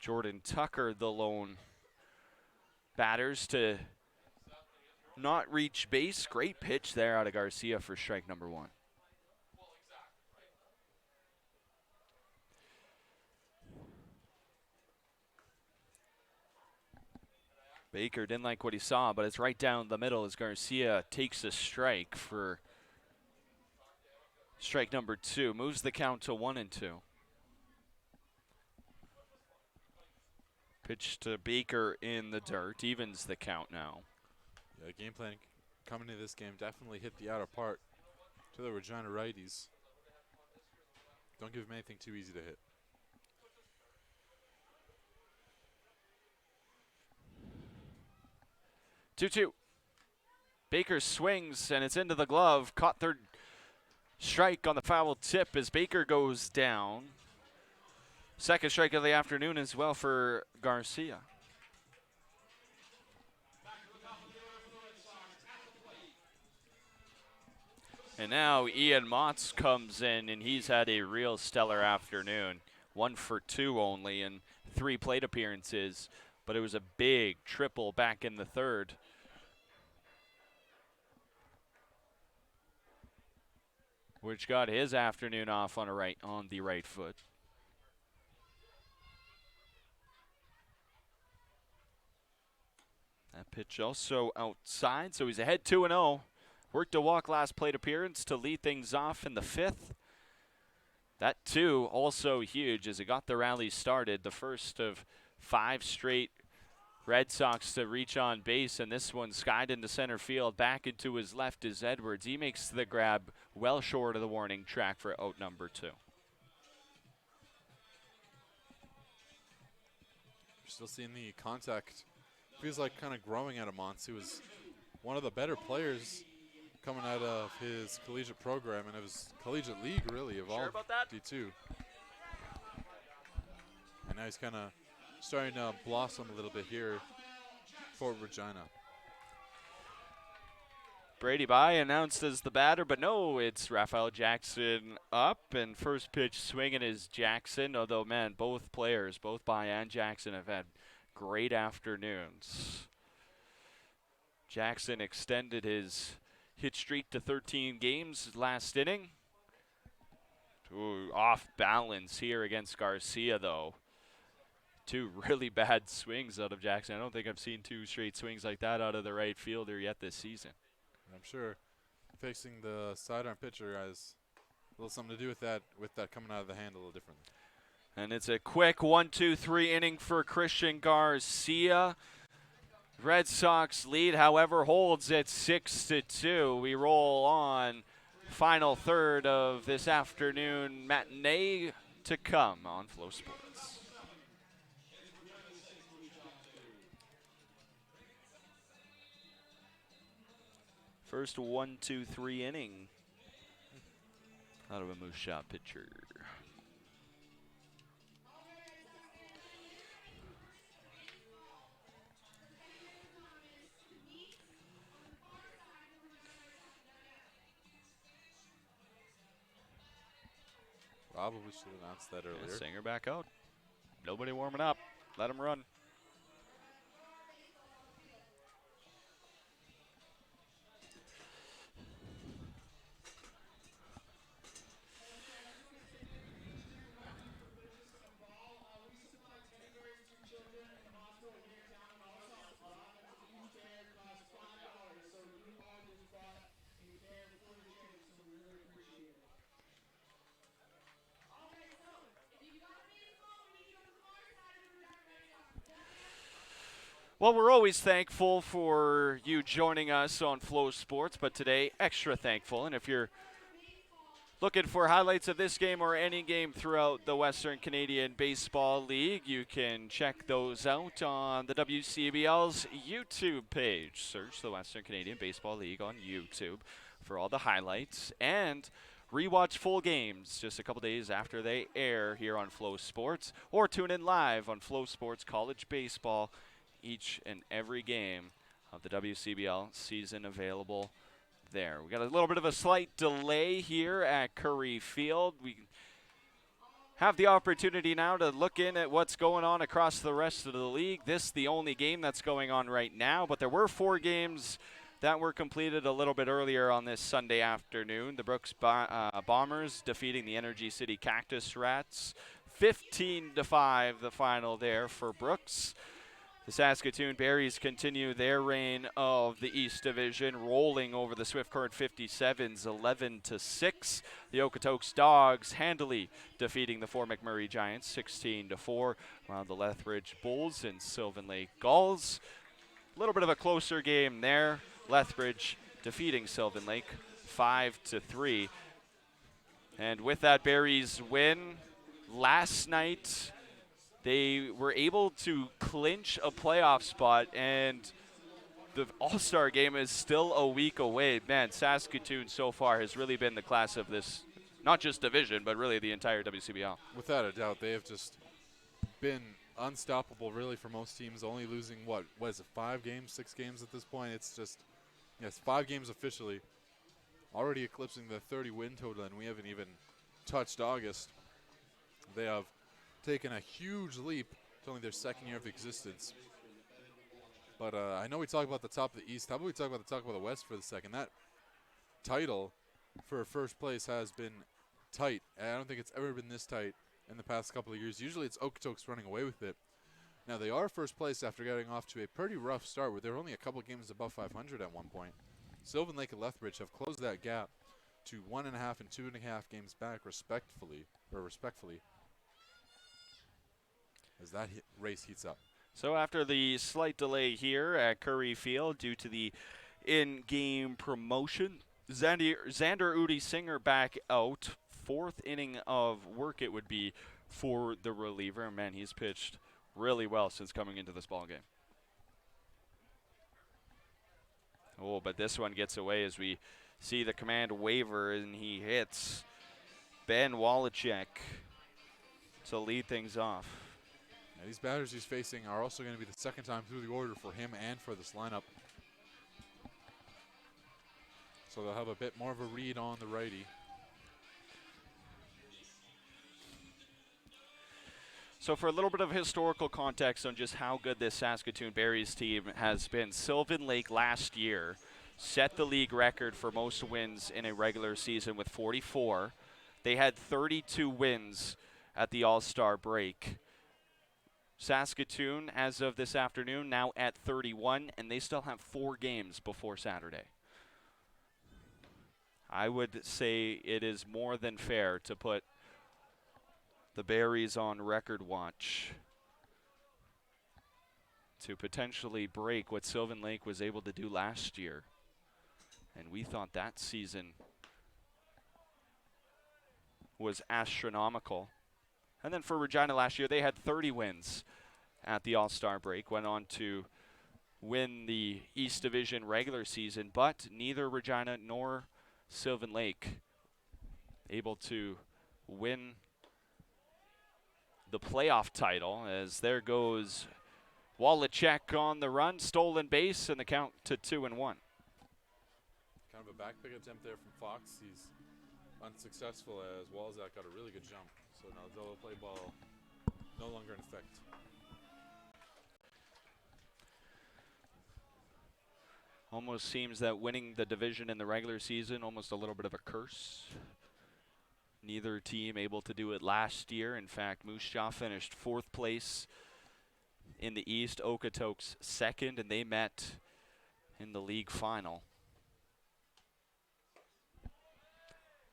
A: Jordan Tucker, the lone batters to not reach base. Great pitch there out of Garcia for strike number 1. Baker didn't like what he saw, but it's right down the middle as Garcia takes a strike for strike number 2. Moves the count to 1-2. Pitch to Baker in the dirt. Evens the count now.
B: Yeah, game plan coming into this game definitely hit the outer part to the Regina righties. Don't give them anything too easy to hit.
A: Two-two. Baker swings, and it's into the glove. Caught third strike on the foul tip as Baker goes down. Second strike of the afternoon as well for Garcia. And now Ian Motts comes in, and he's had a real stellar afternoon. 1 for 2 only and 3 plate appearances, but it was a big triple back in the third. Which got his afternoon off on the right foot. That pitch also outside, so he's ahead 2-0. Worked a walk last plate appearance to lead things off in the 5th. That too also huge as it got the rally started. The first of 5 straight Red Sox to reach on base, and this one skied into center field. Back into his left is Edwards. He makes the grab well short of the warning track for out number 2.
B: We're still seeing the contact. Feels like kind of growing out of Mons. He was one of the better players coming out of his collegiate program and of his collegiate league, really, of all D2. And now he's kind of starting to blossom a little bit here for Regina.
A: Brady By announced as the batter, but no, it's Raphael Jackson up, and first pitch swinging is Jackson, although, man, both players, both By and Jackson, have had great afternoons. Jackson extended his hit streak to 13 games last inning. Ooh, off balance here against Garcia, though. 2 really bad swings out of Jackson. I don't think I've seen 2 straight swings like that out of the right fielder yet this season.
B: I'm sure facing the sidearm pitcher has a little something to do with that coming out of the hand a little differently.
A: And it's a quick 1-2-3 inning for Christian Garcia. Red Sox lead, however, holds at 6-2. We roll on. Final third of this afternoon matinee to come on Flow Sports. First 1-2-3 inning out of a Moose Shot pitcher.
B: Probably should have announced that earlier.
A: Yeah, Singer back out. Nobody warming up. Let him run. Well, we're always thankful for you joining us on Flow Sports, but today extra thankful. And if you're looking for highlights of this game or any game throughout the Western Canadian Baseball League, you can check those out on the WCBL's YouTube page. Search the Western Canadian Baseball League on YouTube for all the highlights and rewatch full games just a couple days after they air here on Flow Sports, or tune in live on Flow Sports College Baseball. Each and every game of the WCBL season available there. We got a little bit of a slight delay here at Curry Field. We have the opportunity now to look in at what's going on across the rest of the league. This the only game that's going on right now, but there were 4 games that were completed a little bit earlier on this Sunday afternoon. The Brooks Bombers defeating the Energy City Cactus Rats 15-5, the final there for Brooks. The Saskatoon Berries continue their reign of the East Division, rolling over the Swift Current 57s 11-6. The Okotoks Dogs handily defeating the Fort McMurray Giants 16-4, while the Lethbridge Bulls and Sylvan Lake Gulls. A little bit of a closer game there. Lethbridge defeating Sylvan Lake 5-3. And with that Berries win last night, they were able to clinch a playoff spot, and the All-Star game is still a week away. Man, Saskatoon so far has really been the class of this, not just division, but really the entire WCBL.
B: Without a doubt, they have just been unstoppable, really, for most teams. Only losing, what is it, 5 games, 6 games at this point? It's just, yes, 5 games officially. Already eclipsing the 30-win total, and we haven't even touched August. They have taken a huge leap. It's only their second year of existence. But I know we talk about the top of the East. How about we talk about the West for the second? That title for first place has been tight. And I don't think it's ever been this tight in the past couple of years. Usually it's Okotoks running away with it. Now they are first place after getting off to a pretty rough start where they were only a couple games above 500 at one point. Sylvan Lake and Lethbridge have closed that gap to 1.5 and 2.5 games back respectfully, as that race heats up.
A: So after the slight delay here at Curry Field due to the in-game promotion, Xander Udi Singer back out. 4th inning of work it would be for the reliever. Man, he's pitched really well since coming into this ball game. Oh, but this one gets away as we see the command waiver, and he hits Ben Wallachek to lead things off.
B: Now these batters he's facing are also going to be the second time through the order for him and for this lineup. So they'll have a bit more of a read on the righty.
A: So for a little bit of historical context on just how good this Saskatoon Berries team has been, Sylvan Lake last year set the league record for most wins in a regular season with 44. They had 32 wins at the All-Star break. Saskatoon, as of this afternoon, now at 31, and they still have 4 games before Saturday. I would say it is more than fair to put the Berries on record watch to potentially break what Sylvan Lake was able to do last year. And we thought that season was astronomical. And then for Regina last year, they had 30 wins at the All-Star break, went on to win the East Division regular season, but neither Regina nor Sylvan Lake able to win the playoff title, as there goes Wallachek on the run, stolen base, and the count to 2-1.
B: Kind of a back pick attempt there from Fox. He's unsuccessful as Walzak got a really good jump. So now double play ball no longer in effect.
A: Almost seems that winning the division in the regular season, almost a little bit of a curse. Neither team able to do it last year. In fact, Moose Jaw finished 4th place in the East, Okotoks 2nd, and they met in the league final.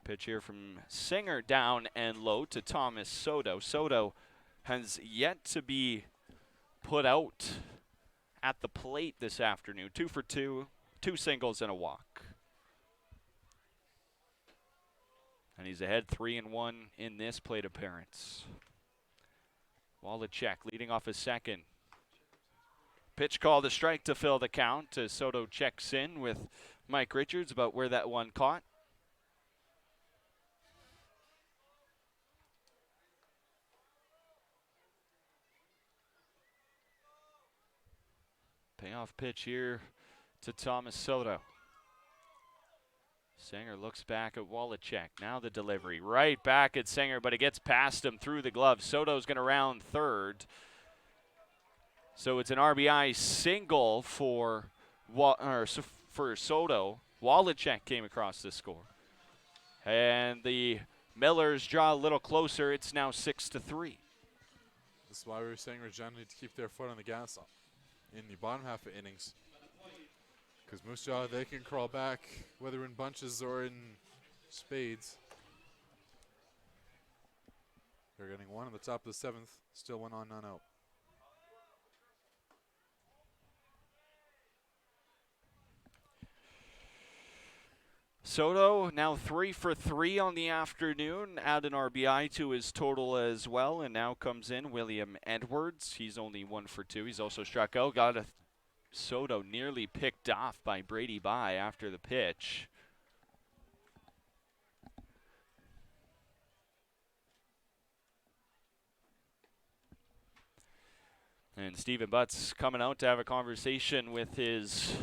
A: Pitch here from Singer, down and low to Thomas Soto. Soto has yet to be put out at the plate this afternoon. 2 for 2, 2 singles and a walk. And he's ahead 3-1 in this plate appearance. Wallachek leading off his second. Pitch called a strike to fill the count as Soto checks in with Mike Richards about where that one caught. Payoff pitch here to Thomas Soto. Singer looks back at Wallachek. Now the delivery. Right back at Singer, but it gets past him through the glove. Soto's going to round third. So it's an RBI single for Soto. Wallachek came across the score. And the Millers draw a little closer. It's now 6-3.
B: This is why we were saying Regina need to keep their foot on the gas in the bottom half of innings. Because Moose Jaw, they can crawl back, whether in bunches or in spades. They're getting one on the top of the 7th. Still 1 on, none out.
A: Soto now 3 for 3 on the afternoon. Add an RBI to his total as well. And now comes in William Edwards. He's only 1 for 2. He's also struck out. Got a Soto nearly picked off by Brady Bye after the pitch. And Stephen Butts coming out to have a conversation with his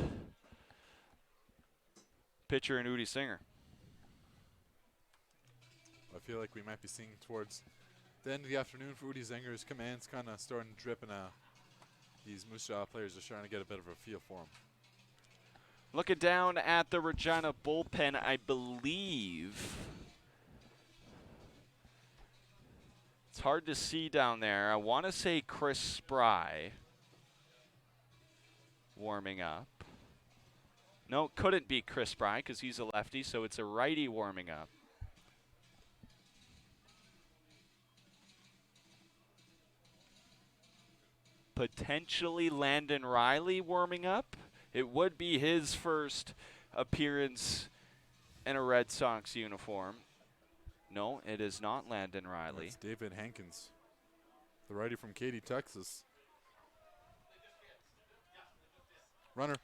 A: pitcher and Udi Singer.
B: I feel like we might be seeing towards the end of the afternoon for Udi Zinger's commands kind of starting to drip, and these Moose Jaw players are starting to get a bit of a feel for him.
A: Looking down at the Regina bullpen, I believe it's hard to see down there. I want to say Chris Spry warming up. No, couldn't be Chris Spry because he's a lefty, so it's a righty warming up. Potentially Landon Riley warming up. It would be his first appearance in a Red Sox uniform. No, it is not Landon Riley.
B: It's David Hankins, the righty from Katy, Texas.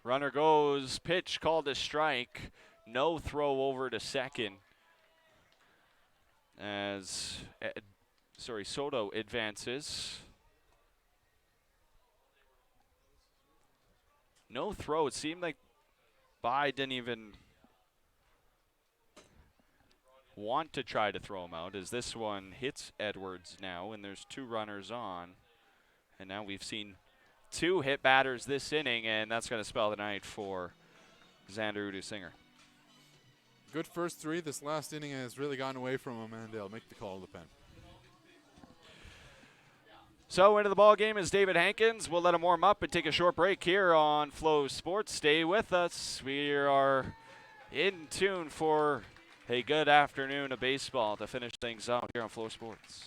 A: Runner goes, pitch called a strike. No throw over to second as, Soto advances. No throw. It seemed like Bye didn't even want to try to throw him out, as this one hits Edwards now, and there's 2 runners on. And now we've seen 2 hit batters this inning, and that's going to spell the night for Xander Udi Singer.
B: Good first 3. This last inning has really gotten away from him, and they'll make the call to the pen.
A: So into the ball game is David Hankins. We'll let him warm up and take a short break here on Flow Sports. Stay with us. We are in tune for a good afternoon of baseball to finish things out here on Flow Sports.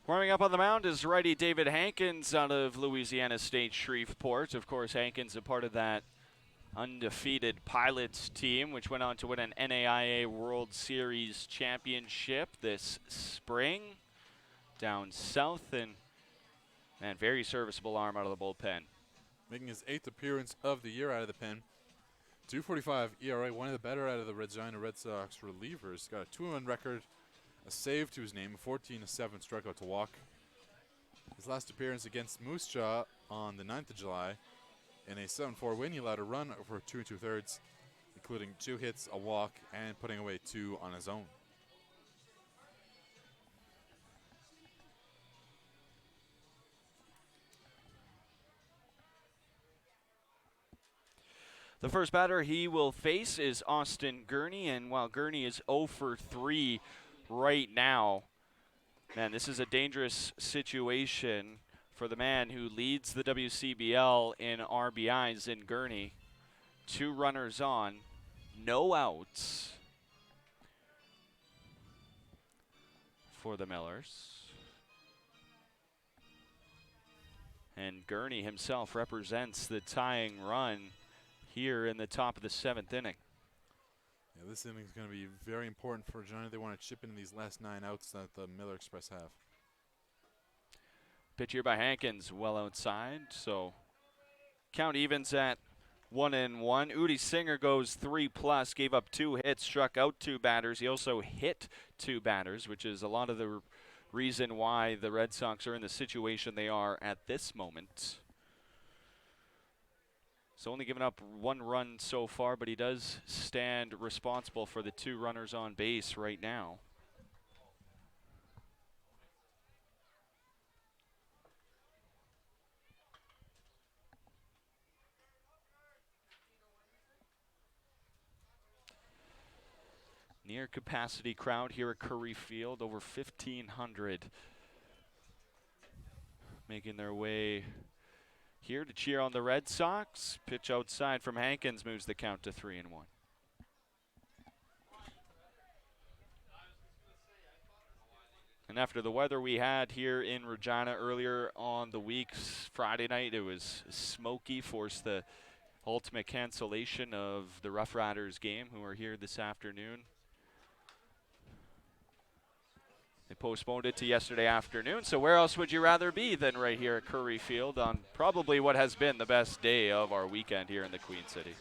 A: Warming up on the mound is righty David Hankins out of Louisiana State Shreveport. Of course, Hankins a part of that undefeated Pilots team, which went on to win an NAIA World Series championship this spring down south. And, man, very serviceable arm out of the bullpen.
B: Making his 8th appearance of the year out of the pen. 2.45 ERA, one of the better out of the Regina Red Sox relievers. Got a 2-1 record, a save to his name, 14-7 strikeout to walk. His last appearance against Moose Jaw on the 9th of July. In a 7-4 win, he allowed a run over 2 2/3, including 2 hits, a walk, and putting away 2 on his own.
A: The first batter he will face is Austin Gurney, and while Gurney is 0 for 3 right now, man, this is a dangerous situation for the man who leads the WCBL in RBIs in Gurney. 2 runners on, no outs for the Millers. And Gurney himself represents the tying run here in the top of the 7th inning.
B: Yeah, this inning is going to be very important for Regina. They want to chip in these last 9 outs that the Miller Express have.
A: Pitch here by Hankins, well outside, so count evens at 1-1. Udi Singer goes 3+, gave up 2 hits, struck out 2 batters. He also hit 2 batters, which is a lot of the reason why the Red Sox are in the situation they are at this moment. He's only given up 1 run so far, but he does stand responsible for the 2 runners on base right now. Near capacity crowd here at Curry Field, over 1,500 making their way here to cheer on the Red Sox. Pitch outside from Hankins moves the count to 3-1. And after the weather we had here in Regina earlier on the week, Friday night, it was smoky, forced the ultimate cancellation of the Rough Riders game, who are here this afternoon. They postponed it to yesterday afternoon, so where else would you rather be than right here at Curry Field on probably what has been the best day of our weekend here in the Queen City.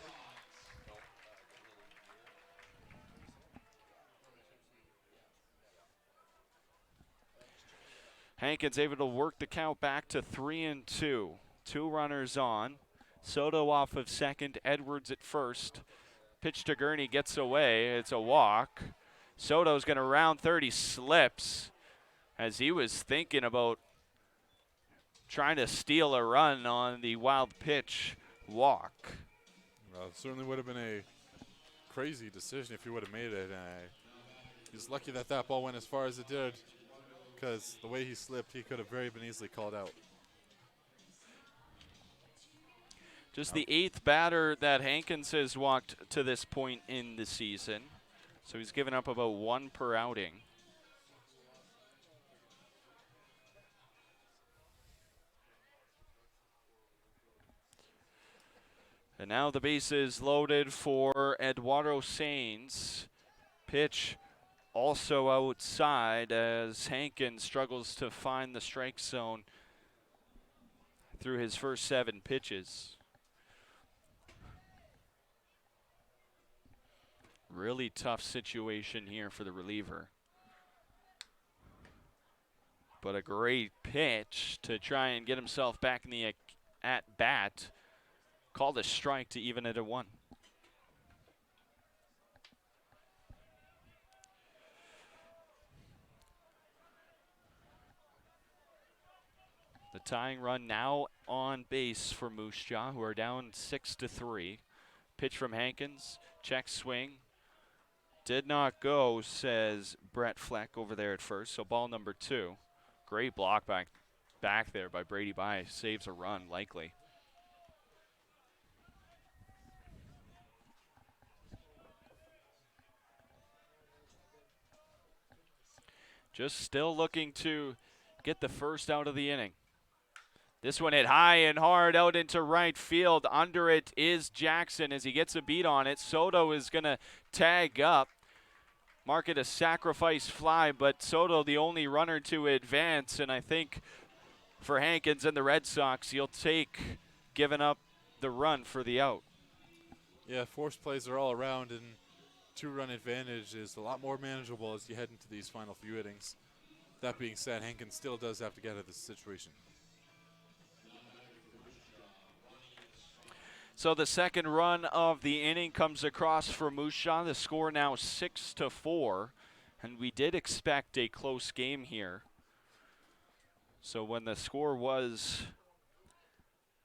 A: Hankins able to work the count back to 3-2. 2 runners on. Soto off of second, Edwards at first. Pitch to Gurney, gets away. It's a walk. Soto's going to round third. He slips as he was thinking about trying to steal a run on the wild pitch walk.
B: Well, it certainly would have been a crazy decision if he would have made it. He's lucky that that ball went as far as it did, because the way he slipped, he could have very been easily called out.
A: Just the 8th batter that Hankins has walked to this point in the season. So he's given up about 1 per outing. And now the base is loaded for Eduardo Sainz. Pitch also outside as Hankins struggles to find the strike zone through his first 7 pitches. Really tough situation here for the reliever. But a great pitch to try and get himself back in the at-bat. Called a strike to even it at 1. The tying run now on base for Moose Jaw, who are down 6-3. Pitch from Hankins, check swing. Did not go, says Brett Fleck over there at first. So ball number 2. Great block back there by Brady Bye. Saves a run, likely. Just still looking to get the first out of the inning. This one hit high and hard out into right field. Under it is Jackson as he gets a beat on it. Soto is going to tag up. Mark it a sacrifice fly, but Soto the only runner to advance. And I think for Hankins and the Red Sox, you'll take giving up the run for the out.
B: Yeah, forced plays are all around, and 2-run advantage is a lot more manageable as you head into these final few innings. That being said, Hankins still does have to get out of this situation.
A: So the second run of the inning comes across for Moose Jaw. The score now 6-4, and we did expect a close game here. So when the score was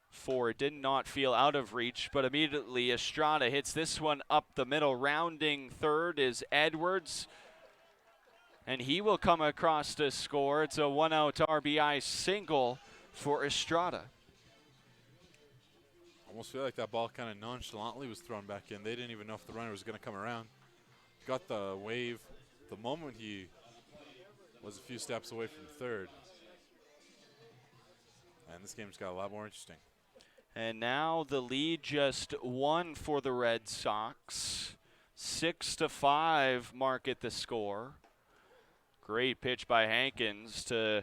A: 4, it did not feel out of reach, but immediately Estrada hits this one up the middle. Rounding third is Edwards, and he will come across to score. It's a 1-out RBI single for Estrada.
B: Almost feel like that ball kind of nonchalantly was thrown back in. They didn't even know if the runner was going to come around. Got the wave the moment he was a few steps away from third. And this game's got a lot more interesting.
A: And now the lead just 1 for the Red Sox. 6-5 mark at the score. Great pitch by Hankins to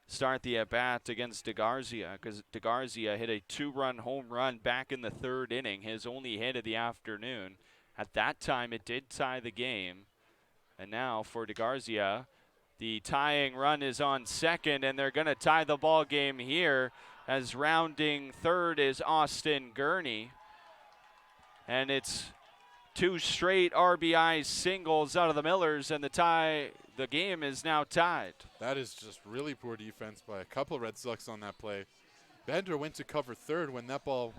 A: start the at-bat against DeGarzia, because DeGarzia hit a 2-run home run back in the 3rd inning, his only hit of the afternoon. At that time, it did tie the game. And now for DeGarzia, the tying run is on second, and they're going to tie the ball game here as rounding third is Austin Gurney. And it's 2 straight RBI singles out of the Millers, and the game is now tied.
B: That is just really poor defense by a couple of Red Sox on that play. Bender went to cover third when that ball,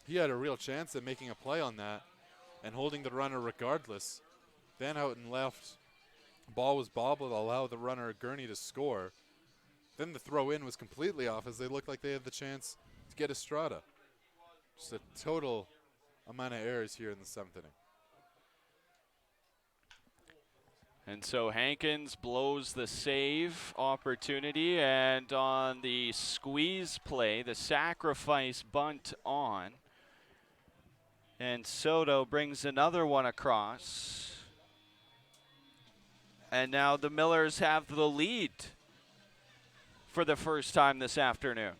B: he had a real chance at making a play on that and holding the runner regardless. Then out and left, ball was bobbled, allow the runner Gurney to score. Then the throw in was completely off as they looked like they had the chance to get Estrada. Just a total amount of errors here in the 7th inning.
A: And so Hankins blows the save opportunity, and on the squeeze play, the sacrifice bunt on. And Soto brings another one across. And now the Millers have the lead for the first time this afternoon.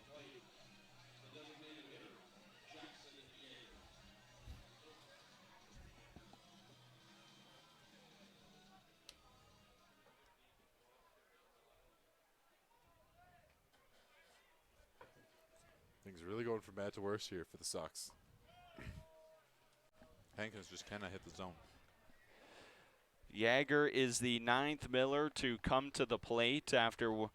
B: Things really going from bad to worse here for the Sox. Hankins just cannot hit the zone.
A: Jagger is the 9th Miller to come to the plate after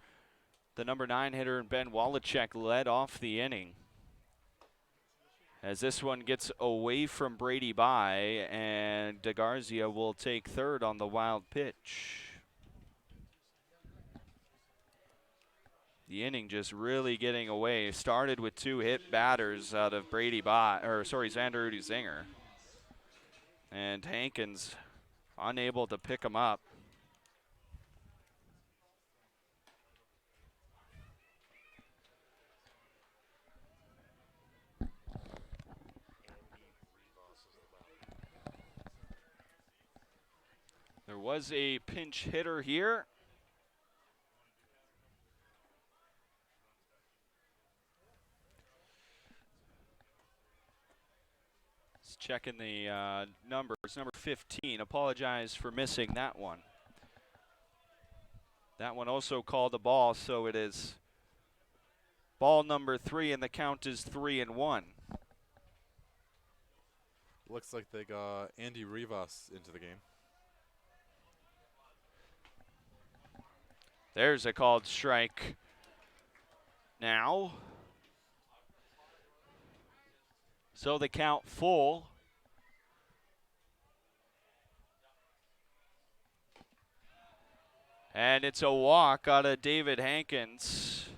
A: the number 9 hitter Ben Wallachek led off the inning. As this one gets away from Brady By, and DeGarzia will take third on the wild pitch. The inning just really getting away. Started with 2 hit batters out of Xander Udizinger. And Hankins unable to pick him up. There was a pinch hitter here. Checking the numbers. Number 15. Apologize for missing that one. That one also called a ball, so it is ball number 3, and the count is 3-1.
B: Looks like they got Andy Rivas into the game.
A: There's a called strike now. So the count full. And it's a walk out of David Hankins.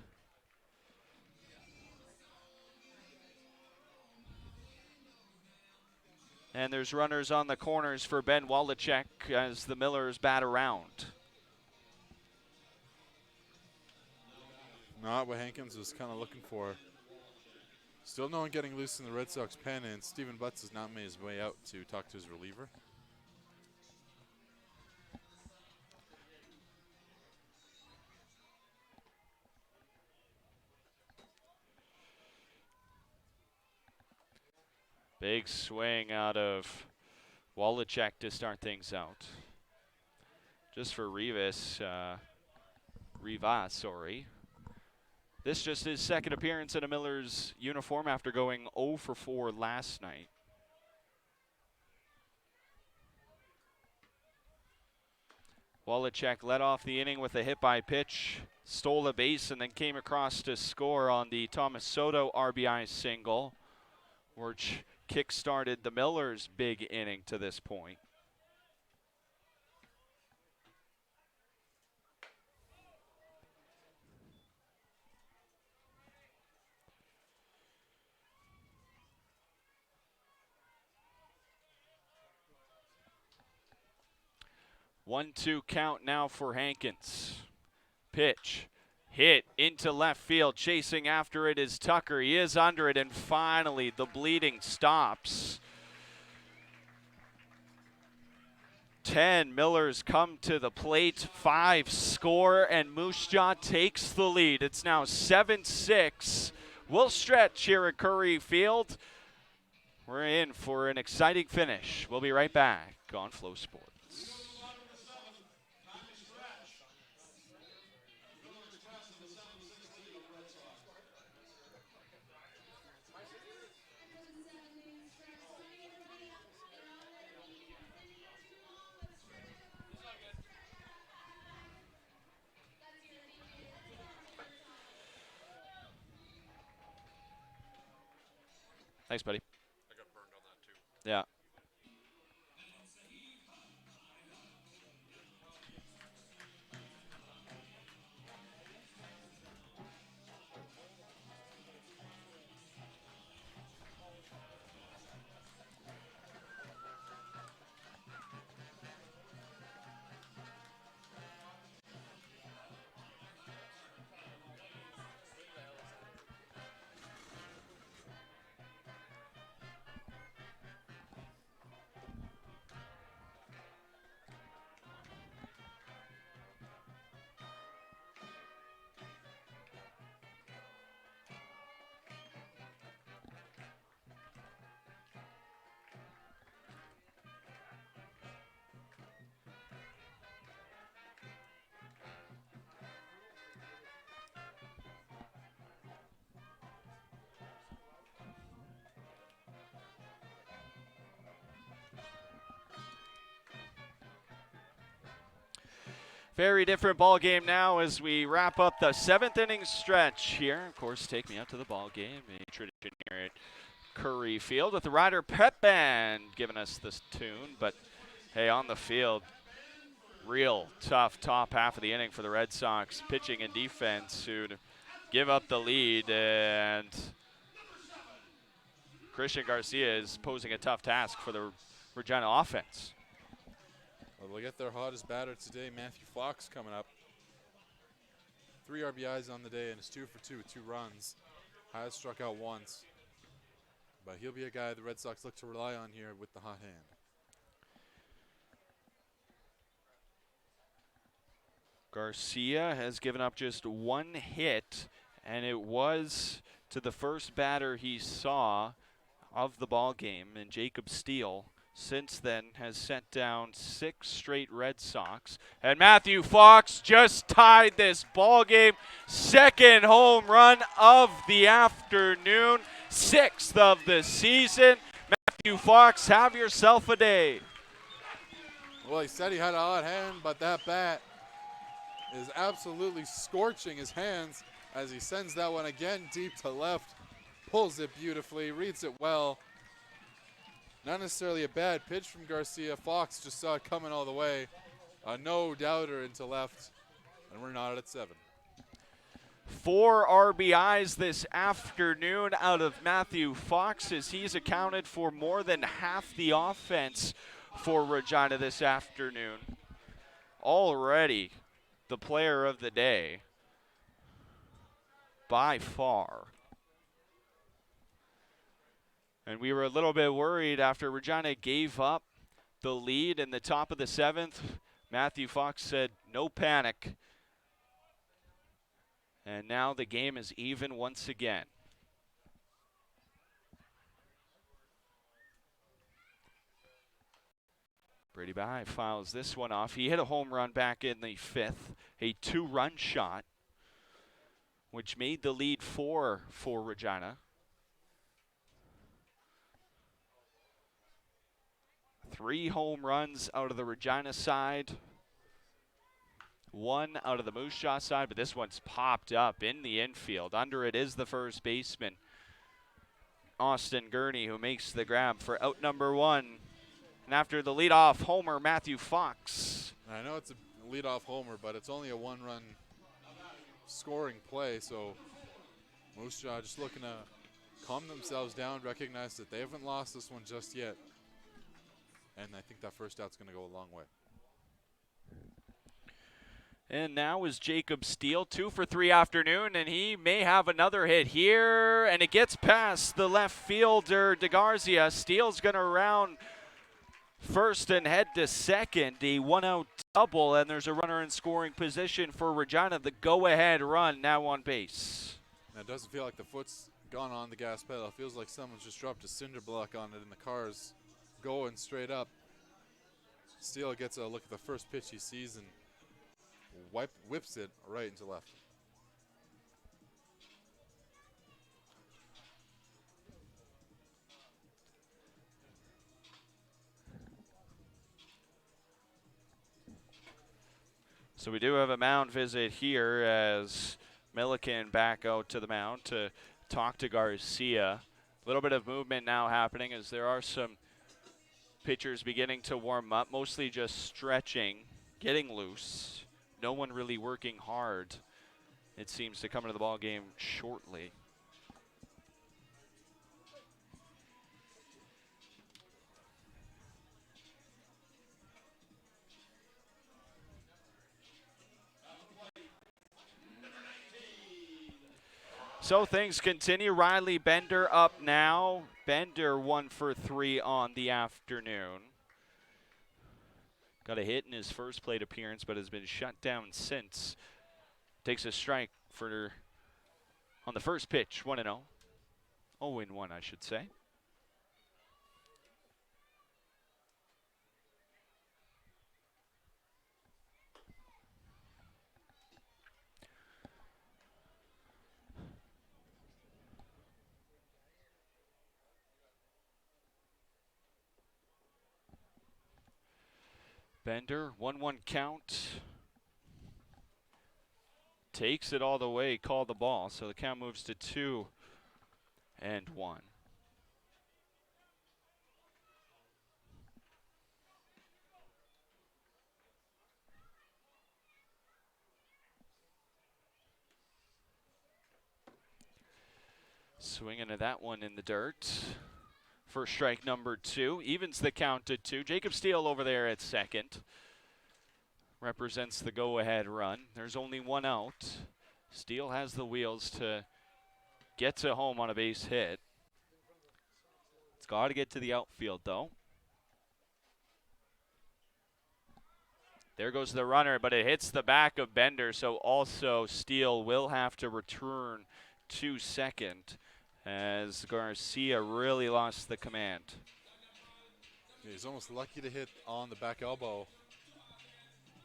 A: And there's runners on the corners for Ben Wallachek as the Millers bat around.
B: Not what Hankins was kind of looking for. Still no one getting loose in the Red Sox pen, and Stephen Butts has not made his way out to talk to his reliever.
A: Big swing out of Wallachek to start things out. Just for Rivas, sorry. This just his second appearance in a Millers uniform after going 0 for 4 last night. Wallachek led off the inning with a hit by pitch, stole a base, and then came across to score on the Thomas Soto RBI single, which kick-started the Millers' big inning to this point. One-two count now for Hankins. Pitch. Hit into left field. Chasing after it is Tucker. He is under it, and finally the bleeding stops. 10. Millers come to the plate. 5 score, and Moose Jaw takes the lead. It's now 7-6. We'll stretch here at Curry Field. We're in for an exciting finish. We'll be right back on Flow Sports. Thanks, buddy.
B: I got burned on that too.
A: Yeah. Very different ball game now as we wrap up the 7th inning stretch here. Of course, take me out to the ball game, a tradition here at Curry Field with the Rider Pep Band giving us this tune. But hey, on the field, real tough top half of the inning for the Red Sox pitching and defense who give up the lead, and Christian Garcia is posing a tough task for the Regina offense.
B: Well, they'll get their hottest batter today, Matthew Fox, coming up. 3 RBIs on the day, and it's 2 for 2 with 2 runs. Has struck out once. But he'll be a guy the Red Sox look to rely on here with the hot hand.
A: Garcia has given up just 1 hit, and it was to the first batter he saw of the ball game, and Jacob Steele since then has sent down 6 straight Red Sox. And Matthew Fox just tied this ball game. 2nd home run of the afternoon, 6th of the season. Matthew Fox, have yourself a day.
B: Well, he said he had a hot hand, but that bat is absolutely scorching his hands as he sends that one again deep to left. Pulls it beautifully, reads it well. Not necessarily a bad pitch from Garcia. Fox just saw it coming all the way. No doubter into left, and we're knotted at 7.
A: 4 RBIs this afternoon out of Matthew Fox as he's accounted for more than half the offense for Regina this afternoon. Already the player of the day by far. And we were a little bit worried after Regina gave up the lead in the top of the 7th. Matthew Fox said, no panic. And now the game is even once again. Brady Bye fouls this one off. He hit a home run back in the 5th, a 2-run shot, which made the lead 4 for Regina. 3 home runs out of the Regina side. 1 out of the Moose Jaw side, but this one's popped up in the infield. Under it is the first baseman, Austin Gurney, who makes the grab for out number 1. And after the leadoff homer, Matthew Fox.
B: I know it's a leadoff homer, but it's only a 1-run scoring play, so Moose Jaw just looking to calm themselves down, recognize that they haven't lost this one just yet. And I think that first out's going to go a long way.
A: And now is Jacob Steele, 2 for 3 afternoon, and he may have another hit here, and it gets past the left fielder, DeGarzia. Steele's going to round first and head to second. A one-out double, and there's a runner in scoring position for Regina. The go-ahead run now on base.
B: Now, it doesn't feel like the foot's gone on the gas pedal. It feels like someone's just dropped a cinder block on it, and the car's going straight up. Steele gets a look at the first pitch he sees and whips it right into left.
A: So we do have a mound visit here as Milliken back out to the mound to talk to Garcia. A little bit of movement now happening as there are some pitchers beginning to warm up, mostly just stretching, getting loose. No one really working hard, it seems, to come into the ball game shortly. So things continue. Riley Bender up now. Bender 1 for 3 on the afternoon. Got a hit in his first plate appearance, but has been shut down since. Takes a strike for on the first pitch, 1-0. 0-1, I should say. Bender, 1-1 count. Takes it all the way, called the ball. So the count moves to 2-1. Swinging at that one in the dirt. First strike number 2. Evens the count at 2. Jacob Steele over there at second. Represents the go-ahead run. There's only one out. Steele has the wheels to get to home on a base hit. It's got to get to the outfield, though. There goes the runner, but it hits the back of Bender, so also Steele will have to return to second as Garcia really lost the command.
B: Yeah, he's almost lucky to hit on the back elbow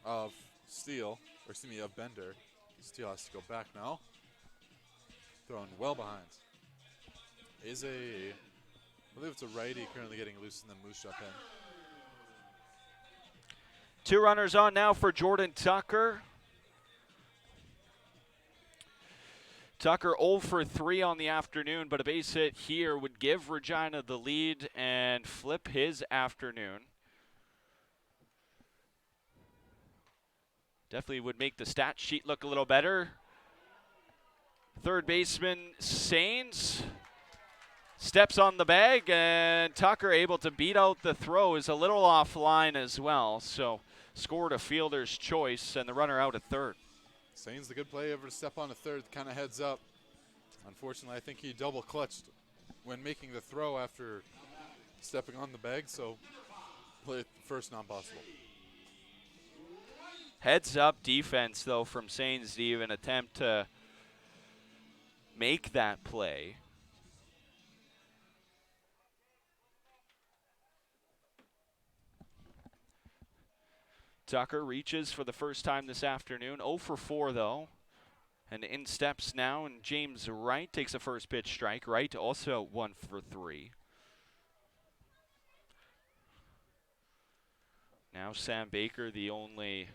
B: of Steele, or excuse me, of Bender. Steele has to go back now. Thrown well behind. I believe it's a righty currently getting loose in the Moose Shop pen.
A: 2 runners on now for Jordan Tucker. Tucker 0 for 3 on the afternoon, but a base hit here would give Regina the lead and flip his afternoon. Definitely would make the stat sheet look a little better. Third baseman Sains steps on the bag, and Tucker able to beat out the throw is a little offline as well. So scored a fielder's choice and the runner out at third.
B: Sains the good play over to step on to third, kind of heads up. Unfortunately, I think he double clutched when making the throw after stepping on the bag, so play it first non-possible.
A: Heads up defense, though, from Sains to even attempt to make that play. Tucker reaches for the first time this afternoon. 0 for 4, though. And in steps now, and James Wright takes a first pitch strike. Wright also 1 for 3. Now Sam Baker, the only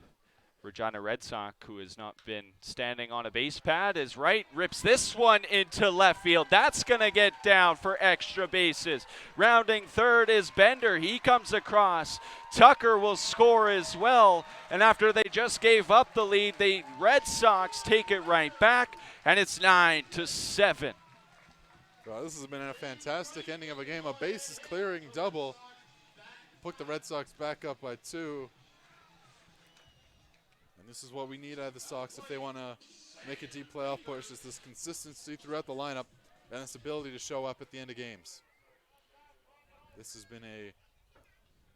A: Regina Red Sox who has not been standing on a base pad, is Wright rips this one into left field. That's going to get down for extra bases. Rounding third is Bender. He comes across. Tucker will score as well. And after they just gave up the lead, the Red Sox take it right back, and it's 9-7.
B: Well, this has been a fantastic ending of a game. A bases clearing double. Put the Red Sox back up by 2. And this is what we need out of the Sox if they want to make a deep playoff push, is this consistency throughout the lineup and this ability to show up at the end of games. This has been a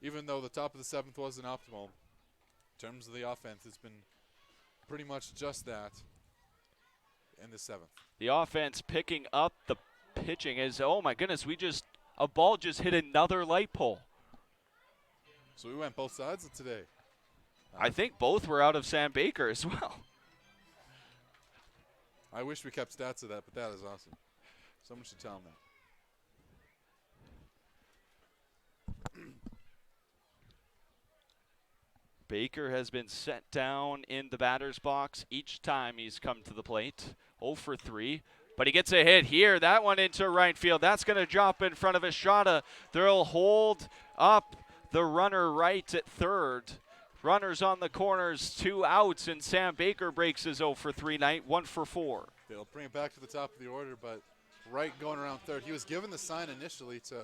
B: even though the top of the 7th wasn't optimal, in terms of the offense, it's been pretty much just that in the 7th.
A: The offense picking up the pitching is, oh my goodness, a ball just hit another light pole.
B: So we went both sides of today.
A: I think both were out of Sam Baker as well.
B: I wish we kept stats of that, but that is awesome. Someone should tell him that.
A: Baker has been set down in the batter's box each time he's come to the plate. 0 for 3. But he gets a hit here. That one into right field. That's going to drop in front of Estrada. They'll hold up the runner right at third. Runners on the corners, 2 outs, and Sam Baker breaks his 0 for 3 night, 1 for 4.
B: They'll bring it back to the top of the order, but Wright going around third. He was given the sign initially to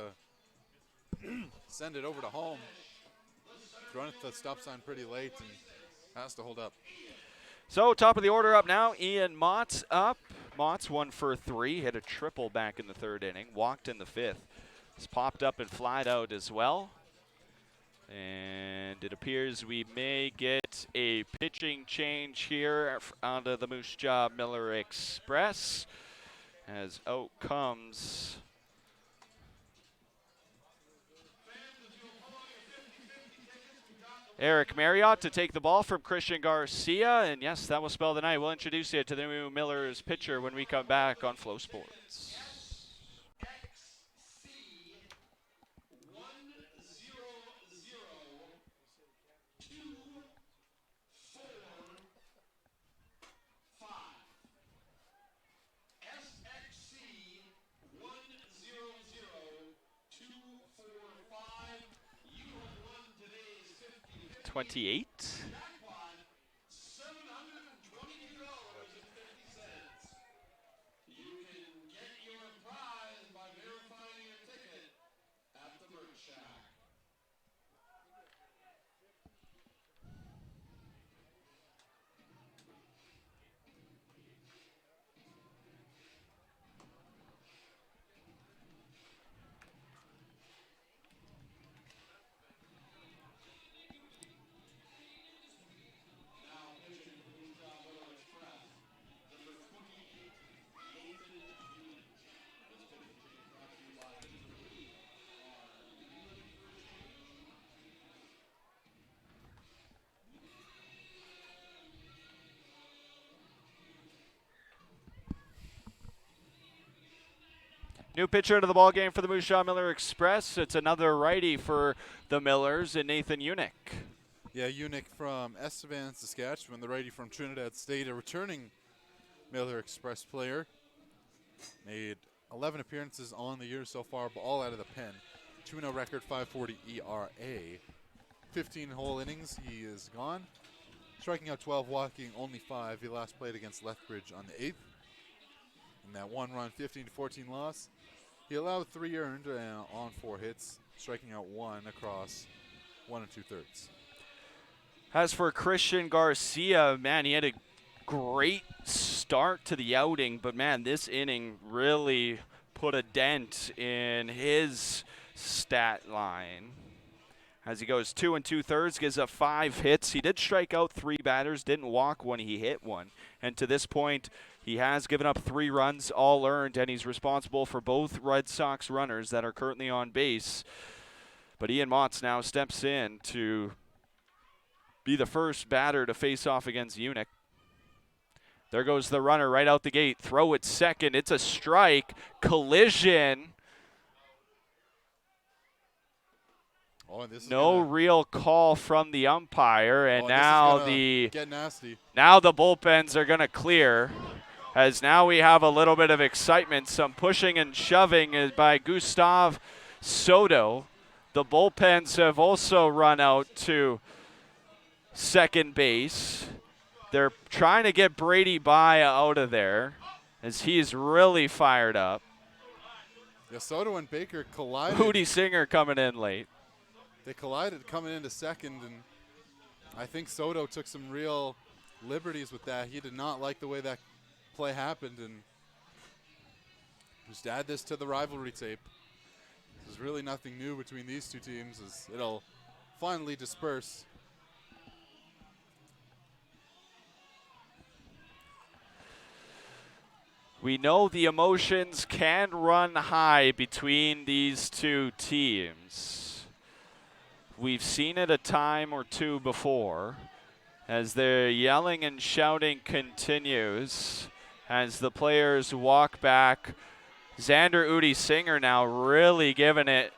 B: send it over to home. Thrown at the stop sign pretty late and has to hold up.
A: So top of the order up now, Ian Mott's up. Mott's 1 for 3, hit a triple back in the 3rd inning, walked in the 5th. He's popped up and flied out as well. And it appears we may get a pitching change here onto the Moose Jaw Miller Express as out comes Eric Marriott to take the ball from Christian Garcia. And yes, that will spell the night. We'll introduce you to the new Miller's pitcher when we come back on Flow Sports. 28. New pitcher into the ball game for the Moose Jaw Miller Express. It's another righty for the Millers and Nathan Unick.
B: Yeah, Unick from Estevan, Saskatchewan, the righty from Trinidad State, a returning Miller Express player. Made 11 appearances on the year so far, but all out of the pen. 2-0 record, 5.40 ERA. 15 whole innings, he is gone. Striking out 12, walking only 5. He last played against Lethbridge on the 8th. In that one-run 15-14 loss, he allowed 3 earned on 4 hits, striking out 1 across 1 2/3.
A: As for Christian Garcia, man, he had a great start to the outing, but man, this inning really put a dent in his stat line. As he goes 2 2/3, gives up 5 hits. He did strike out 3 batters, didn't walk when he hit one. And to this point, he has given up 3 runs, all earned, and he's responsible for both Red Sox runners that are currently on base. But Ian Motts now steps in to be the first batter to face off against Unick. There goes the runner right out the gate. Throw at second. It's a strike. Collision.
B: Oh, and this is
A: no real call from the umpire, and
B: now
A: get
B: nasty.
A: Now the bullpens are going to clear, as now we have a little bit of excitement, some pushing and shoving by Gustav Soto. The bullpens have also run out to second base. They're trying to get Brady By out of there, as he's really fired up.
B: Yeah, Soto and Baker collided.
A: Hootie Singer coming in late.
B: They collided coming into second, and I think Soto took some real liberties with that. He did not like the way that play happened, and just add this to the rivalry tape. There's really nothing new between these two teams, as it'll finally disperse.
A: We know the emotions can run high between these two teams. We've seen it a time or two before as their yelling and shouting continues as the players walk back. Xander Udi Singer now really giving it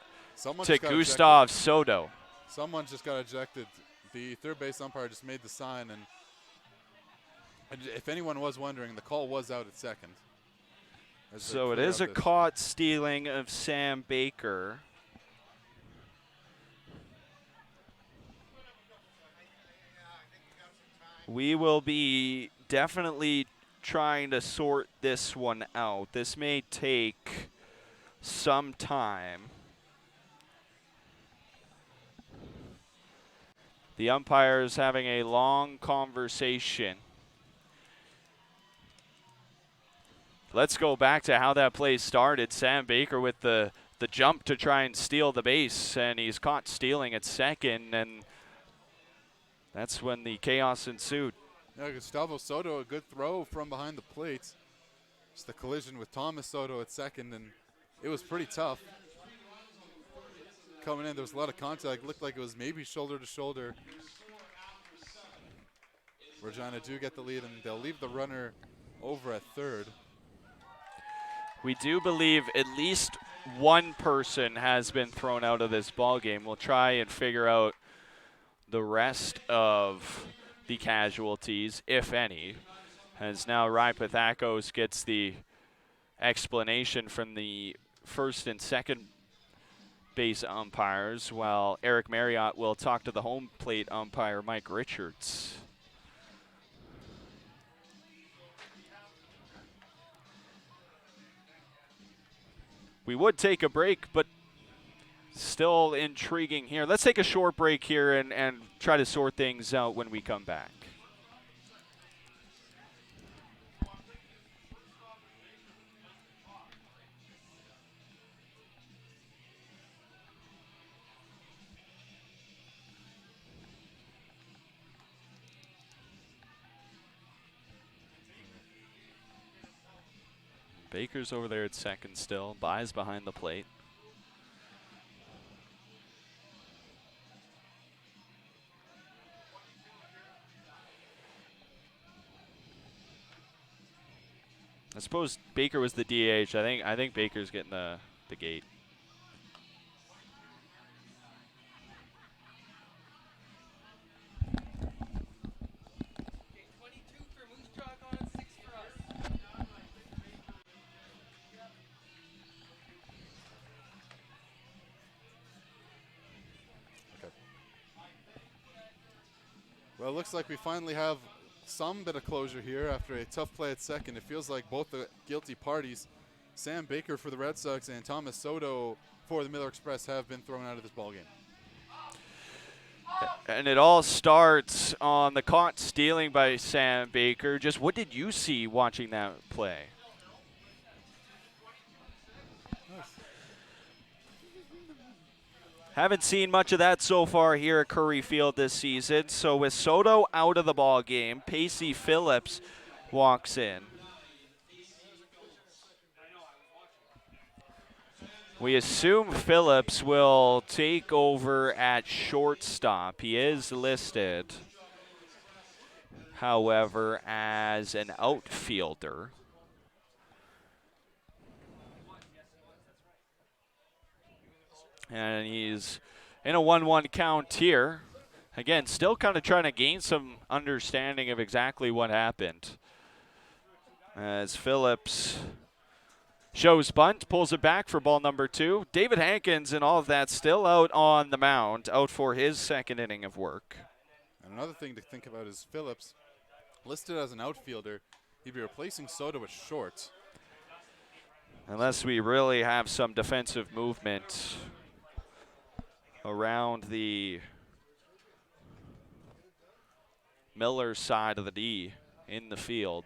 A: to Gustav Soto.
B: Someone just got ejected. The third base umpire just made the sign, and if anyone was wondering, the call was out at second.
A: So it is a caught stealing of Sam Baker. We will be definitely trying to sort this one out. This may take some time. The umpires having a long conversation. Let's go back to how that play started. Sam Baker with the jump to try and steal the base, and he's caught stealing at second, and that's when the chaos ensued.
B: Yeah, Gustavo Soto, a good throw from behind the plate. Just the collision with Thomas Soto at second, and it was pretty tough. Coming in, there was a lot of contact. Looked like it was maybe shoulder to shoulder. Regina do get the lead, and they'll leave the runner over at third.
A: We do believe at least one person has been thrown out of this ball game. We'll try and figure out the rest of the casualties, if any, as now Rai Pathakos gets the explanation from the first and second base umpires, while Eric Marriott will talk to the home plate umpire, Mike Richards. We would take a break, but still intriguing here. Let's take a short break here and try to sort things out when we come back. Baker's over there at second still. Buys behind the plate. I suppose Baker was the DH. I think Baker's getting the gate.
B: Well, it looks like we finally have some bit of closure here after a tough play at second. It feels like both the guilty parties, Sam Baker for the Red Sox and Thomas Soto for the Miller Express, have been thrown out of this ballgame.
A: And it all starts on the caught stealing by Sam Baker. Just what did you see watching that play? Haven't seen much of that so far here at Curry Field this season. So with Soto out of the ball game, Pacey Phillips walks in. We assume Phillips will take over at shortstop. He is listed, however, as an outfielder. And he's in a 1-1 count here. Again, still kind of trying to gain some understanding of exactly what happened. As Phillips shows bunt, pulls it back for ball number 2. David Hankins and all of that still out on the mound, out for his second inning of work.
B: And another thing to think about is Phillips, listed as an outfielder, he'd be replacing Soto at short.
A: Unless we really have some defensive movement around the Miller side of the D in the field.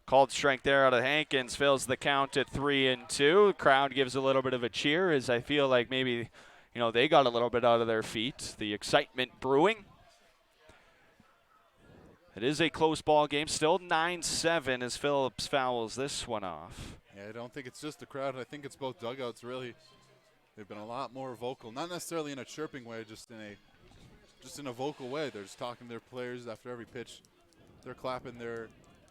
A: Called strike there out of Hankins, fills the count at 3-2. The crowd gives a little bit of a cheer, as I feel like maybe they got a little bit out of their feet. The excitement brewing. It is a close ball game. Still 9-7 as Phillips fouls this one off.
B: Yeah, I don't think it's just the crowd. I think it's both dugouts, really. They've been a lot more vocal, not necessarily in a chirping way, just in a vocal way. They're just talking to their players after every pitch. They're clapping, they're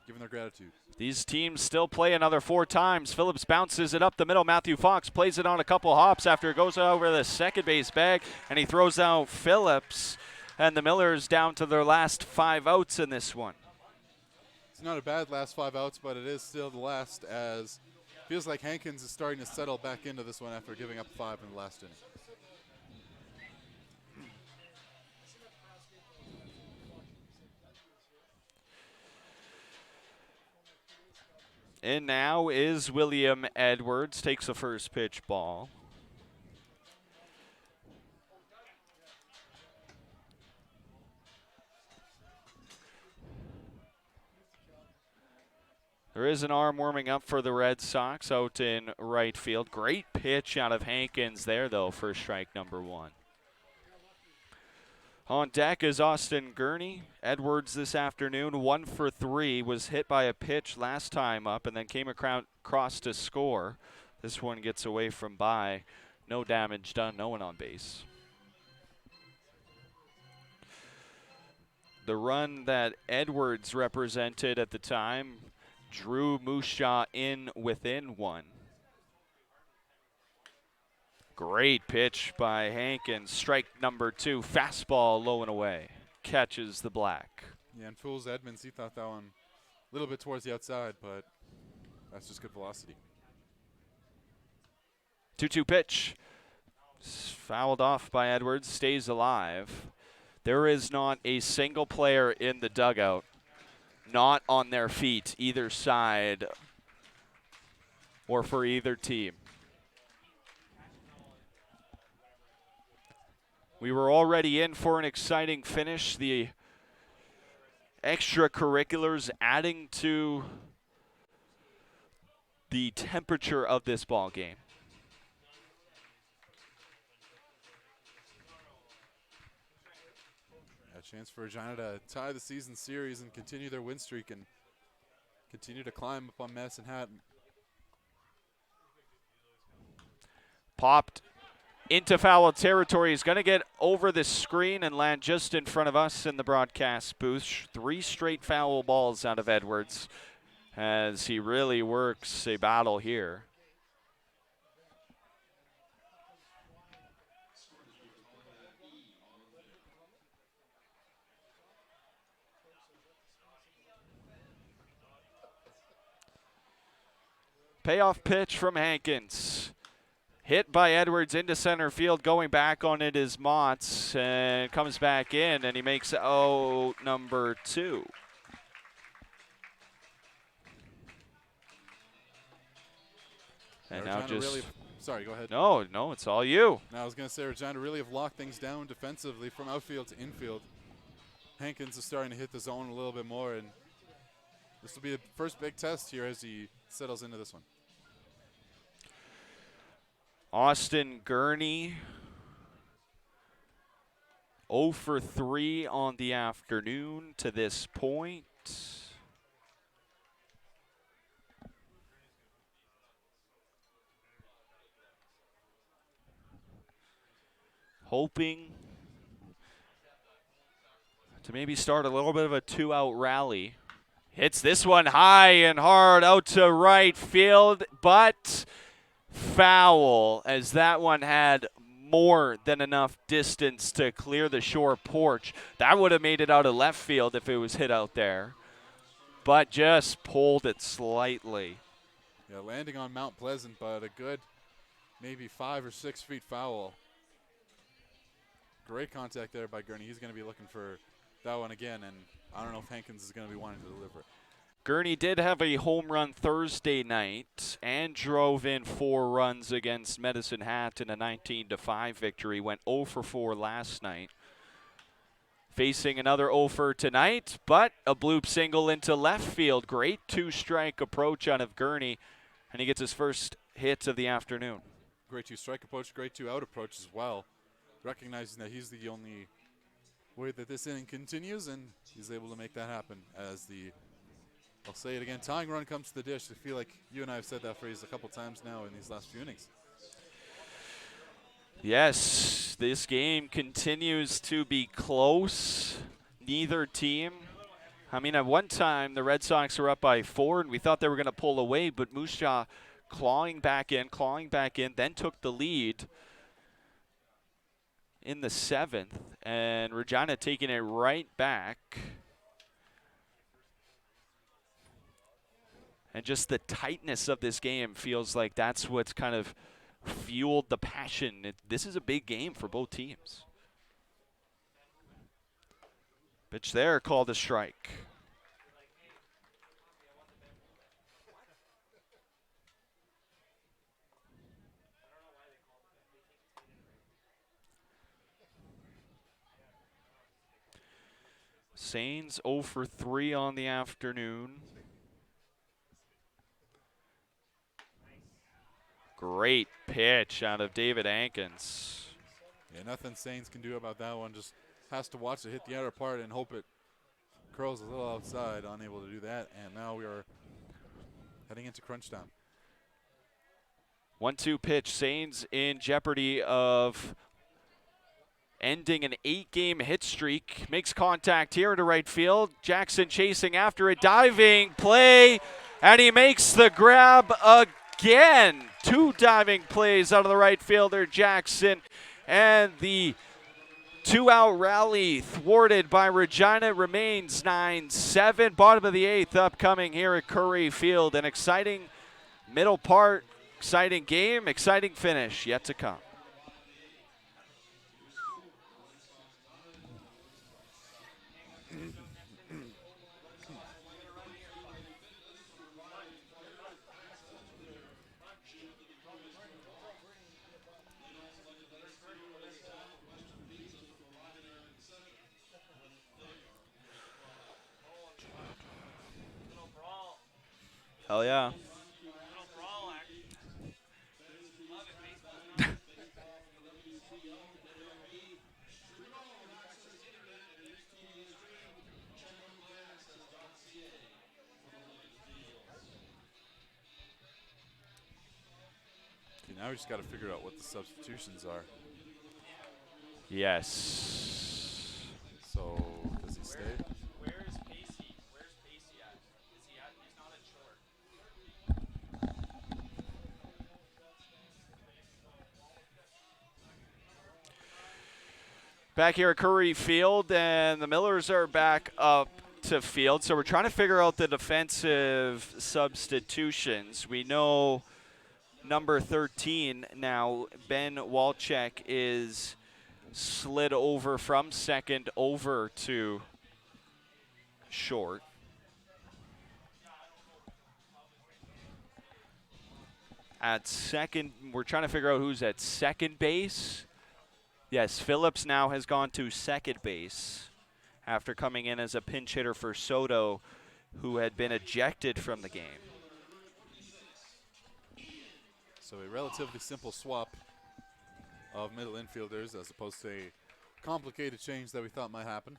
B: giving their gratitude.
A: These teams still play another 4 times. Phillips bounces it up the middle. Matthew Fox plays it on a couple hops after it goes over the second base bag, and he throws out Phillips. And the Millers down to their last 5 outs in this one.
B: It's not a bad last 5 outs, but it is still the last, as feels like Hankins is starting to settle back into this one after giving up 5 in the last inning.
A: And now is William Edwards, takes the first pitch ball. There is an arm warming up for the Red Sox out in right field. Great pitch out of Hankins there, though, for strike number 1. On deck is Austin Gurney. Edwards this afternoon, 1 for 3, was hit by a pitch last time up and then came across to score. This one gets away from by. No damage done, no one on base. The run that Edwards represented at the time drew Mushaw in within 1. Great pitch by Hankins. Strike number 2. Fastball low and away. Catches the black.
B: Yeah, and fools Edmonds. He thought that one a little bit towards the outside, but that's just good velocity.
A: 2-2 pitch. Fouled off by Edwards. Stays alive. There is not a single player in the dugout not on their feet, either side or for either team. We were already in for an exciting finish. The extracurriculars adding to the temperature of this ball game.
B: A chance for Regina to tie the season series and continue their win streak and continue to climb up on Medicine Hat.
A: Popped into foul territory. He's going to get over the screen and land just in front of us in the broadcast booth. 3 straight foul balls out of Edwards as he really works a battle here. Payoff pitch from Hankins. Hit by Edwards into center field. Going back on it is Motts and comes back in, and he makes number 2. And now
B: Regina
A: just
B: really, sorry, go ahead.
A: No, it's all you.
B: Now I was going to say Regina really have locked things down defensively from outfield to infield. Hankins is starting to hit the zone a little bit more, and this will be the first big test here as he settles into this one.
A: Austin Gurney, 0 for 3 on the afternoon to this point. Hoping to maybe start a little bit of a 2-out rally. Hits this one high and hard out to right field, but foul, as that one had more than enough distance to clear the shore porch. That would have made it out of left field if it was hit out there, but just pulled it slightly.
B: Yeah, landing on Mount Pleasant, but a good maybe 5 or 6 feet foul. Great contact there by Gurney. He's going to be looking for that one again, and I don't know if Hankins is going to be wanting to deliver it.
A: Gurney did have a home run Thursday night and drove in 4 runs against Medicine Hat in a 19-5 victory. Went 0 for 4 last night. Facing another 0 for tonight, but a bloop single into left field. Great 2-strike approach out of Gurney, and he gets his first hit of the afternoon.
B: Grade 2 strike approach, grade 2 out approach as well, recognizing that he's the only way that this inning continues, and he's able to make that happen as I'll say it again, tying run comes to the dish. I feel like you and I have said that phrase a couple times now in these last few innings.
A: Yes, this game continues to be close. Neither team. I mean, at one time, the Red Sox were up by 4, and we thought they were going to pull away, but Moose Jaw clawing back in, then took the lead in the 7th, and Regina taking it right back. And just the tightness of this game feels like that's what's kind of fueled the passion. This is a big game for both teams. Pitch there, called a strike. Sains 0 for 3 on the afternoon. Great pitch out of David Ankins.
B: Yeah, nothing Sains can do about that one. Just has to watch it hit the outer part and hope it curls a little outside. Unable to do that, and now we are heading into crunch time.
A: 1-2 pitch. Sains in jeopardy of ending an 8-game hit streak. Makes contact here into right field. Jackson chasing after it. Diving play, and he makes the grab again. 2 diving plays out of the right fielder, Jackson, and the 2-out rally thwarted by Regina. Remains 9-7. Bottom of the 8th upcoming here at Curry Field. An exciting middle part, exciting game, exciting finish yet to come. Hell yeah.
B: Okay, now we just got to figure out what the substitutions are.
A: Yes.
B: So, does he stay?
A: Where is Pacey? Where's Pacey at? Is he at? He's not at short. Back here at Curry Field, and the Millers are back up to field. So we're trying to figure out the defensive substitutions. We know number 13 now, Ben Walczak, is slid over from second over to short. At second, we're trying to figure out who's at second base. Yes, Phillips now has gone to second base after coming in as a pinch hitter for Soto, who had been ejected from the game.
B: So a relatively simple swap of middle infielders as opposed to a complicated change that we thought might happen.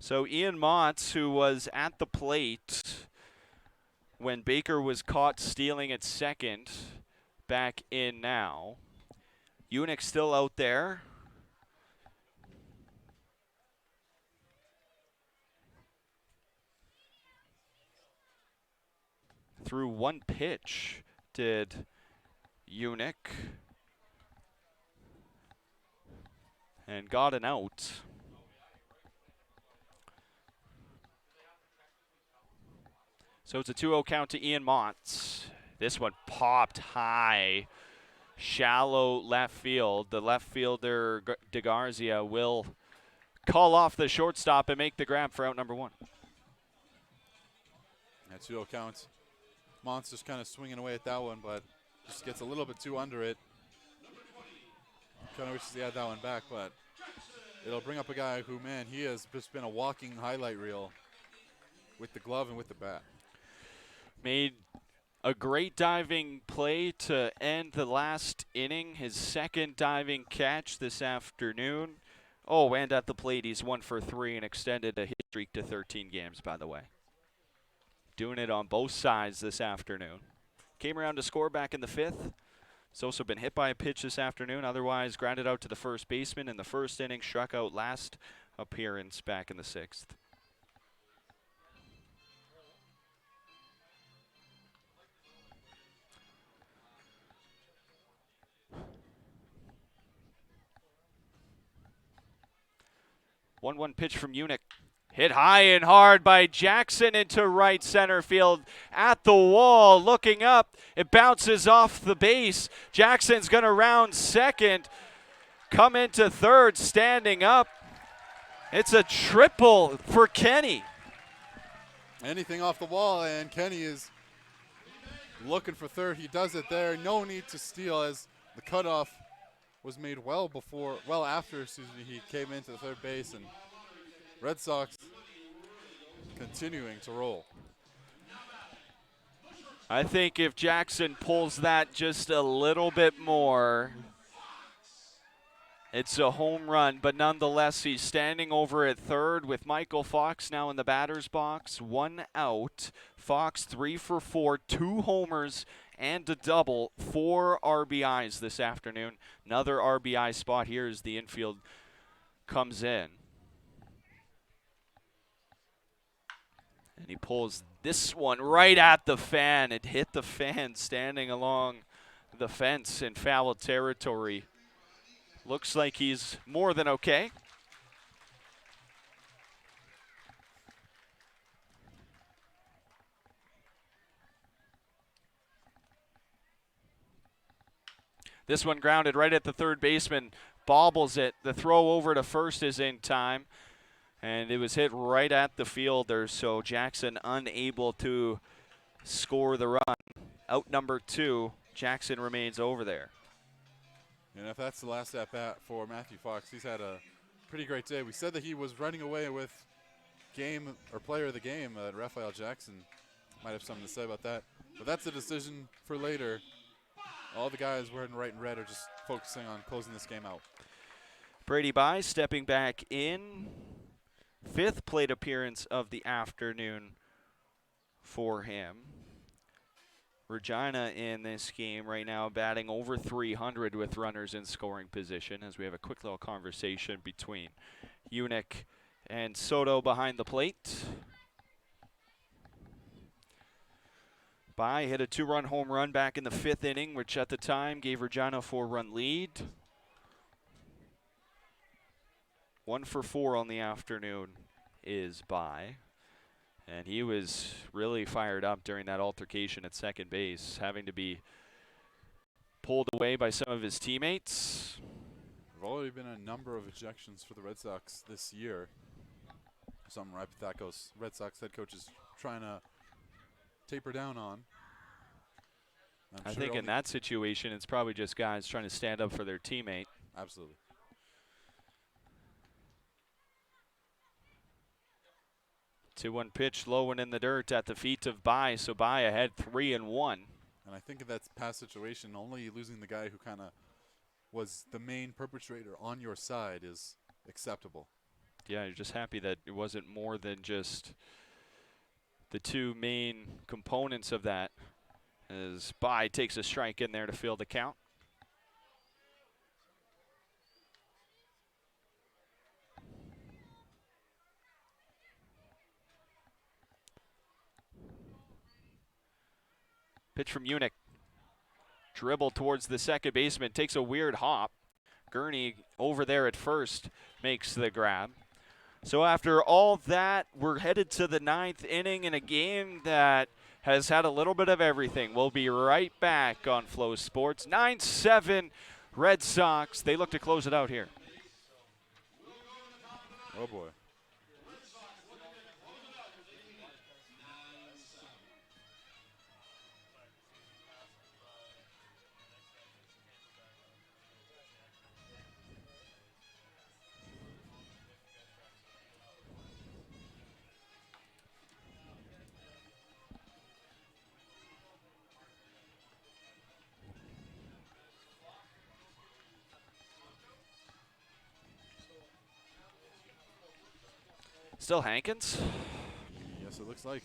A: So Ian Motts, who was at the plate when Baker was caught stealing at second, back in now. Unick still out there. Through one pitch did Unick, and got an out. So it's a 2-0 count to Ian Motts. This one popped high, shallow left field. The left fielder, DeGarzia, will call off the shortstop and make the grab for out number 1.
B: At 2-0 count. Monster's kind of swinging away at that one, but just gets a little bit too under it. Kind of wishes he had that one back, but it'll bring up a guy who, man, he has just been a walking highlight reel with the glove and with the bat.
A: Made A great diving play to end the last inning. His second diving catch this afternoon. Oh, and at the plate, he's 1 for 3 and extended a hit streak to 13 games, by the way. Doing it on both sides this afternoon. Came around to score back in the 5th. He's also been hit by a pitch this afternoon. Otherwise, grounded out to the first baseman in the first inning. Struck out last appearance back in the 6th. One pitch from Unick. Hit high and hard by Jackson into right center field at the wall. Looking up, it bounces off the base. Jackson's going to round second, come into third, standing up. It's a triple for Kenny.
B: Anything off the wall, and Kenny is looking for third. He does it there. No need to steal, as the cutoff was made well after he came into the third base, and Red Sox continuing to roll.
A: I think if Jackson pulls that just a little bit more, it's a home run, but nonetheless, he's standing over at third with Michael Fox now in the batter's box. 1 out. Fox 3 for 4, 2 homers and a double, 4 RBIs this afternoon. Another RBI spot here as the infield comes in. And he pulls this one right at the fan. It hit the fan standing along the fence in foul territory. Looks like he's more than okay. This one grounded right at the third baseman. Bobbles it. The throw over to first is in time. And it was hit right at the fielder, so Jackson unable to score the run. Out number 2, Jackson remains over there.
B: And if that's the last at-bat for Matthew Fox, he's had a pretty great day. We said that he was running away with player of the game. Raphael Jackson might have something to say about that. But that's a decision for later. All the guys wearing white and red are just focusing on closing this game out.
A: Brady Bye stepping back in. 5th plate appearance of the afternoon for him. Regina in this game right now batting over 300 with runners in scoring position, as we have a quick little conversation between Unick and Soto behind the plate. Bye hit a 2-run home run back in the 5th inning, which at the time gave Regina a 4-run lead. 1 for 4 on the afternoon is Bye. And he was really fired up during that altercation at second base, having to be pulled away by some of his teammates.
B: There's already been a number of ejections for the Red Sox this year. Something Rapithakos, Red Sox head coach, is trying to taper down on.
A: I think in that situation, it's probably just guys trying to stand up for their teammate.
B: Absolutely.
A: 2-1 pitch, low and in the dirt at the feet of Bye, so Bye ahead 3-1.
B: And I think in that past situation, only losing the guy who kind of was the main perpetrator on your side is acceptable.
A: Yeah, you're just happy that it wasn't more than just the 2 main components of that, as Bye takes a strike in there to fill the count. Pitch from Unick. Dribble towards the second baseman. Takes a weird hop. Gurney over there at first makes the grab. So after all that, we're headed to the 9th inning in a game that has had a little bit of everything. We'll be right back on Flow Sports. 9-7 Red Sox. They look to close it out here.
B: Oh, boy.
A: Still Hankins.
B: Yes, it looks like.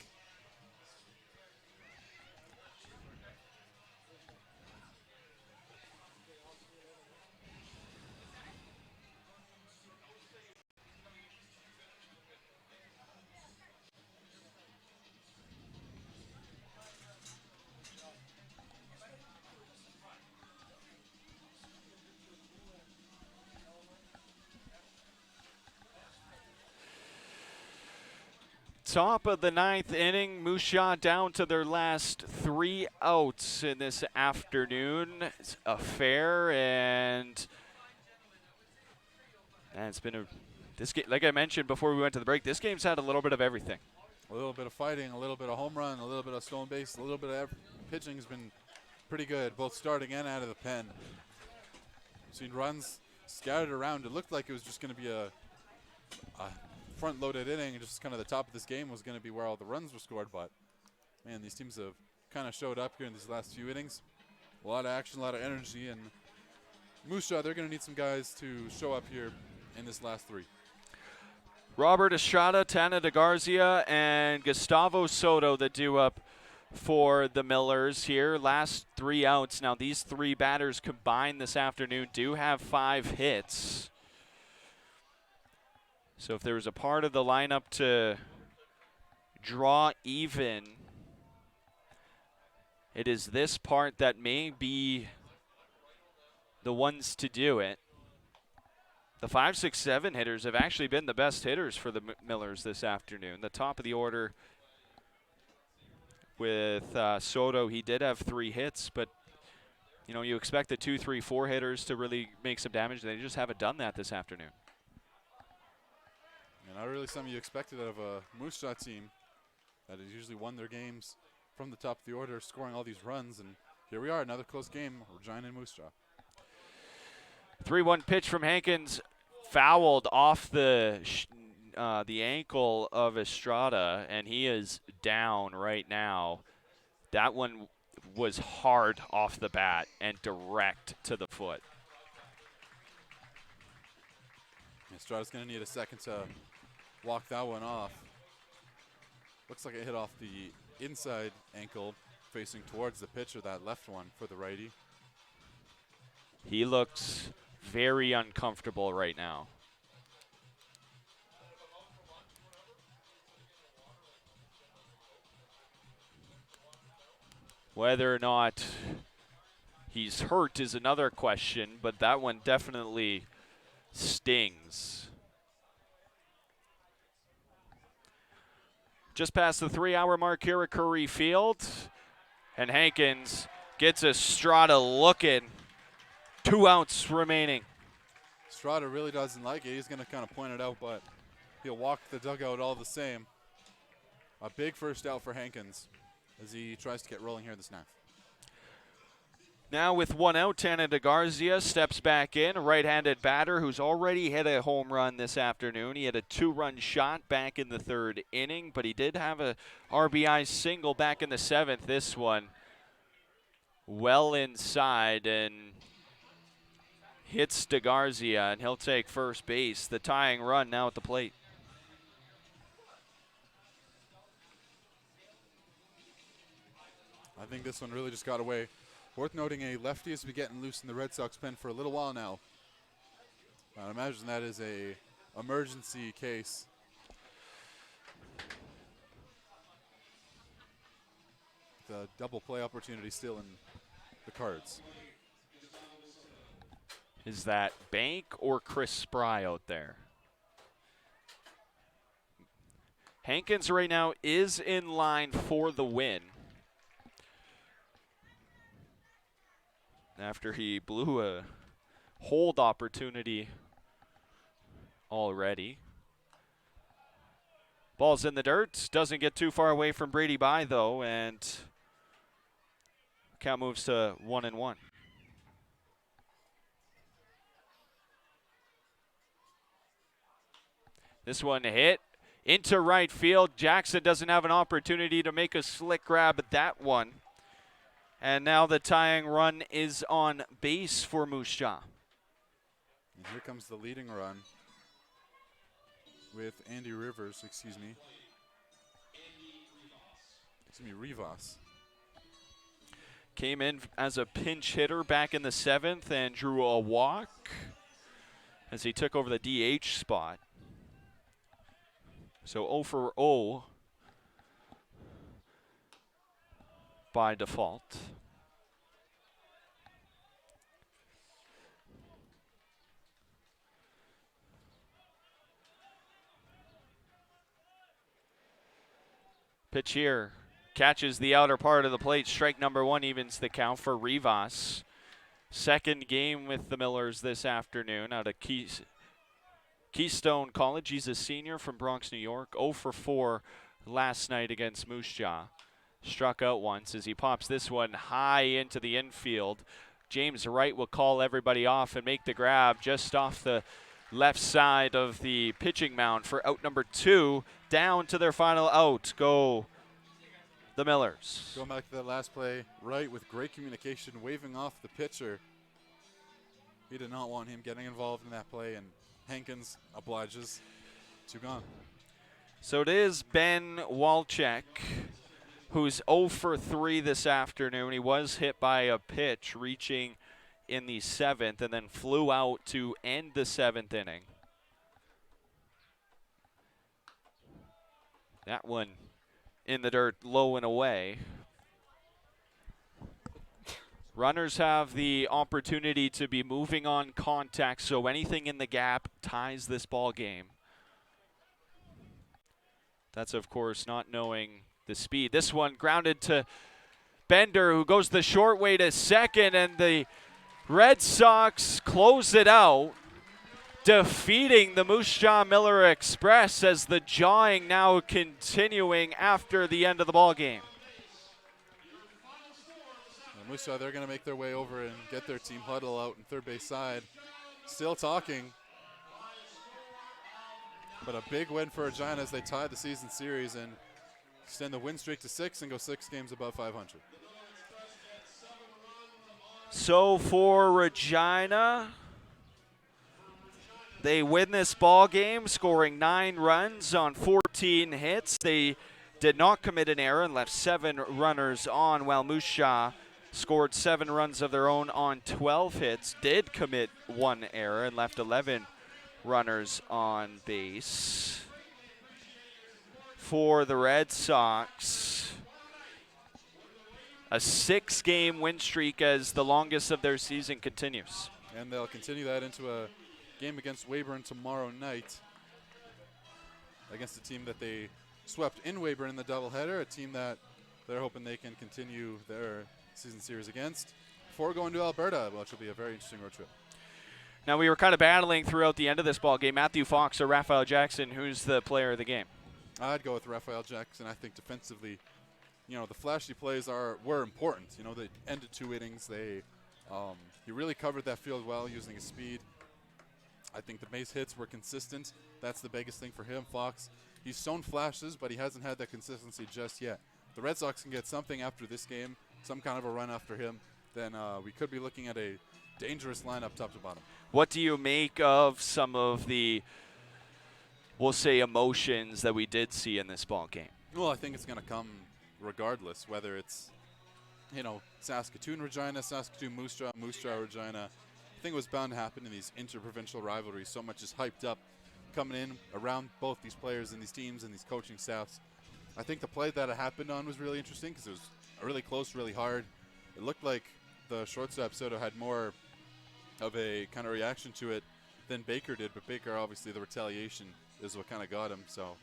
A: Top of the 9th inning, Moose Jaw down to their last 3 outs in this afternoon. It's a fair, and it's been this game, like I mentioned before we went to the break, this game's had a little bit of everything.
B: A little bit of fighting, a little bit of home run, a little bit of stolen base, a little bit of pitching has been pretty good, both starting and out of the pen. Seen runs scattered around. It looked like it was just going to be a front-loaded inning, and just kind of the top of this game was going to be where all the runs were scored. But man, these teams have kind of showed up here in these last few innings. A lot of action, a lot of energy, and Moose Jaw, they're going to need some guys to show up here in this last 3.
A: Robert Estrada, Tana DeGarzia, and Gustavo Soto that due up for the Millers here. Last 3 outs. Now these 3 batters combined this afternoon do have 5 hits. So if there was a part of the lineup to draw even, it is this part that may be the ones to do it. The 5, 6, 7 hitters have actually been the best hitters for the Millers this afternoon. The top of the order with Soto, he did have 3 hits, but you know, you expect the 2, 3, 4 hitters to really make some damage. They just haven't done that this afternoon.
B: And not really something you expected out of a Moose Jaw team that has usually won their games from the top of the order, scoring all these runs. And here we are, another close game, Regina and Moose Jaw.
A: 3-1 pitch from Hankins, fouled off the ankle of Estrada, and he is down right now. That one was hard off the bat and direct to the foot.
B: Estrada's going to need a second to walk that one off. Looks like it hit off the inside ankle facing towards the pitcher, that left one for the righty.
A: He looks very uncomfortable right now. Whether or not he's hurt is another question, but that one definitely stings. Just past the 3-hour mark here at Curry Field, and Hankins gets Estrada looking. 2 outs remaining.
B: Estrada really doesn't like it. He's going to kind of point it out, but he'll walk the dugout all the same. A big first out for Hankins as he tries to get rolling here in the 9th.
A: Now with 1 out, Tana DeGarzia steps back in, a right-handed batter who's already hit a home run this afternoon. He had a 2-run shot back in the 3rd inning, but he did have a RBI single back in the 7th. This one well inside and hits DeGarzia, and he'll take first base. The tying run now at the plate.
B: I think this one really just got away. Worth noting, a lefty has been getting loose in the Red Sox pen for a little while now. I imagine that is a emergency case. The double play opportunity still in the cards.
A: Is that Bank or Chris Spry out there? Hankins right now is in line for the win, after he blew a hold opportunity already. Ball's in the dirt. Doesn't get too far away from Brady Bye, though, and count moves to 1-1. This one hit into right field. Jackson doesn't have an opportunity to make a slick grab at that one. And now the tying run is on base for Moose Jaw.
B: And here comes the leading run. with Andy Rivers, Rivas.
A: Came in as a pinch hitter back in the 7th and drew a walk as he took over the DH spot. So 0 for 0 by default. Pitch here. Catches the outer part of the plate. Strike number 1 evens the count for Rivas. Second game with the Millers this afternoon out of Keystone College. He's a senior from Bronx, New York. 0 for 4 last night against Moose Jaw. Struck out once as he pops this one high into the infield. James Wright will call everybody off and make the grab just off the left side of the pitching mound for out number 2. Down to their final out go the Millers.
B: Going back to that last play, Wright with great communication, waving off the pitcher. He did not want him getting involved in that play, and Hankins obliges. 2 gone.
A: So it is Ben Walczak, who's 0 for 3 this afternoon. He was hit by a pitch reaching in the 7th and then flew out to end the 7th inning. That one in the dirt, low and away. Runners have the opportunity to be moving on contact, so anything in the gap ties this ball game. That's, of course, not knowing the speed. This one grounded to Bender, who goes the short way to second, and the Red Sox close it out, defeating the Moose Jaw Miller Express as the jawing now continuing after the end of the ball game.
B: Moose Jaw, they're going to make their way over and get their team huddle out in third base side. Still talking. But a big win for Regina as they tie the season series and extend the win streak to 6 and go 6 games above 500.
A: So for Regina, they win this ball game, scoring 9 runs on 14 hits. They did not commit an error and left 7 runners on, while Moose Jaw scored 7 runs of their own on 12 hits, did commit 1 error and left 11 runners on base. For the Red Sox, a 6-game win streak as the longest of their season continues.
B: And they'll continue that into a game against Weyburn tomorrow night against a team that they swept in Weyburn in the doubleheader, a team that they're hoping they can continue their season series against before going to Alberta, which will be a very interesting road trip.
A: Now, we were kind of battling throughout the end of this ball game. Matthew Fox or Raphael Jackson, who's the player of the game?
B: I'd go with Raphael Jackson. I think defensively, the flashy plays were important. They ended 2 innings. He really covered that field well using his speed. I think the base hits were consistent. That's the biggest thing for him. Fox, he's shown flashes, but he hasn't had that consistency just yet. The Red Sox can get something after this game, some kind of a run after him, then we could be looking at a dangerous lineup top to bottom.
A: What do you make of some of the, we'll say, emotions that we did see in this ball game?
B: Well, I think it's going to come regardless, whether it's, Saskatoon Regina, Saskatoon Moose Jaw Regina. I think it was bound to happen in these interprovincial rivalries. So much is hyped up coming in around both these players and these teams and these coaching staffs. I think the play that it happened on was really interesting because it was really close, really hard. It looked like the shortstop Soto had more of a kind of reaction to it than Baker did, but Baker, obviously, the retaliation is what kind of got him. So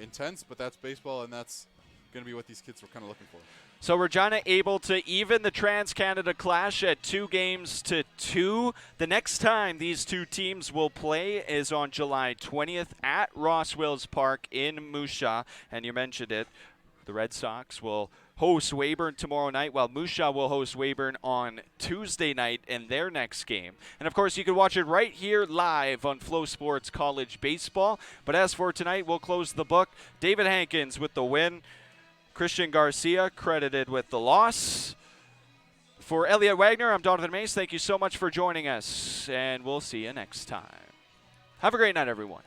B: intense, but that's baseball, and that's going to be what these kids were kind of looking for.
A: So Regina able to even the Trans-Canada Clash at 2-2. The next time these 2 teams will play is on July 20th at Ross Wills Park in Moose Jaw. And you mentioned it, the Red Sox will host Weyburn tomorrow night, while Moose Jaw will host Weyburn on Tuesday night in their next game. And, of course, you can watch it right here live on Flow Sports College Baseball. But as for tonight, we'll close the book. David Hankins with the win. Christian Garcia credited with the loss. For Elliot Wagner, I'm Donovan Mace. Thank you so much for joining us, and we'll see you next time. Have a great night, everyone.